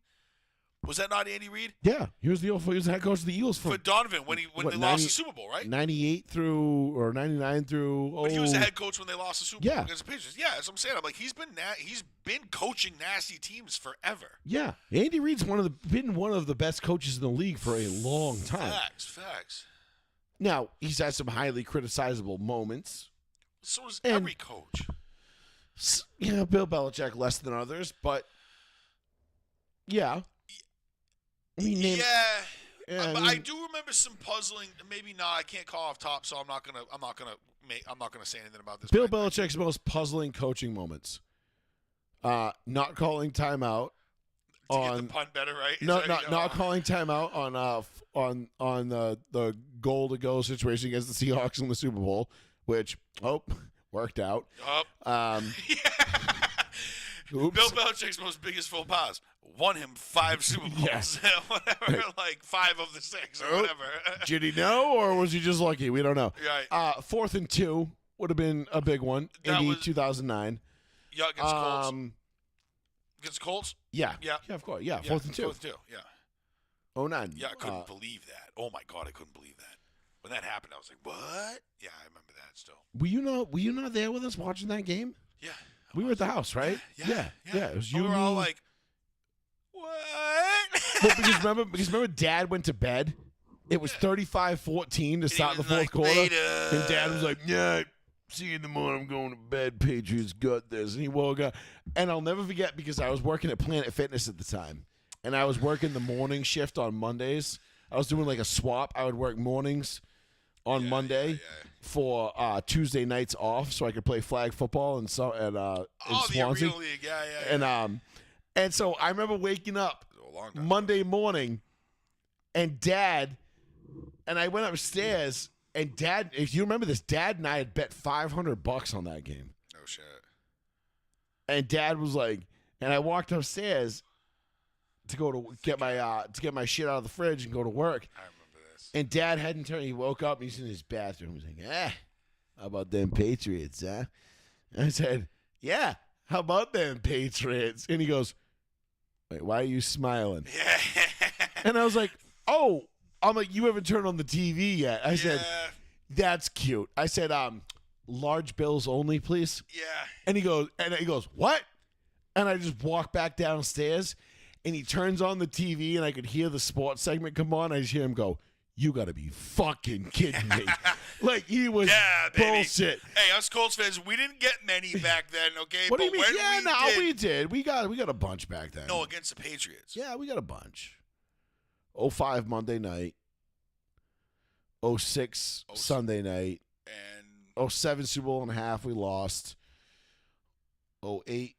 Was that not Andy Reid? Yeah, he was the head coach of the Eagles for Donovan when they lost the Super Bowl, right? 98 through or 99 through. But he was the head coach when they lost the Super Bowl against the Patriots. Yeah, that's what I'm saying. I'm like, he's been coaching nasty teams forever. Yeah, Andy Reid's been one of the best coaches in the league for a long time. Facts. Now he's had some highly criticizable moments. So does every coach. Yeah, Bill Belichick less than others, but yeah. I do remember some puzzling. Maybe not. I can't call off top, so I'm not gonna say anything about this. Bill Belichick's most puzzling coaching moments: not calling timeout get the pun better, right? Not calling timeout on the goal to go situation against the Seahawks in the Super Bowl, which worked out. Bill Belichick's most biggest faux pas won him 5 Super Bowls, whatever, like 5 of the 6 or whatever. Did he know, or was he just lucky? We don't know. Right. 4th and 2 would have been a big one. Indy 2009. Yeah, against Colts. Against Colts? Yeah, of course. Yeah, 4th and 2. 4th and 2. Yeah. 09. Yeah, I couldn't believe that. Oh my God, I couldn't believe that. When that happened, I was like, "What?" Yeah, I remember that still. Were you not there with us watching that game? Yeah. We were at the house, right? Yeah. It was you. We were all like, "What?" because remember, Dad went to bed. It was 35-14 to start the fourth quarter, and Dad was like, "Yeah, see you in the morning. I'm going to bed. Patriots got this." And he woke up, and I'll never forget because I was working at Planet Fitness at the time, and I was working the morning shift on Mondays. I was doing like a swap. I would work mornings on Monday for Tuesday nights off, so I could play flag football in Swansea. The Arena League, yeah. And so I remember waking up Monday morning, and Dad and I went upstairs, and Dad, if you remember this, Dad and I had bet $500 on that game. Oh shit! And Dad was like, and I walked upstairs to go to get my shit out of the fridge and go to work. I remember this. And Dad hadn't turned. He woke up and he's in his bathroom. He's like, how about them Patriots, huh? And I said, yeah, how about them Patriots? And he goes, wait, why are you smiling? Yeah. And I was like, oh, I'm like, you haven't turned on the TV yet. I said, that's cute. I said, large bills only, please. Yeah. And he goes, what? And I just walk back downstairs, and he turns on the TV, and I could hear the sports segment come on. I just hear him go, you got to be fucking kidding me. Like, he was bullshit. Hey, us Colts fans, we didn't get many back then, okay? What do you mean? We did. We got a bunch back then. No, against the Patriots. Yeah, we got a bunch. 05 Monday night. 06 Sunday night. And 07 Super Bowl and a half, we lost. 08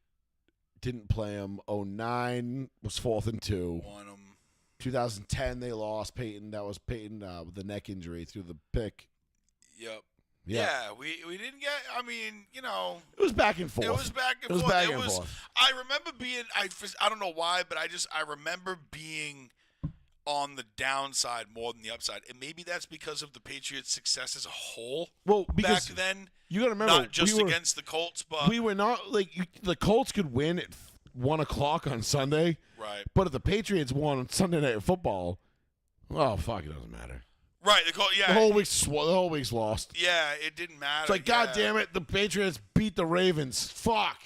didn't play them. 09 was 4th and 2. Won them. 2010 they lost Peyton. That was Peyton with the neck injury through the pick. Yep. Yeah, we didn't get. I mean, you know, it was back and forth. It was back and forth. I remember being. I don't know why, but I remember being on the downside more than the upside, and maybe that's because of the Patriots' success as a whole. Well, because back then, you got to remember, not just against the Colts, but we were not like the Colts could win at 1:00 on Sunday, right. but if the Patriots won on Sunday Night Football, oh fuck, it doesn't matter. Right, yeah. The whole week's lost. Yeah, it didn't matter. It's like, God damn it, the Patriots beat the Ravens. Fuck.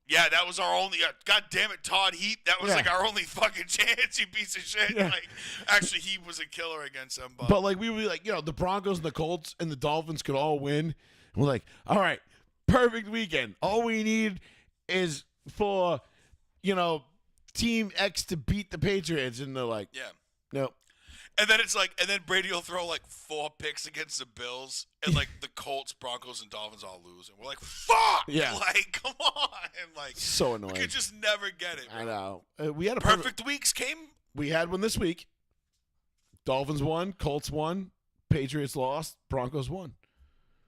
Yeah, that was our only. God damn it, Todd Heap. That was like our only fucking chance. You piece of shit. Yeah. Like, actually, he was a killer against them. But like we would be like, the Broncos and the Colts and the Dolphins could all win. And we're like, all right, perfect weekend. All we need is for Team X to beat the Patriots, and they're like, yeah, no. And then it's like, and then Brady will throw like 4 picks against the Bills, and like the Colts, Broncos, and Dolphins all lose, and we're like, fuck, Yeah. like come on, and like So annoying. we could just never get it. Bro. I know. We had a Perfect weeks came. We had one this week. Dolphins won, Colts won, Patriots lost, Broncos won.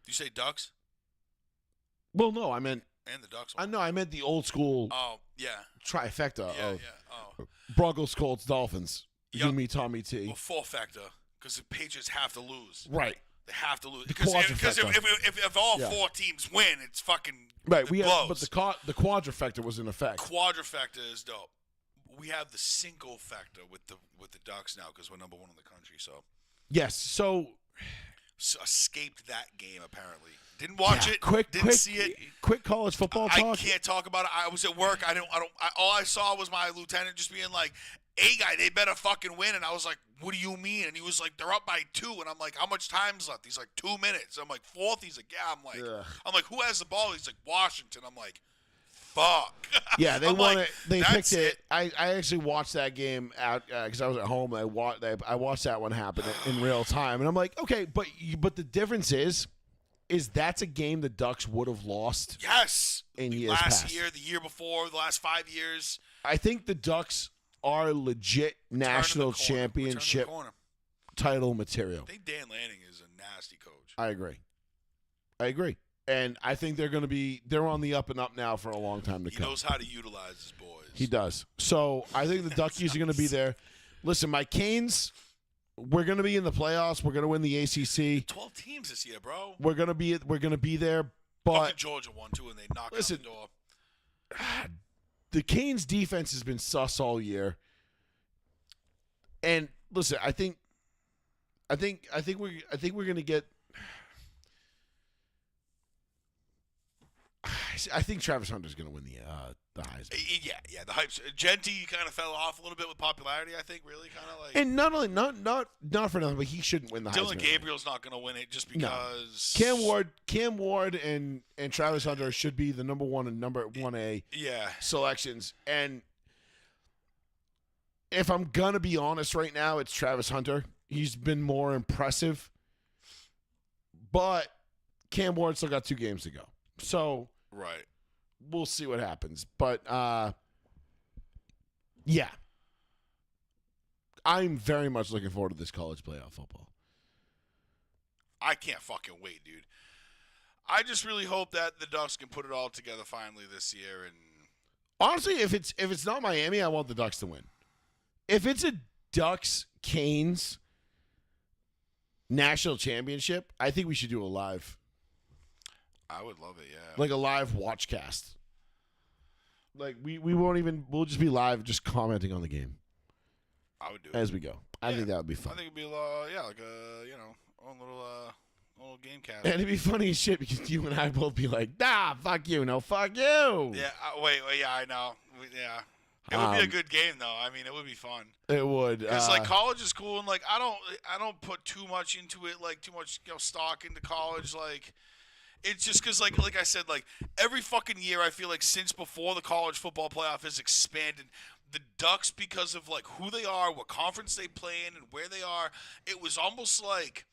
You say Ducks Well, no, I meant and the Ducks. I meant the old school Oh yeah, trifecta yeah, of Oh, Broncos, Colts, Dolphins. Yup. You, me, Tommy T. well, 4 factor because the Patriots have to lose. Right. They have to lose The because quadrifecta. if all Yeah. 4 teams win, it's fucking Right. It We blows. had, but the quadrifecta was in effect. Quadrifecta is dope. We have the single factor with the Ducks now because we're number 1 in the country. So Yes. So escaped that game apparently. Didn't watch it. Quick, see it. Quick college football I talk. can't talk about it. I was at work. All I saw was my lieutenant just being like, "Hey, guy, they better fucking win." And I was like, "What do you mean?" And he was like, "They're up by 2." And I'm like, "How much time's left?" He's like, 2 minutes. I'm like, "4th." He's like, "Yeah." I'm like, "Who has the ball?" He's like, "Washington." I'm like, "Fuck." Yeah, they I'm won like, it. They that's picked it. I actually watched that game out because I was at home. I watched that one happen in real time, and I'm like, okay, but the difference is that's a game the Ducks would have lost. Yes. In years last past. year, the year before, the last 5 years. I think the Ducks are legit national We're turning the championship corner. title material. I think Dan Lanning is a nasty coach. I agree. And I think they're on the up and up now for a long time to He come. knows how to utilize his boys. He does. So I think the Duckies are going to be there. Listen, my Canes, we're going to be in the playoffs. We're going to win the ACC. 12 teams this year, bro. We're going to be there. But Fucking Georgia won too, and they knocked listen, on the door. the Canes defense has been sus all year. And listen, I think we're going to get. I think Travis Hunter's going to win the Heisman. Yeah. The hype. Genty kind of fell off a little bit with popularity. I think really kind of like. And not only not for nothing, but he shouldn't win the Heisman. Dylan Gabriel's not going to win it just because. Cam Ward and Travis Hunter should be the number 1 and number 1A Yeah. selections. And if I'm gonna be honest right now, it's Travis Hunter. He's been more impressive, but Cam Ward still got 2 games to go. So Right. we'll see what happens. But yeah, I'm very much looking forward to this college playoff football. I can't fucking wait, dude. I just really hope that the Ducks can put it all together finally this year. And Honestly, if it's not Miami, I want the Ducks to win. If it's a Ducks Canes national championship, I think we should do a live, I would love it. Yeah. like a live watch cast. Like we won't even. We'll just be live, just commenting on the game I would do it. as we go. I think that would be I fun. think it'd be like a own little game cast. And it'd be funny as shit because you and I both be like, nah, fuck you, no, fuck you. Yeah. Wait. Yeah, I know. Yeah. It would be a good game though. I mean, it would be fun. It would. It's like college is cool, and like I don't put too much into it, like too much stock into college. Like it's just because like I said, like every fucking year I feel like since before the college football playoff has expanded, the Ducks, because of like who they are, what conference they play in, and where they are, it was almost like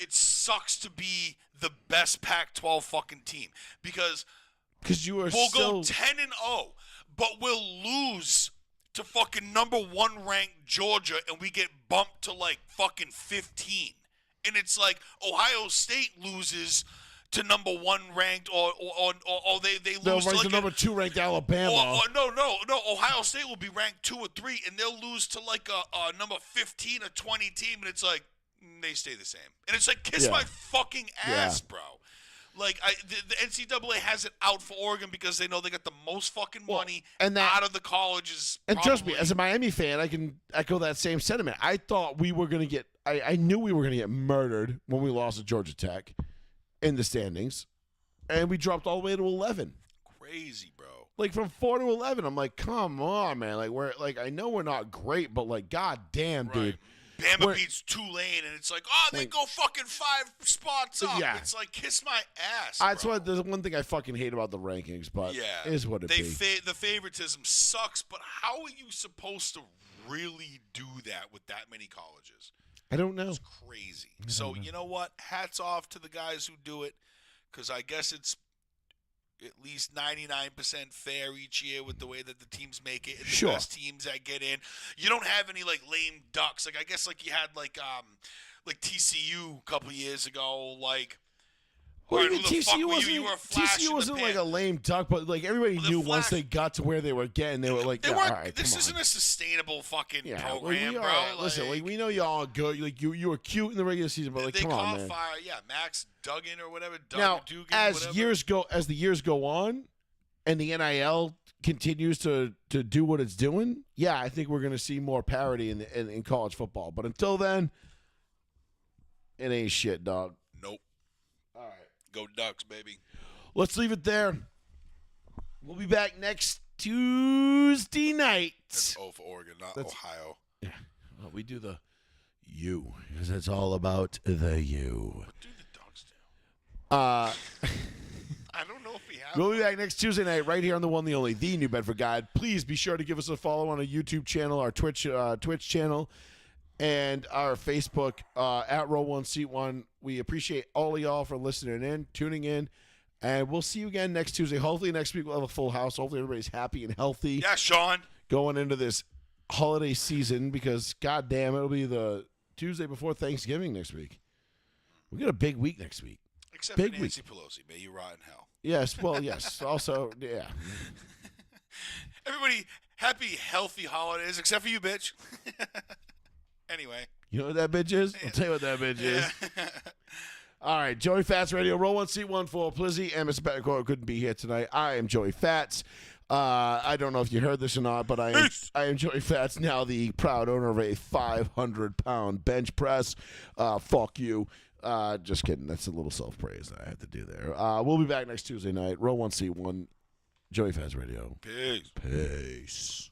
it sucks to be the best Pac-12 fucking team because you are we'll still go 10-0, but we'll lose to fucking number 1 ranked Georgia, and we get bumped to like fucking 15. And it's like Ohio State loses to number 1 ranked, or they They'll lose to rank like the number 2 ranked Alabama. no, Ohio State will be ranked 2 or 3, and they'll lose to like a number 15 or 20 team, and it's like they stay the same, and it's like kiss my fucking ass, bro. Like the NCAA has it out for Oregon because they know they got the most fucking money out of the colleges. And trust me, as a Miami fan, I can echo that same sentiment. I thought we were going to get – I knew we were going to get murdered when we lost to Georgia Tech in the standings, and we dropped all the way to 11. Crazy, bro. Like from 4 to 11, I'm like, come on, man. Like I know we're not great, but like, goddamn, dude. Bama beats Tulane, and it's like, they go fucking 5 spots up. Yeah. It's like, kiss my ass, That's bro. what. There's one thing I fucking hate about the rankings, but is what it is. The favoritism sucks, but how are you supposed to really do that with that many colleges? I don't know. It's crazy. So, you know what? Hats off to the guys who do it, because I guess it's at least 99% fair each year with the way that the teams make it and the best teams that get in. You don't have any like lame ducks. Like I guess like you had like TCU a couple years ago. Like TCU wasn't like a lame duck, but like everybody knew once they got to where they were getting, they were like, all right, this isn't a sustainable fucking program, we bro. Listen, like we know y'all are good. Like you were cute in the regular season, but like come on, man. Max Duggan or whatever. Now, as the years go on, and the NIL continues to do what it's doing, I think we're going to see more parity in college football. But until then, it ain't shit, dog. Nope. All right. Go Ducks, baby. Let's leave it there. We'll be back next Tuesday night. That's O for Oregon, not Ohio. Yeah. Well, we do the U because it's all about the U. What do the Ducks do? I don't know if we have. We'll be back next Tuesday night right here on the one, the only, the New Bedford Guide. Please be sure to give us a follow on our YouTube channel, our Twitch channel, and our Facebook at Row One Seat One. We appreciate all of y'all for listening in, tuning in, and we'll see you again next Tuesday. Hopefully next week we'll have a full house. Hopefully everybody's happy and healthy. Yeah, Sean. Going into this holiday season because, goddamn, it'll be the Tuesday before Thanksgiving next week. We got a big week next week. Except for Nancy Pelosi. May you rot in hell. Yes, well, yes. Also, yeah. Everybody, happy, healthy holidays, except for you, bitch. Anyway. You know what that bitch is? I'll tell you what that bitch is. All right, Joey Fats Radio, Row One Seat One for Plizzy and Mr. Betancourt couldn't be here tonight. I am Joey Fats. I don't know if you heard this or not, but I am Joey Fats, now the proud owner of a 500-pound bench press. Fuck you. Just kidding. That's a little self-praise that I had to do there. We'll be back next Tuesday night. Row One Seat One, Joey Fats Radio. Peace. Peace.